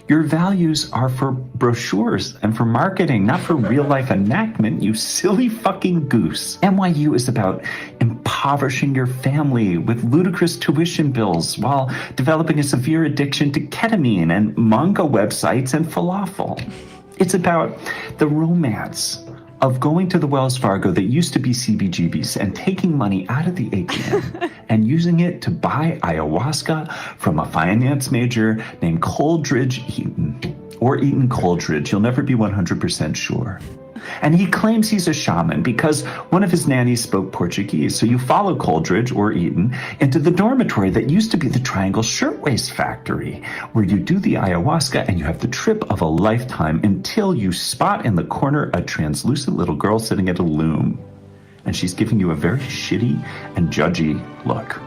Your values are for brochures and for marketing, not for real-life enactment, you silly fucking goose. NYU is about impoverishing your family with ludicrous tuition bills while developing a severe addiction to ketamine and manga websites and falafel. It's about the romance of going to the Wells Fargo that used to be CBGB's and taking money out of the ATM and using it to buy ayahuasca from a finance major named Coldridge Eaton. Or Eaton Coldridge, you'll never be 100% sure. And he claims he's a shaman because one of his nannies spoke Portuguese. So you follow Coldridge, or Eaton, into the dormitory that used to be the Triangle Shirtwaist Factory, where you do the ayahuasca and you have the trip of a lifetime until you spot in the corner a translucent little girl sitting at a loom. And she's giving you a very shitty and judgy look,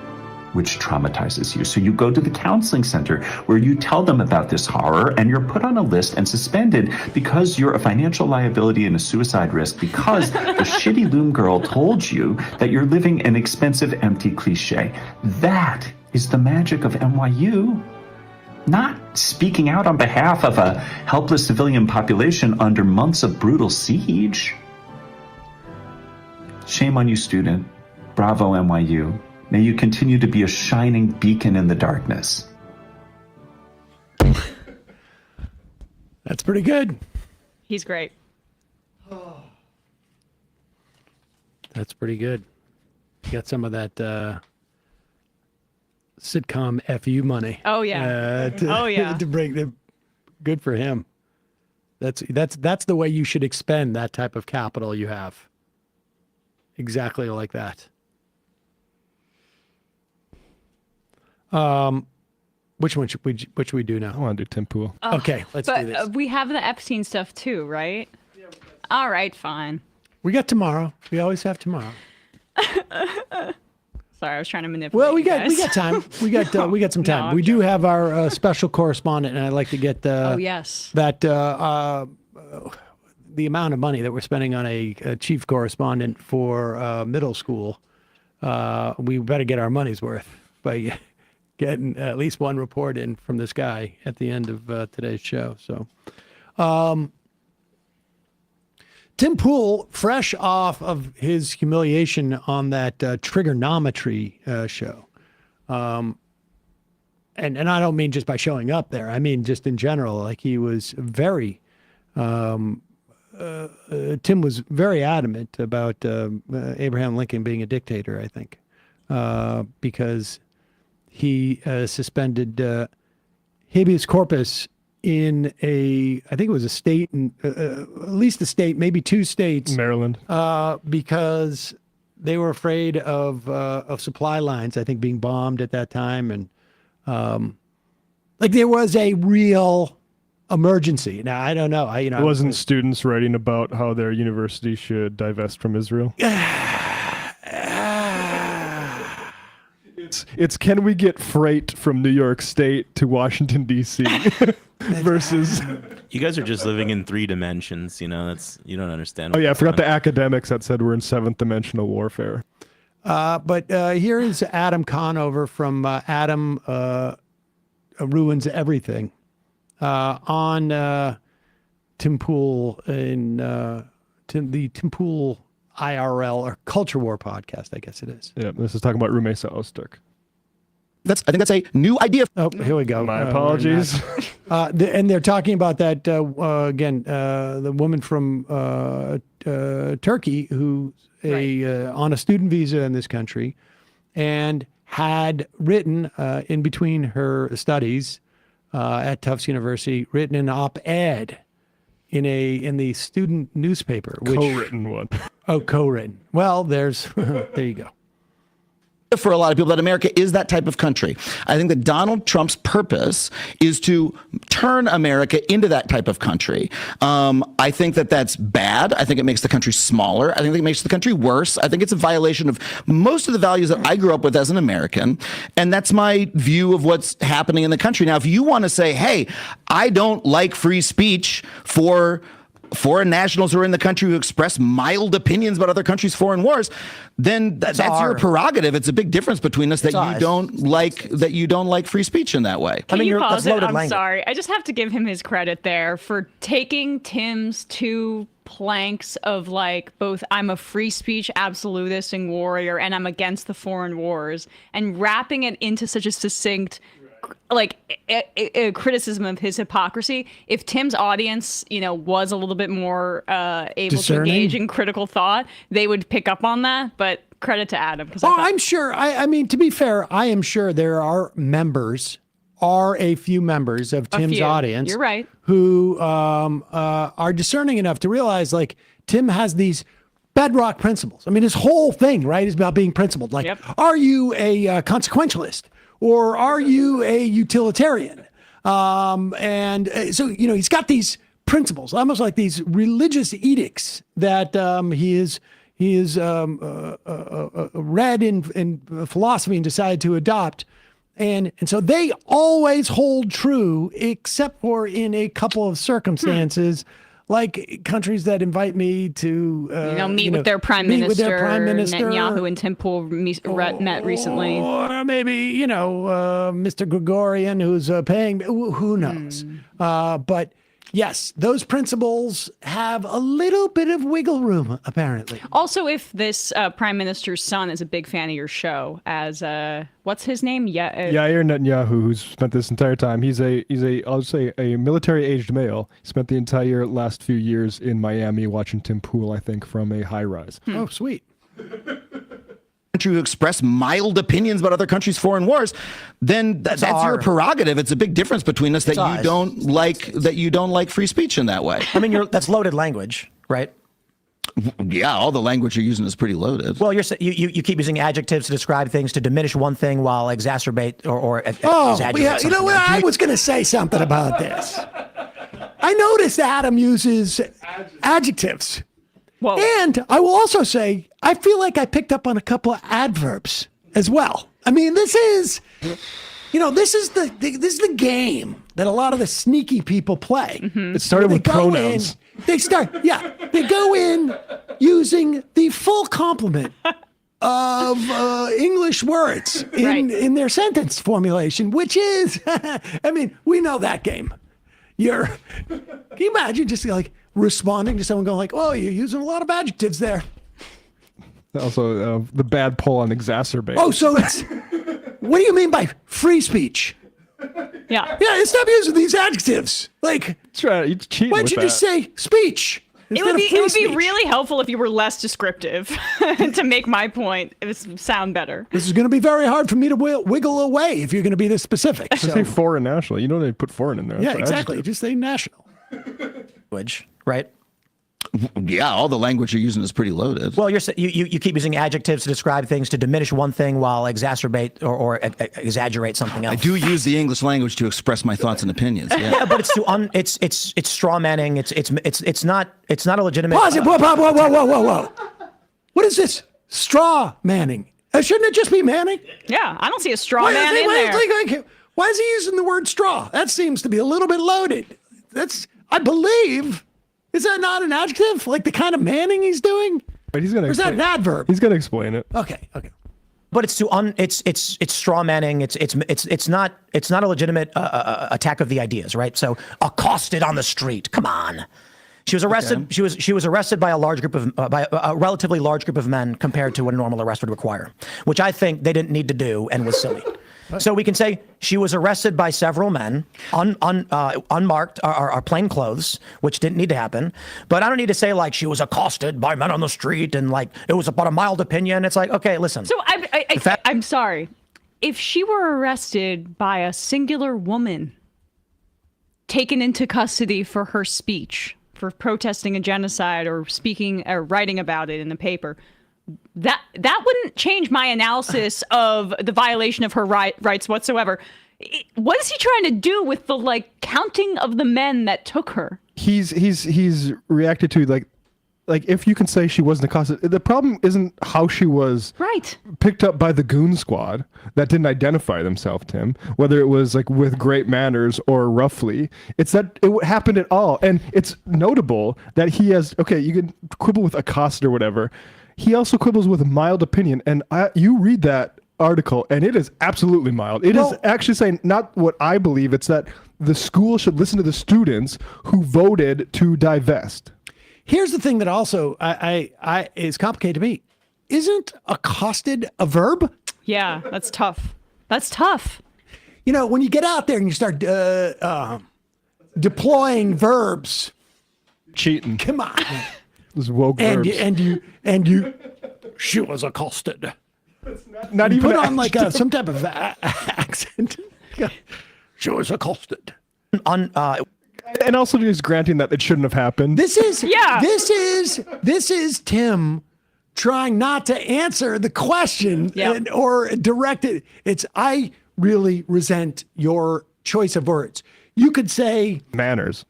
which traumatizes you. So you go to the counseling center where you tell them about this horror and you're put on a list and suspended because you're a financial liability and a suicide risk because the shitty loom girl told you that you're living an expensive, empty cliche. That is the magic of NYU. Not speaking out on behalf of a helpless civilian population under months of brutal siege. Shame on you, student. Bravo, NYU. May you continue to be a shining beacon in the darkness. That's pretty good. He's great. That's pretty good. You got some of that sitcom FU money. Oh yeah. To bring them. Good for him. That's the way you should expend that type of capital you have. Exactly like that. Which one should we do now? I want to do Tim Pool. Okay, let's do this. We have the Epstein stuff too, right? Yeah. All right, fine. We got tomorrow. We always have tomorrow. Sorry, I was trying to manipulate. Well, we got time. We got some time. No, we do have our special correspondent, and I'd like to get that the amount of money that we're spending on a chief correspondent for middle school. we better get our money's worth by getting at least one report in from this guy at the end of today's show. So, Tim Pool, fresh off of his humiliation on that trigonometry show. And I don't mean just by showing up there. I mean just in general. Like he was very, Tim was very adamant about Abraham Lincoln being a dictator, I think, because he suspended habeas corpus in I think it was a state, at least a state, maybe two states, Maryland, because they were afraid of supply lines, I think, being bombed at that time, and like there was a real emergency. Now I don't know. It wasn't students writing about how their university should divest from Israel. It's can we get freight from New York State to Washington D.C. versus. You guys are just living in 3 dimensions. You know, you don't understand. Oh yeah, I forgot the academics that said we're in 7th dimensional warfare. But here is Adam Conover from Adam Ruins Everything on Tim Pool in the Tim Pool IRL or Culture War podcast, I guess it is. Yeah, this is talking about Rumesa Ostuk. I think that's a new idea. Oh, here we go. My apologies. And they're talking about that again. The woman from Turkey who's on a student visa in this country, and had written in between her studies at Tufts University, written an op-ed in the student newspaper, co-written one. Oh, co-written. Well, there you go. For a lot of people that America is that type of country. I think that Donald Trump's purpose is to turn America into that type of country. I think that that's bad. I think it makes the country smaller. I think it makes the country worse. I think it's a violation of most of the values that I grew up with as an American. And that's my view of what's happening in the country. Now, if you want to say, hey, I don't like free speech for foreign nationals who are in the country who express mild opinions about other countries' foreign wars, then that's your prerogative. It's a big difference between us that you don't like free speech in that way. Can you pause it? I'm sorry. I just have to give him his credit there for taking Tim's 2 planks of like both I'm a free speech absolutist and warrior and I'm against the foreign wars and wrapping it into such a succinct a criticism of his hypocrisy. If Tim's audience, was a little bit more able to engage in critical thought, they would pick up on that. But credit to Adam. I'm sure. I mean, to be fair, I am sure there are a few members of Tim's audience. You're right. Who are discerning enough to realize, like, Tim has these bedrock principles. I mean, his whole thing, right, is about being principled. Like, are you a consequentialist? Or are you a utilitarian? And so, he's got these principles, almost like these religious edicts that he is read in philosophy and decided to adopt. And so they always hold true, except for in a couple of circumstances, like countries that invite me to meet with their prime minister. Netanyahu and Tim Pool met recently. Or maybe, Mr. Gregorian, who's paying, who knows? But yes, those principles have a little bit of wiggle room, apparently. Also, if this prime minister's son is a big fan of your show, as what's his name? Yair Netanyahu, who's spent this entire time. He's I'll say a military-aged male. He spent the entire last few years in Miami watching Tim Pool, I think, from a high-rise. Oh, sweet. Country who express mild opinions about other countries' foreign wars, then that's your prerogative. It's a big difference between us that you don't like free speech in that way. I mean, that's loaded language, right? Yeah, all the language you're using is pretty loaded. Well, you keep using adjectives to describe things to diminish one thing while exacerbate or exaggerate. You know what? I was going to say something about this. I noticed Adam uses adjectives. Whoa. And I will also say, I feel like I picked up on a couple of adverbs as well. I mean, this is the game that a lot of the sneaky people play. Mm-hmm. It started with pronouns. They go in using the full complement of English words in their sentence formulation, which is, I mean, we know that game. Can you imagine just like responding to someone going like, oh, you're using a lot of adjectives there. Also, the bad pull on exacerbate. Oh, so it's, what do you mean by free speech? Yeah. Yeah, stop using these adjectives. Like, why don't you just say speech? It would be really helpful if you were less descriptive to make my point. It would sound better. This is going to be very hard for me to wiggle away if you're going to be this specific. Just say foreign national. You know they put foreign in there. Yeah, exactly. Just say national. Language, right? Yeah, all the language you're using is pretty loaded. Well, you keep using adjectives to describe things to diminish one thing while exacerbate or exaggerate something else. I do use the English language to express my thoughts and opinions. Yeah, yeah, but it's straw manning. It's not a legitimate. Pause it! Whoa! What is this? Straw manning? Shouldn't it just be manning? Yeah, I don't see a straw man in there. Why is he using the word straw? That seems to be a little bit loaded. I believe. Is that not an adjective? Like the kind of manning he's doing? But he's gonna. Or is that an adverb? He's gonna explain it. Okay. But it's straw manning. It's not a legitimate attack of the ideas, right? So accosted on the street. Come on. She was arrested. Okay. She was arrested by a relatively large group of men compared to what a normal arrest would require, which I think they didn't need to do and was silly. So we can say she was arrested by several men, unmarked, or plain clothes, which didn't need to happen. But I don't need to say like she was accosted by men on the street and like it was about a mild opinion. It's like, okay, listen. So I'm sorry. If she were arrested by a singular woman, taken into custody for her speech, for protesting a genocide or speaking or writing about it in the paper, that wouldn't change my analysis of the violation of her rights whatsoever. What is he trying to do with the like counting of the men that took her? He's reacted to like if you can say she wasn't accosted. The problem isn't how she was picked up by the goon squad that didn't identify themselves, Tim, whether it was like with great manners or roughly. It's that it happened at all. And it's notable that he has, okay, you can quibble with accosted or whatever. He also quibbles with a mild opinion. And you read that article and it is absolutely mild. It is actually saying not what I believe. It's that the school should listen to the students who voted to divest. Here's the thing that also is complicated to me. Isn't accosted a verb? Yeah, that's tough. That's tough. You know, when you get out there and you start deploying verbs, cheating. Come on. Those woke verbs. And you she was accosted. Not you even put on like some type of accent. She was accosted. And also just granting that it shouldn't have happened. This is Tim trying not to answer the question or direct it. It's, I really resent your choice of words. You could say manners.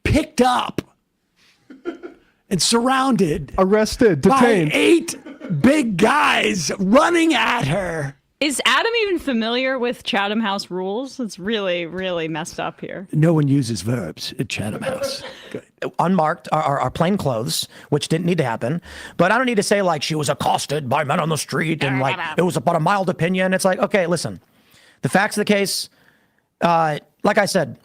Picked up and surrounded. Arrested, detained. By 8 big guys running at her. Is Adam even familiar with Chatham House rules? It's really, really messed up here. No one uses verbs at Chatham House. Good. Unmarked are plain clothes, which didn't need to happen. But I don't need to say like she was accosted by men on the street and like it was about a mild opinion. It's like, okay, listen, the facts of the case, like I said,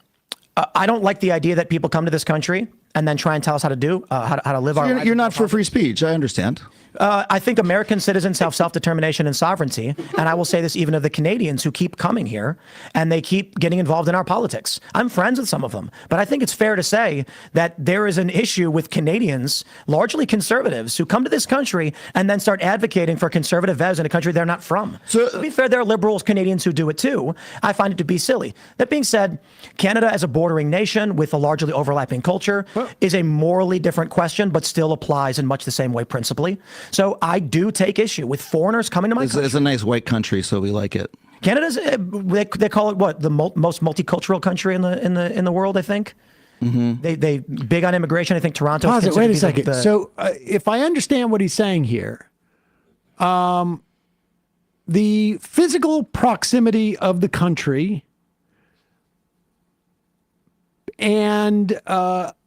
I don't like the idea that people come to this country and then try and tell us how to do, how to live our lives. You're not for free speech. I understand. I think American citizens have self-determination and sovereignty. And I will say this even of the Canadians who keep coming here and they keep getting involved in our politics. I'm friends with some of them. But I think it's fair to say that there is an issue with Canadians, largely conservatives, who come to this country and then start advocating for conservative values in a country they're not from. So, to be fair, there are liberals Canadians who do it too. I find it to be silly. That being said, Canada as a bordering nation with a largely overlapping culture is a morally different question, but still applies in much the same way principally. So I do take issue with foreigners coming to my country. It's a nice white country, so we like it. Canada's they call it what, the most multicultural country in the world, I think. Mm-hmm. They big on immigration. I think Toronto. Pause it. Wait a second. So if I understand what he's saying here, the physical proximity of the country And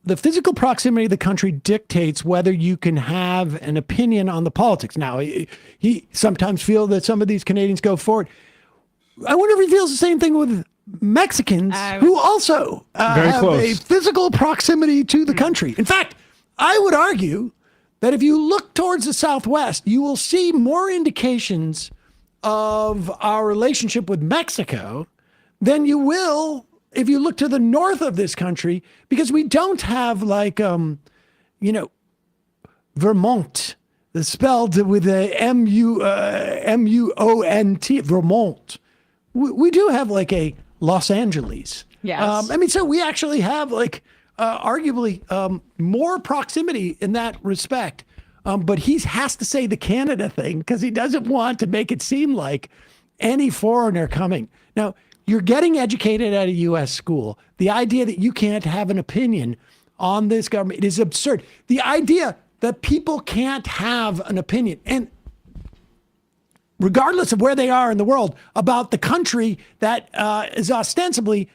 the physical proximity of the country dictates whether you can have an opinion on the politics. Now, he sometimes feels that some of these Canadians go forward. I wonder if he feels the same thing with Mexicans who also have a physical proximity to the country. In fact, I would argue that if you look towards the Southwest, you will see more indications of our relationship with Mexico than you will if you look to the north of this country, because we don't have Vermont, spelled with a M-U-O-N-T, Vermont. We do have like a Los Angeles. Yes. So we actually have arguably more proximity in that respect. But he has to say the Canada thing because he doesn't want to make it seem like any foreigner coming. Now, you're getting educated at a U.S. school. The idea that you can't have an opinion on this government is absurd. The idea that people can't have an opinion, and regardless of where they are in the world, about the country that is ostensibly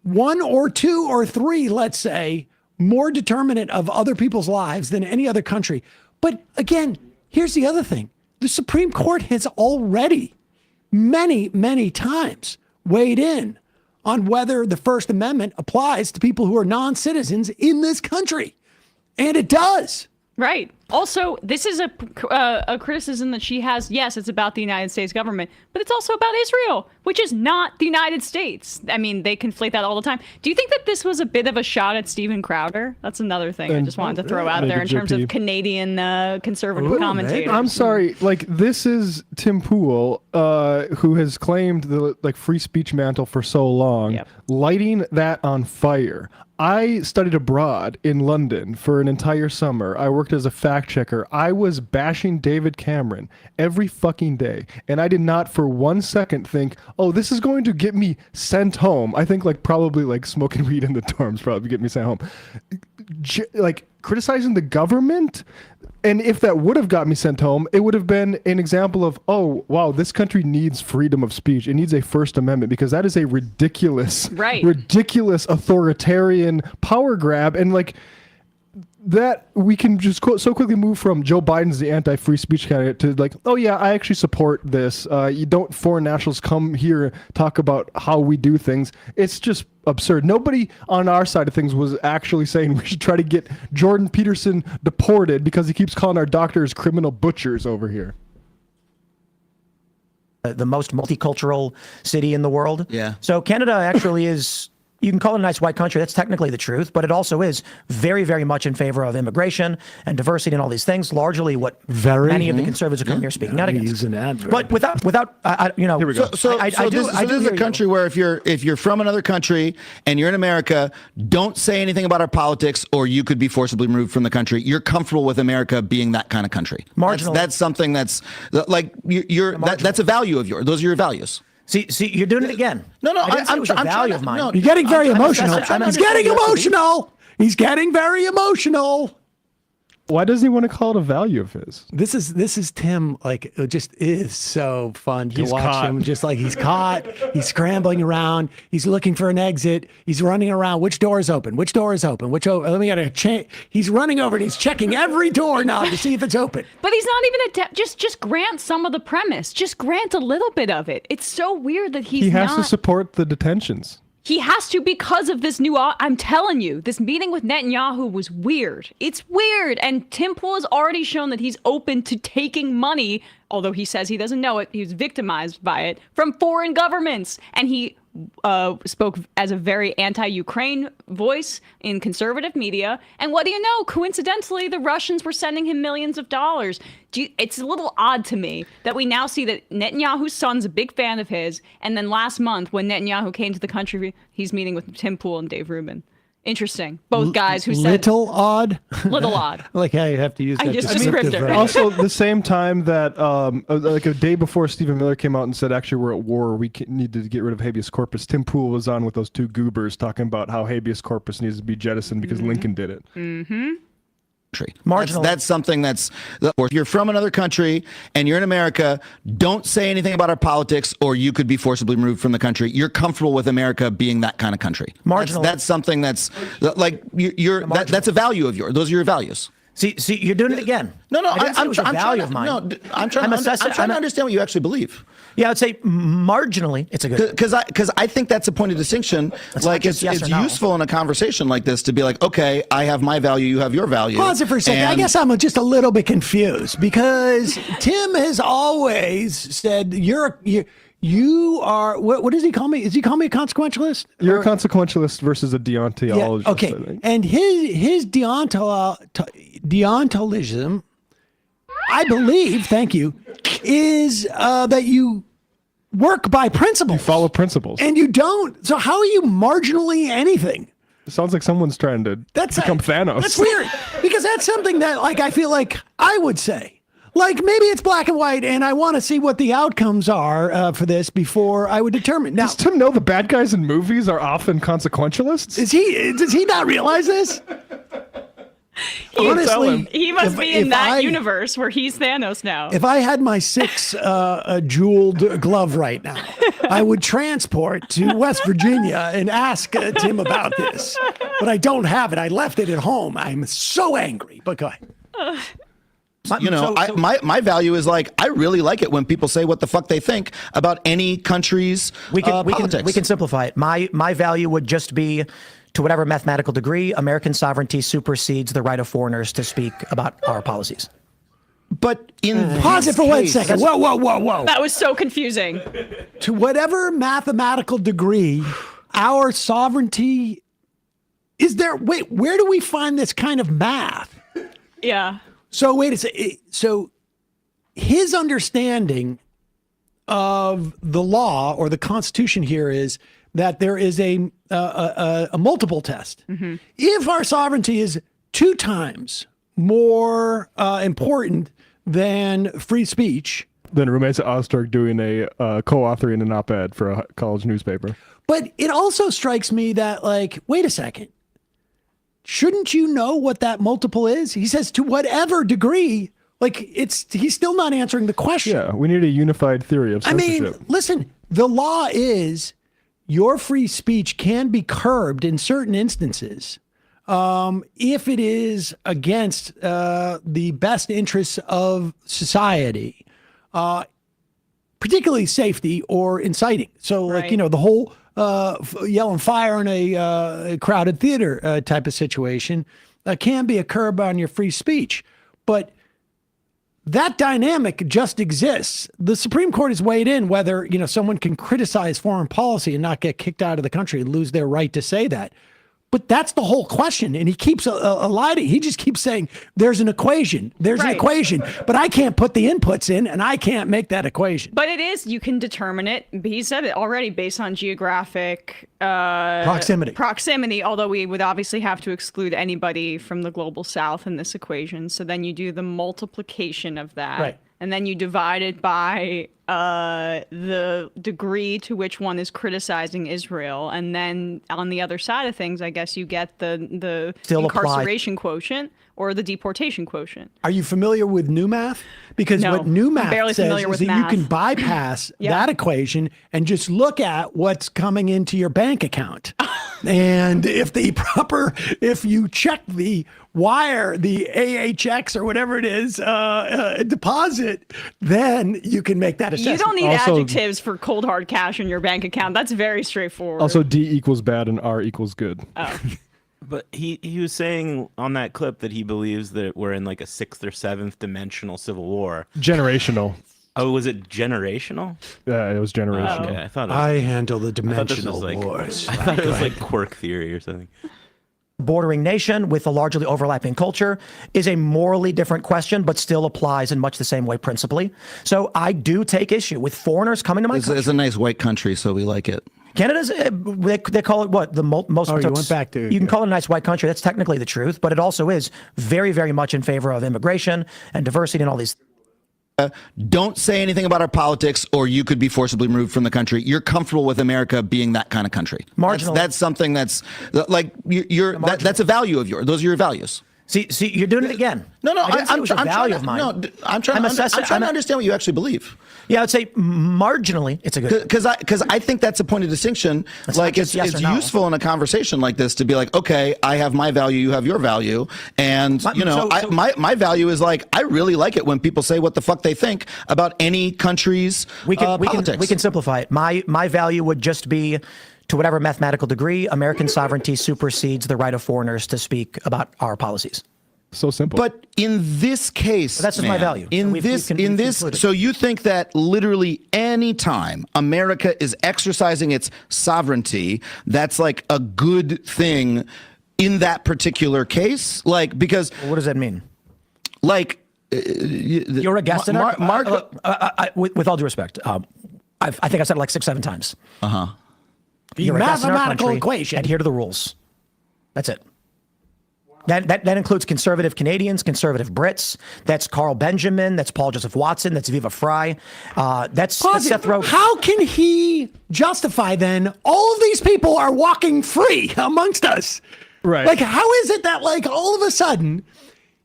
one or two or three, let's say, more determinant of other people's lives than any other country. But again, here's the other thing. The Supreme Court has already many, many times weighed in on whether the First Amendment applies to people who are non-citizens in this country. And it does. Right. Also, this is a criticism that she has. Yes, it's about the United States government, but it's also about Israel, which is not the United States. I mean, they conflate that all the time. Do you think that this was a bit of a shot at Stephen Crowder? That's another thing I just wanted to throw out there in terms of Canadian conservative commentators. I'm sorry. This is Tim Pool, who has claimed the free speech mantle for so long, lighting that on fire. I studied abroad in London for an entire summer. I worked as a fact checker. I was bashing David Cameron every fucking day. And I did not for 1 second think, oh, this is going to get me sent home. I think probably smoking weed in the dorms probably get me sent home. Criticizing the government. And if that would have got me sent home, it would have been an example of, oh, wow, this country needs freedom of speech. It needs a First Amendment because that is a ridiculous authoritarian power grab. And that we can just so quickly move from Joe Biden's the anti-free speech candidate to oh yeah, I actually support this. You don't foreign nationals come here talk about how we do things. It's just absurd. Nobody on our side of things was actually saying we should try to get Jordan Peterson deported because he keeps calling our doctors criminal butchers over here. The most multicultural city in the world. Yeah. So Canada actually is, you can call it a nice white country. That's technically the truth, but it also is very, very much in favor of immigration and diversity and all these things. Largely, what many of the conservatives who come here speaking out against. But without, here we go. This is a country where if you're from another country and you're in America, don't say anything about our politics, or you could be forcibly removed from the country. You're comfortable with America being that kind of country. Marginal. That's something that's that's a value of yours. Those are your values. See, you're doing it again. No, I'm a value of mine. You're getting very emotional. He's getting emotional. He's getting very emotional. Why does he want to call it a value of his? This is Tim. It just is so fun to watch him. Just he's caught. He's scrambling around. He's looking for an exit. He's running around. Which door is open? Which door is open? Let me get a change. He's running over and he's checking every door now to see if it's open. But he's not even just grant some of the premise. Just grant a little bit of it. It's so weird that he has to support the detentions. He has to because of this new, I'm telling you, this meeting with Netanyahu was weird. It's weird. And Tim Pool has already shown that he's open to taking money, although he says he doesn't know it. He was victimized by it from foreign governments. And he spoke as a very anti-Ukraine voice in conservative media. And what do you know? Coincidentally, the Russians were sending him millions of dollars. It's a little odd to me that we now see that Netanyahu's son's a big fan of his. And then last month, when Netanyahu came to the country, he's meeting with Tim Pool and Dave Rubin. Interesting. Both guys who said... Little odd? Little odd. I have to use that descriptive. Also, the same time that, a day before Stephen Miller came out and said, actually, we're at war, we need to get rid of habeas corpus, Tim Pool was on with those two goobers talking about how habeas corpus needs to be jettisoned because Lincoln did it. Mm-hmm. country. Marginally. That's something that's, or if you're from another country and you're in America, don't say anything about our politics or you could be forcibly removed from the country. You're comfortable with America being that kind of country. Marginally. That's something that's like, that's a value of yours. Those are your values. See, you're doing it again. No, I'm trying to understand what you actually believe. Yeah, I'd say marginally, it's a good. Because I think that's a point of distinction. It's like not just yes it's or no. useful in a conversation like this to be like, okay, I have my value, you have your value. Pause it for a second. I guess I'm just a little bit confused because Tim has always said you are what does he call me? Is he call me a consequentialist? You're a consequentialist versus a deontologist. Yeah, okay, I think. and his deontologism, I believe, thank you, is that you work by principles. You follow principles. And you don't. So how are you marginally anything? It sounds like someone's trying to become Thanos. That's weird because that's something that like I feel like I would say. Like maybe it's black and white, and I want to see what the outcomes are for this before I would determine. Now, does Tim know the bad guys in movies are often consequentialists? Does he not realize this? Honestly, he must be in that universe where he's Thanos now. If I had my 6 jeweled glove right now, I would transport to West Virginia and ask Tim about this. But I don't have it. I left it at home. I'm so angry. But go ahead. My value is like I really like it when people say what the fuck they think about any country's politics. We can simplify it. My value would just be, to whatever mathematical degree, American sovereignty supersedes the right of foreigners to speak about our policies. But pause it for 1 second. Whoa. That was so confusing. To whatever mathematical degree, our sovereignty is there. Wait, where do we find this kind of math? Yeah. So wait a second. So his understanding of the law or the Constitution here is that there is a multiple test. Mm-hmm. If our sovereignty is 2 times more important than free speech, then Rumesa Ozturk doing a co-authoring an op-ed for a college newspaper. But it also strikes me that like, wait a second. Shouldn't you know what that multiple is? He says to whatever degree, like he's still not answering the question. Yeah, we need a unified theory of censorship. I mean, listen, the law is your free speech can be curbed in certain instances if it is against the best interests of society, particularly safety or inciting. So like, the whole yelling fire in a crowded theater type of situation can be a curb on your free speech. But that dynamic just exists. The Supreme Court has weighed in whether, someone can criticize foreign policy and not get kicked out of the country and lose their right to say that. But that's the whole question. And he keeps eliding. He just keeps saying, there's an equation. There's an equation. But I can't put the inputs in, and I can't make that equation. But it is, you can determine it. He said it already based on geographic proximity, although we would obviously have to exclude anybody from the global south in this equation. So then you do the multiplication of that. Right. And then you divide it by the degree to which one is criticizing Israel. And then on the other side of things, I guess you get the incarceration quotient or the deportation quotient. Are you familiar with new math? Because what new math says is that you can bypass that equation and just look at what's coming into your bank account. And if you check the wire, the AHX or whatever it is, deposit, then you can make that assessment. You don't need adjectives for cold hard cash in your bank account. That's very straightforward. Also, D equals bad and R equals good. Oh. But he was saying on that clip that he believes that we're in like a 6th or 7th dimensional civil war. Generational. Oh, was it generational? Yeah, it was generational. Okay, I thought I handle the dimensional wars. I thought it was like quirk theory or something. Bordering nation with a largely overlapping culture is a morally different question, but still applies in much the same way principally. So I do take issue with foreigners coming to my country. It's a nice white country, so we like it. Canada's, they call it what? The most. Oh, you went back to. You can call it a nice white country. That's technically the truth, but it also is very, very much in favor of immigration and diversity and all these. Don't say anything about our politics or you could be forcibly removed from the country. You're comfortable with America being that kind of country. Marginal. That's something that's like that's a value of yours. Those are your values. See, you're doing it again. No, I'm trying to understand what you actually believe. Yeah, I would say marginally, it's a good. Because I think that's a point of distinction. Like it's useful in a conversation like this to be like, okay, I have my value, you have your value, and my value is like I really like it when people say what the fuck they think about any country's politics. We can simplify it. My value would just be, to whatever mathematical degree, American sovereignty supersedes the right of foreigners to speak about our policies. So simple. But in this case, that's just my value. So you think that literally any time America is exercising its sovereignty, that's like a good thing in that particular case? Like, because what does that mean? Like, you're a guest in our with all due respect, I think I said it like 6-7 times. The mathematical equation. Adhere to the rules. That's it. That includes conservative Canadians, conservative Brits. That's Carl Benjamin. That's Paul Joseph Watson. That's Viva Fry. That's Seth Rogen. How can he justify then all of these people are walking free amongst us? Right. Like, how is it that like all of a sudden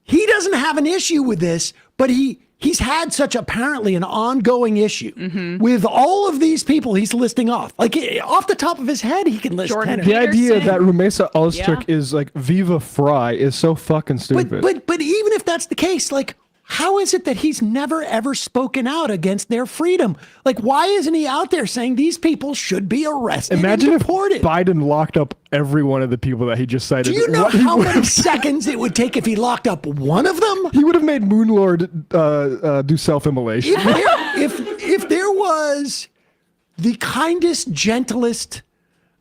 he doesn't have an issue with this, but he's had such apparently an ongoing issue with all of these people he's listing off. Like off the top of his head, he can list 10. The idea that Rumesa Ozturk is like Viva Fry is so fucking stupid. But even if that's the case, like, how is it that he's never ever spoken out against their freedom? Like, why isn't he out there saying these people should be arrested Imagine and deported? If Biden locked up every one one of the people that he just cited. Do you know how many seconds it would take if he locked up one of them? He would have made Moonlord do self-immolation. If there was the kindest, gentlest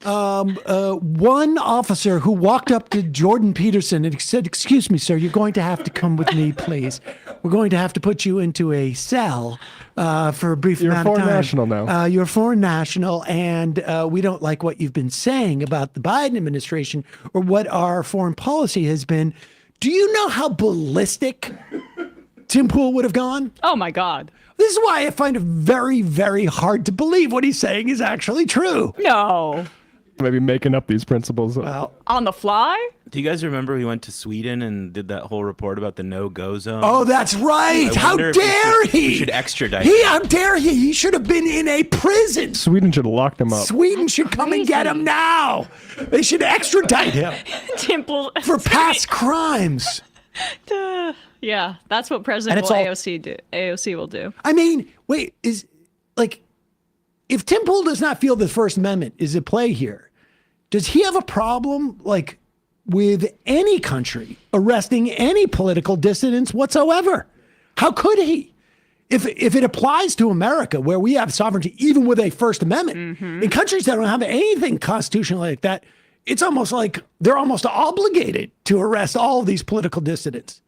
one officer who walked up to Jordan Peterson and said, "Excuse me, sir, you're going to have to come with me, please. We're going to have to put you into a cell for a brief amount of time. You're a foreign national now. You're a foreign national, and we don't like what you've been saying about the Biden administration or what our foreign policy has been." Do you know how ballistic Tim Pool would have gone? Oh, my God. This is why I find it very, very hard to believe what he's saying is actually true. No. Maybe making up these principles. Well, on the fly? Do you guys remember he went to Sweden and did that whole report about the no-go zone? Oh, that's right. How dare he? We should extradite him. How dare he? He should have been in a prison. Sweden should have locked him up. Sweden should come and get him now. They should extradite him for past crimes. Yeah, that's what President AOC will do. I mean, wait, if Tim Pool does not feel the First Amendment is at play here, does he have a problem with any country arresting any political dissidents whatsoever? How could he? If it applies to America, where we have sovereignty, even with a First Amendment, in countries that don't have anything constitutional like that, it's almost like they're almost obligated to arrest all of these political dissidents.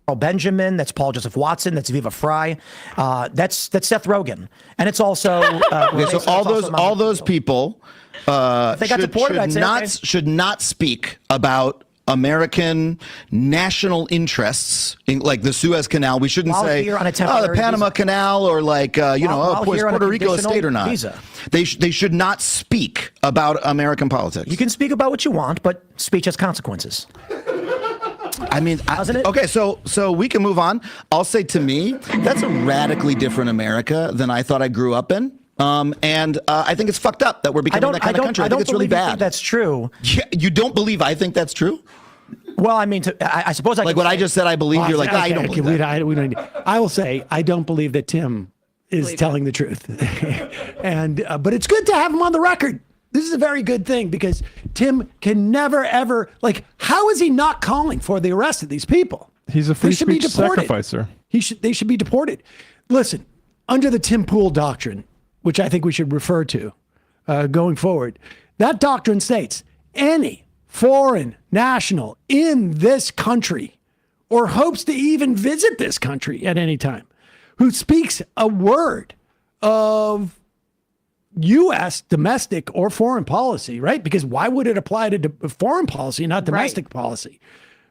Carl Benjamin, that's Paul Joseph Watson, that's Viva Fry, that's Seth Rogen, and it's also so all those people they got deported, should not speak about American national interests, like the Suez Canal. We shouldn't say the Panama Canal or is Puerto Rico a state or not. Visa. They should not speak about American politics. You can speak about what you want, but speech has consequences. I mean, okay, so we can move on. I'll say, to me, that's a radically different America than I thought I grew up in. And I think it's fucked up that we're becoming that kind of country. I think it's really bad. Think that's true. Yeah, you don't believe I think that's true? Well, I mean, I suppose I like what I just said. I believe you're like, I don't believe that. We don't. I will say I don't believe that Tim is telling the truth, and but it's good to have him on the record. This is a very good thing because Tim can never, ever, how is he not calling for the arrest of these people? He's a free speech sacrificer. They should be deported. Listen, under the Tim Pool doctrine, which I think we should refer to going forward, that doctrine states any foreign national in this country or hopes to even visit this country at any time who speaks a word of U.S. domestic or foreign policy, right? Because why would it apply to foreign policy, not domestic policy?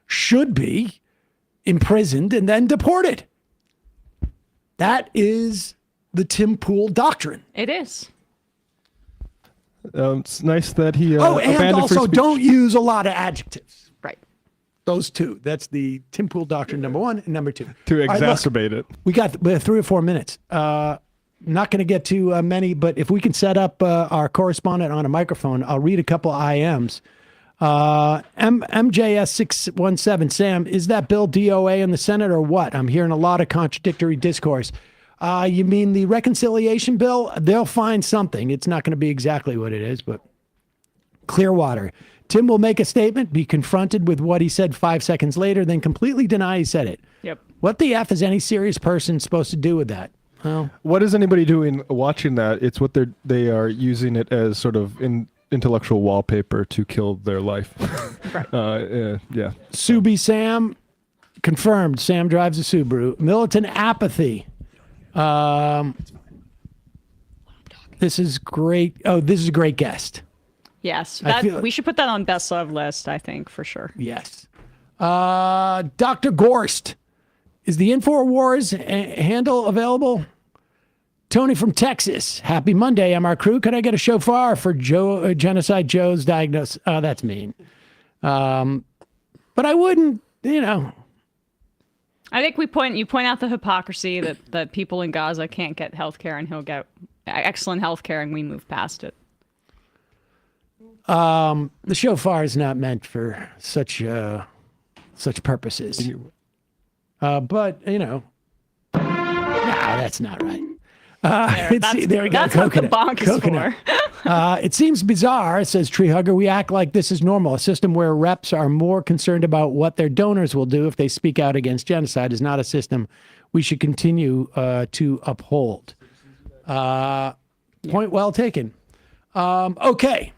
Should be imprisoned and then deported. That is the Tim Pool doctrine. It is. It's nice that he and also don't use a lot of adjectives. Right. Those two. That's the Tim Pool doctrine, number one, and number two. To All right, look, exacerbate it. we got 3 or 4 minutes. Not going to get to many, but if we can set up our correspondent on a microphone, I'll read a couple IMs. MJS617, Sam, is that bill DOA in the Senate or what? I'm hearing a lot of contradictory discourse. You mean the reconciliation bill? They'll find something. It's not going to be exactly what it is, but Clearwater. Tim will make a statement, be confronted with what he said 5 seconds later, then completely deny he said it. Yep. What the F is any serious person supposed to do with that? Well, what is anybody doing watching that? It's what they are using it as sort of intellectual wallpaper to kill their life. Yeah. Subi Sam, confirmed. Sam drives a Subaru. Militant apathy. This is great. Oh, this is a great guest. Yes, we should put that on best of list, I think, for sure. Yes. Dr. Gorst. Is the InfoWars handle available? Tony from Texas. Happy Monday, MR Crew. Could I get a shofar for Genocide Joe's diagnosis? Oh, that's mean. But I wouldn't, I think you point out the hypocrisy that people in Gaza can't get health care and he'll get excellent health care and we move past it. The shofar is not meant for such purposes. But no, that's not right. There we go. That's what the bonk is for. It seems bizarre, says Tree Hugger. We act like this is normal. A system where reps are more concerned about what their donors will do if they speak out against genocide is not a system we should continue to uphold. Point well taken. Okay.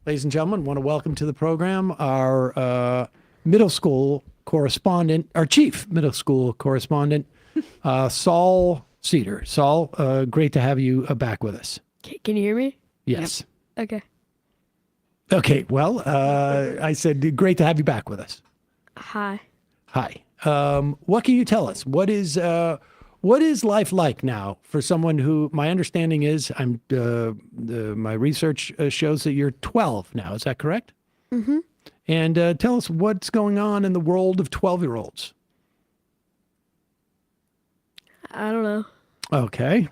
Ladies and gentlemen, want to welcome to the program our middle school correspondent, our chief middle school correspondent, Saul Seder. Saul, great to have you back with us. Can you hear me? Yes. Yep. Okay. Okay. Well, I said great to have you back with us. Hi. Hi. What can you tell us? What is life like now for someone who, my understanding is, my research shows that you're 12 now. Is that correct? Mm-hmm. And tell us what's going on in the world of 12-year-olds. I don't know. Okay.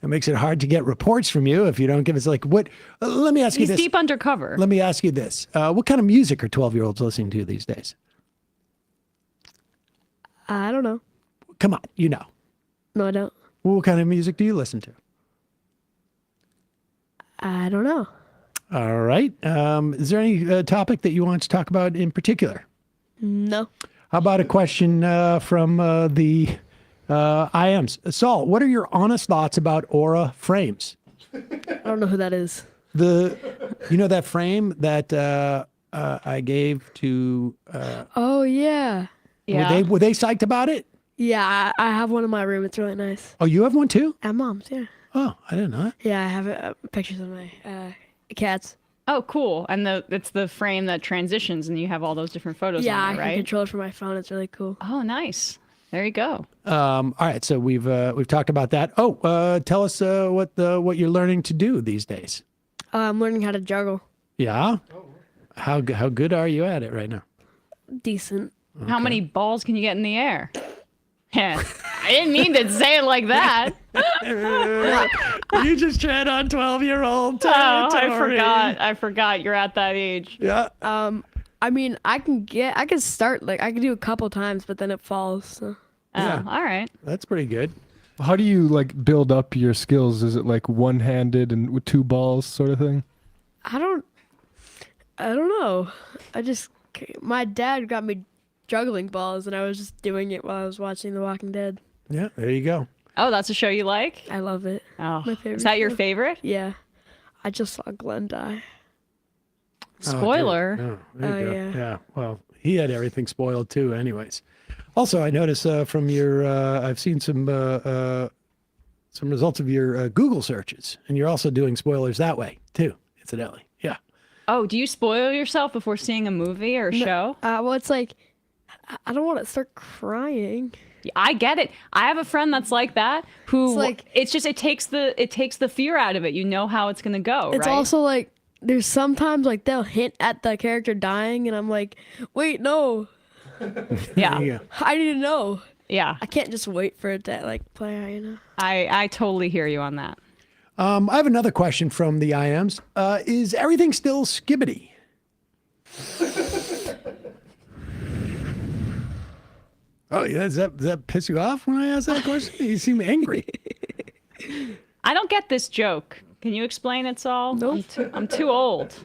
It makes it hard to get reports from you if you don't give us what. Let me ask you this. He's deep undercover. Let me ask you this. What kind of music are 12-year-olds listening to these days? I don't know. Come on, you know. No, I don't. Well, what kind of music do you listen to? I don't know. All right. Is there any topic that you want to talk about in particular? No. How about a question from the IMs? Saul, what are your honest thoughts about Aura frames? I don't know who that is. You know that frame that I gave to... oh, yeah. Yeah. Were they psyched about it? Yeah, I have one in my room. It's really nice. Oh, you have one too? At Mom's, yeah. Oh, I didn't know that. Yeah, I have pictures of my cats. Oh, cool. And it's the frame that transitions and you have all those different photos Yeah, on there, I right? can control it from my phone. It's really cool. Oh, nice. There you go. All right, so we've talked about that. Oh, tell us what you're learning to do these days. I'm learning how to juggle. Yeah? How good are you at it right now? Decent. Okay. How many balls can you get in the air? I didn't mean to say it like that. You just tread on 12-year-old territory. I forgot you're at that age. Yeah. I mean, I can start, I can do a couple times, but then it falls. So. Yeah. All right. That's pretty good. How do you build up your skills? Is it one-handed and with two balls sort of thing? I don't know. My dad got me juggling balls, and I was just doing it while I was watching The Walking Dead. Yeah, there you go. Oh, that's a show you like? I love it. Oh, my favorite. Is that your show. favorite? Yeah. I just saw Glenn die. Spoiler. Oh, there you go. Yeah. Yeah. Well, he had everything spoiled too, anyways. Also, I noticed from your, I've seen some results of your Google searches, and you're also doing spoilers that way too, incidentally. Yeah. Oh, do you spoil yourself before seeing a movie or a show? Well, it's I don't want to start crying. I get it. I have a friend that's like that who it takes the fear out of it. You know how it's going to go, It's right? also there's sometimes like they'll hint at the character dying, and I'm like, wait, no. Yeah. I need to know. Yeah. I can't just wait for it to like play out, you know? I totally hear you on that. I have another question from the IMs. Is everything still skibbity? Oh, yeah. Does that piss you off when I ask that question? You seem angry. I don't get this joke. Can you explain it, Saul? Nope. I'm too old.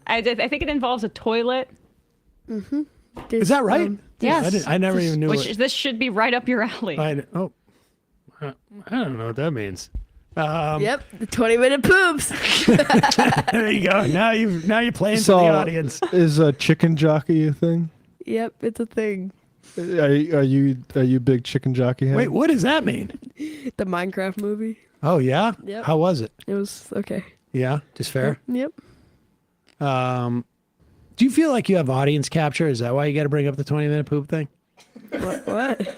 I think it involves a toilet. Mm-hmm. Is that right? Yes. I never even knew it. This should be right up your alley. I don't know what that means. Yep, the 20-minute poops. There you go. Now you're playing to So, the audience. Is a chicken jockey a thing? Yep, it's a thing. Are you big chicken jockey head? Wait, what does that mean? The Minecraft movie. Oh yeah. Yep. How was it? It was okay. Yeah, just fair. Yep. Do you feel like you have audience capture? Is that why you got to bring up the 20-minute poop thing? What?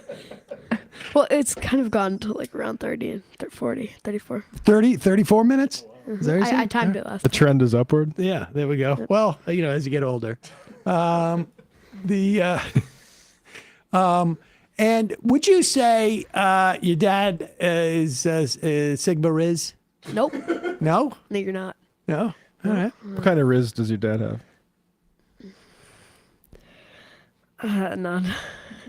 Well, it's kind of gone to like around 30 and 40, 34. 34 minutes? Is that what you're I saying? timed it last The trend is upward. Yeah, there we go. Well, as you get older. And would you say your dad is Sigma Riz? Nope. No? No, you're not. No? All right. What kind of Riz does your dad have? None.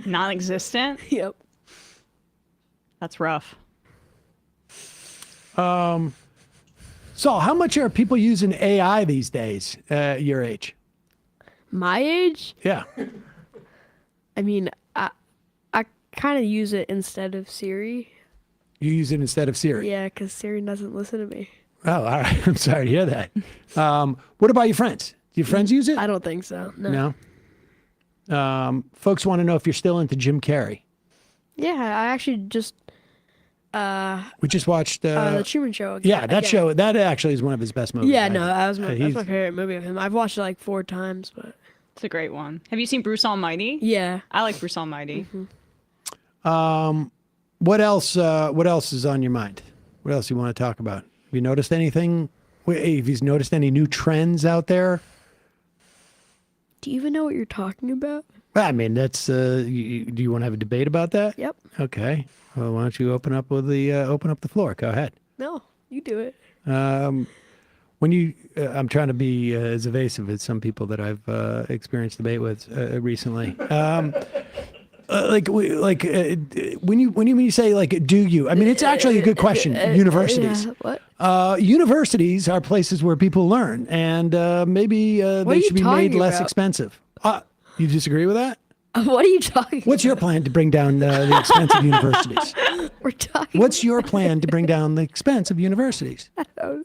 Non-existent? Yep. That's rough. Saul, how much are people using AI these days your age? My age? Yeah. I mean, I kind of use it instead of Siri. You use it instead of Siri? Yeah, because Siri doesn't listen to me. Oh, all right. I'm sorry to hear that. What about your friends? Do your friends use it? I don't think so. No. Folks want to know if you're still into Jim Carrey. Yeah, I actually just... We just watched... the Truman Show. Yeah, that again. show, that actually is one of his best movies. Yeah, no, that's my He's- favorite movie of him. I've watched it like 4 times, but... It's a great one. Have you seen Bruce Almighty? Yeah. I like Bruce Almighty. What else is on your mind? What else you want to talk about? Have you noticed anything? Have you noticed any new trends out there? Do you even know what you're talking about? I mean, that's. Do you want to have a debate about that? Yep. Okay. Well, why don't you open up the floor? Go ahead. No, you do it. When you, I'm trying to be as evasive as some people that I've experienced debate with recently. When you say like, do you? I mean, it's actually a good question. Universities. Yeah, what? Universities are places where people learn, and maybe they should be made less expensive. You disagree with that? What are you talking about? What's your plan to bring down the expense of universities? We're talking. What's your plan to bring down the expense of universities? I don't know.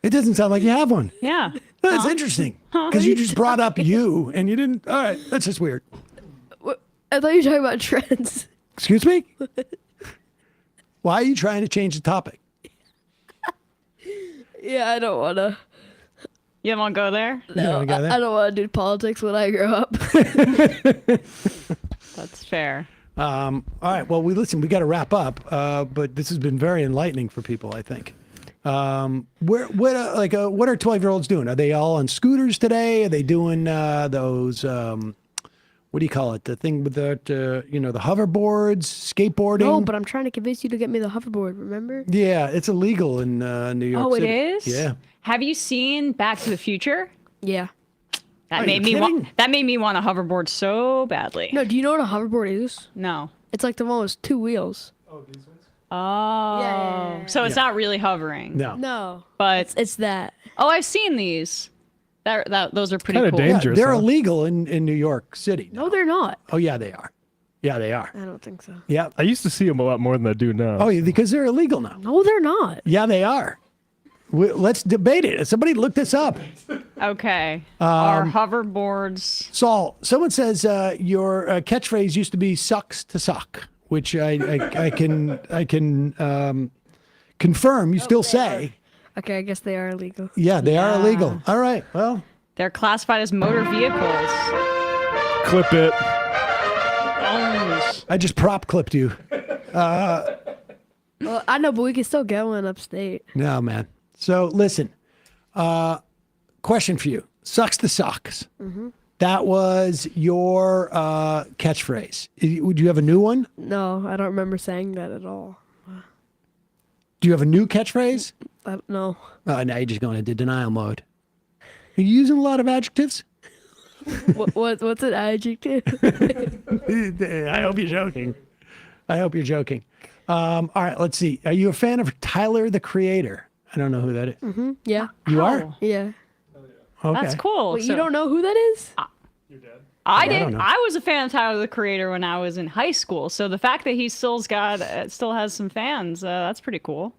It doesn't sound like you have one. Yeah. That's interesting. Because you just brought up you, and you didn't. All right, that's just weird. I thought you were talking about trends. Excuse me? Why are you trying to change the topic? Yeah, I don't want to. You don't want to go there? No, I don't want to do politics when I grow up. That's fair. All right. Well, we got to wrap up. But this has been very enlightening for people, I think. What are 12-year-olds doing? Are they all on scooters today? Are they doing those? What do you call it? The thing with the hoverboards, skateboarding. No, but I'm trying to convince you to get me the hoverboard. Remember? Yeah, it's illegal in New York Oh, City. it is? Yeah. Have you seen Back to the Future? Yeah. That made me want a hoverboard so badly. No, do you know what a hoverboard is? No. It's like the one with 2 wheels. Oh. Yeah. So it's not really hovering. No. But it's that. Oh, I've seen these. Those are pretty Kinda cool. dangerous. They're illegal in New York City. No, they're not. Oh, yeah, they are. Yeah, they are. I don't think so. Yeah. I used to see them a lot more than I do now. Oh, yeah, because they're illegal now. No, they're not. Yeah, they are. Let's debate it. Somebody look this up. Okay. Are hoverboards... Saul, someone says your catchphrase used to be "sucks to suck," which I can confirm. You still say. Okay, I guess they are illegal. Yeah, they are illegal. All right. Well, They're classified as motor vehicles. Clip it. I just prop clipped you. Well, I know, but we can still get one upstate. No, man. So listen, question for you. Sucks the socks. Mm-hmm. That was your catchphrase. Would you have a new one? No, I don't remember saying that at all. Do you have a new catchphrase? No. Oh, now you're just going into denial mode. Are you using a lot of adjectives? What's an adjective? I hope you're joking. All right, let's see. Are you a fan of Tyler, the Creator? I don't know who that is. Mm-hmm. Yeah. You are? Yeah. Okay. That's cool. Wait, So- you don't know who that is? I don't did. know. I was a fan of Tyler the Creator when I was in high school. So the fact that he still has some fans, that's pretty cool.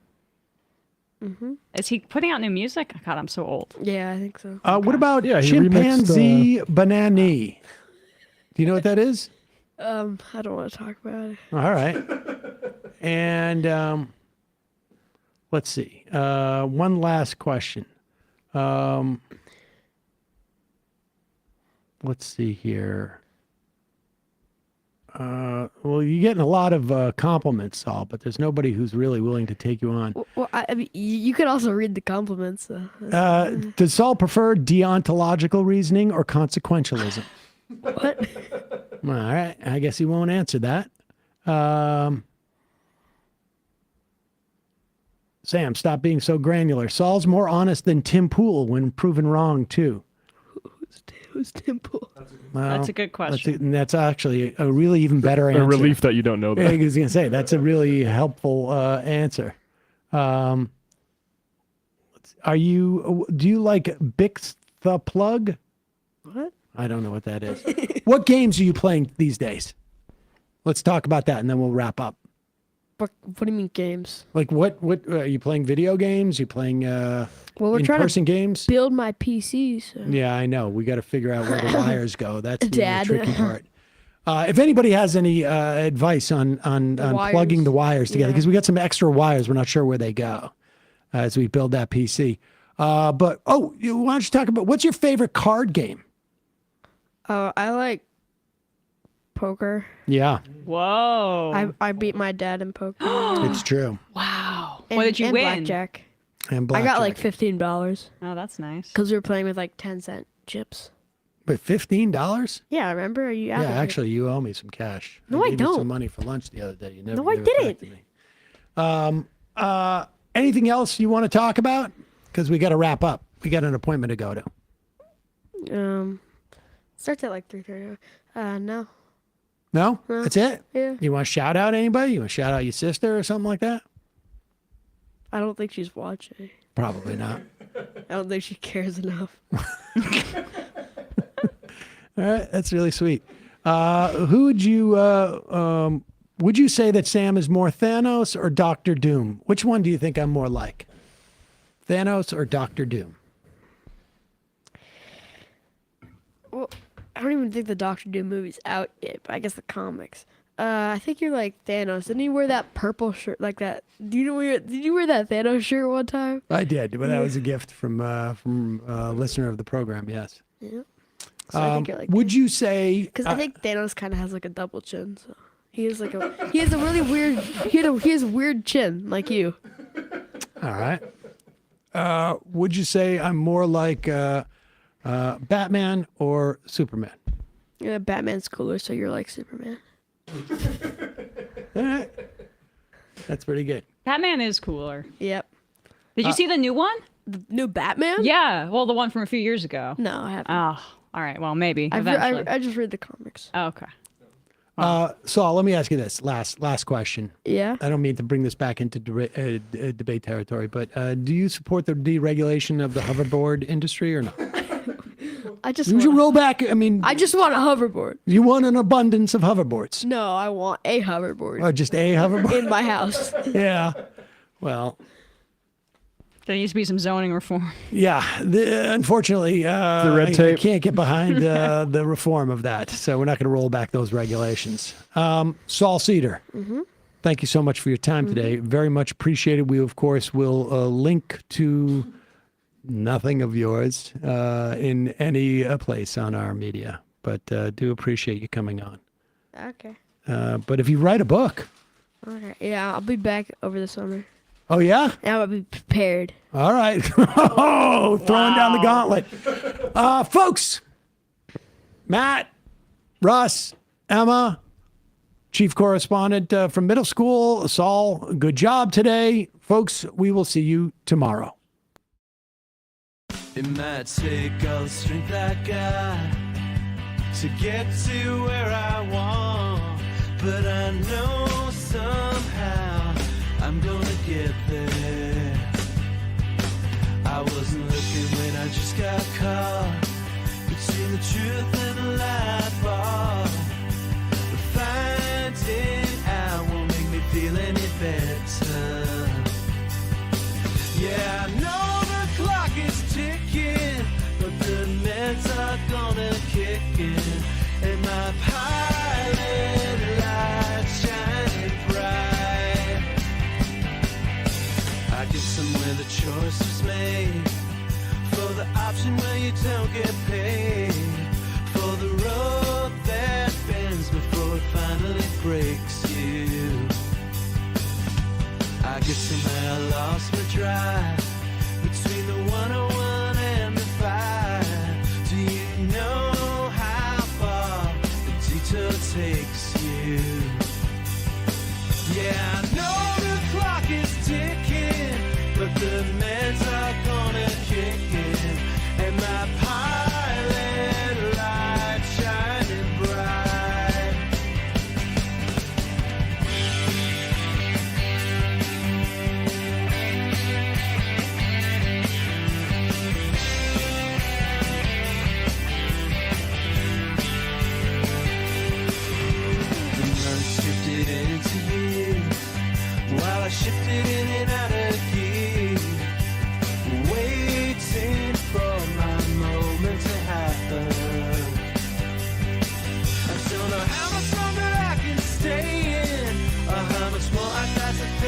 Mm-hmm. Is he putting out new music? God, I'm so old. Yeah, I think so. What about Yeah, he Chimpanzee Banani? Do you know what that is? I don't want to talk about it. All right. And let's see. One last question. Let's see here. Well, you're getting a lot of compliments, Saul, but there's nobody who's really willing to take you on. Well, I mean, you could also read the compliments. Does Saul prefer deontological reasoning or consequentialism? What? All right. I guess he won't answer that. Sam, stop being so granular. Saul's more honest than Tim Pool when proven wrong, too. Who's Tim Pool? Well, That's a good question. That's actually a really even better answer. A relief that you don't know that. I was going to say, that's a really helpful answer. Do you like Bix the Plug? What? I don't know what that is. What games are you playing these days? Let's talk about that and then we'll wrap up. What do you mean games? Like what are you playing video games? You playing Well, we're trying in-person to games? build my PC. So. Yeah, I know. We got to figure out where the wires go. That's the Dad. tricky part. If anybody has any advice on plugging the wires together, because we got some extra wires, we're not sure where they go as we build that PC. But why don't you talk about what's your favorite card game? I like poker. Yeah, Whoa. I beat my dad in poker. it's true. Wow. And, What did you and win? Blackjack. And I got like blackjack. $15 Oh, that's nice. because we were playing with like 10-cent chips. But $15? Yeah, remember? You Yeah, actually, you owe me some cash. No, I gave you don't. some money for lunch the other day. You never No, I gave it back didn't. to me. Anything else you want to talk about? Because we got to wrap up. We got an appointment to go to. Starts at like 3:30. No. No? No. That's it? Yeah. You want to shout out anybody? You want to shout out your sister or something like that? I don't think she's watching. Probably not. I don't think she cares enough. All right, that's really sweet. Who would you say that Sam is more Thanos or Doctor Doom? Which one do you think I'm more like? Thanos or Doctor Doom? Well, I don't even think the Doctor Doom movie's out yet, but I guess the comics. I think you're like Thanos. Didn't you wear that purple shirt like that? Did you wear that Thanos shirt one time? I did, but that was a gift from a listener of the program. Yes. Yeah. So I think you're like. Would you say? Because I think Thanos kind of has like a double chin. So he has a really weird. He has a weird chin like you. All right. Would you say I'm more like Batman or Superman? Yeah, Batman's cooler, so you're like Superman. All right. That's pretty good. Batman is cooler. Yep. Did you see the new one? The new Batman? Yeah. Well, the one from a few years ago. No, I haven't. Oh, all right. Well, maybe eventually. I just read the comics. Oh, okay. Saul, let me ask you this last question. Yeah. I don't mean to bring this back into debate territory, but do you support the deregulation of the hoverboard industry or not? I just You should roll back. I mean, I just want a hoverboard. you want an abundance of hoverboards. No, I want a hoverboard. Oh, just a hoverboard? In my house. Yeah. Well, There needs to be some zoning reform. yeah. Unfortunately, The red I tape. can't get behind the reform of that, so we're not going to roll back those regulations. Saul Seder, thank you so much for your time today. Very much appreciated. We, of course, will link to nothing of yours in any place on our media, but do appreciate you coming on. Okay. But if you write a book, Okay. Yeah, I'll be back over the summer. oh yeah, And I'll be prepared. All right. Throwing down the gauntlet. Folks, Matt, Russ, Emma, chief correspondent from middle school, Saul, good job today. Folks, we will see you tomorrow. It might take all the strength I got to get to where I want, but I know somehow I'm gonna get there. I wasn't looking when I just got caught between the truth and the light bar, but finding out won't make me feel any better. Yeah, I know the clock is ticking, but the meds are gonna kick in, and my pilot lights shine bright. I get somewhere the choice was made, for the option where you don't get paid, for the road that bends before it finally breaks you. I guess somehow I lost my drive between the 101 and the 5. Do you know how far the detour takes you? Yeah, I know the clock is ticking, but the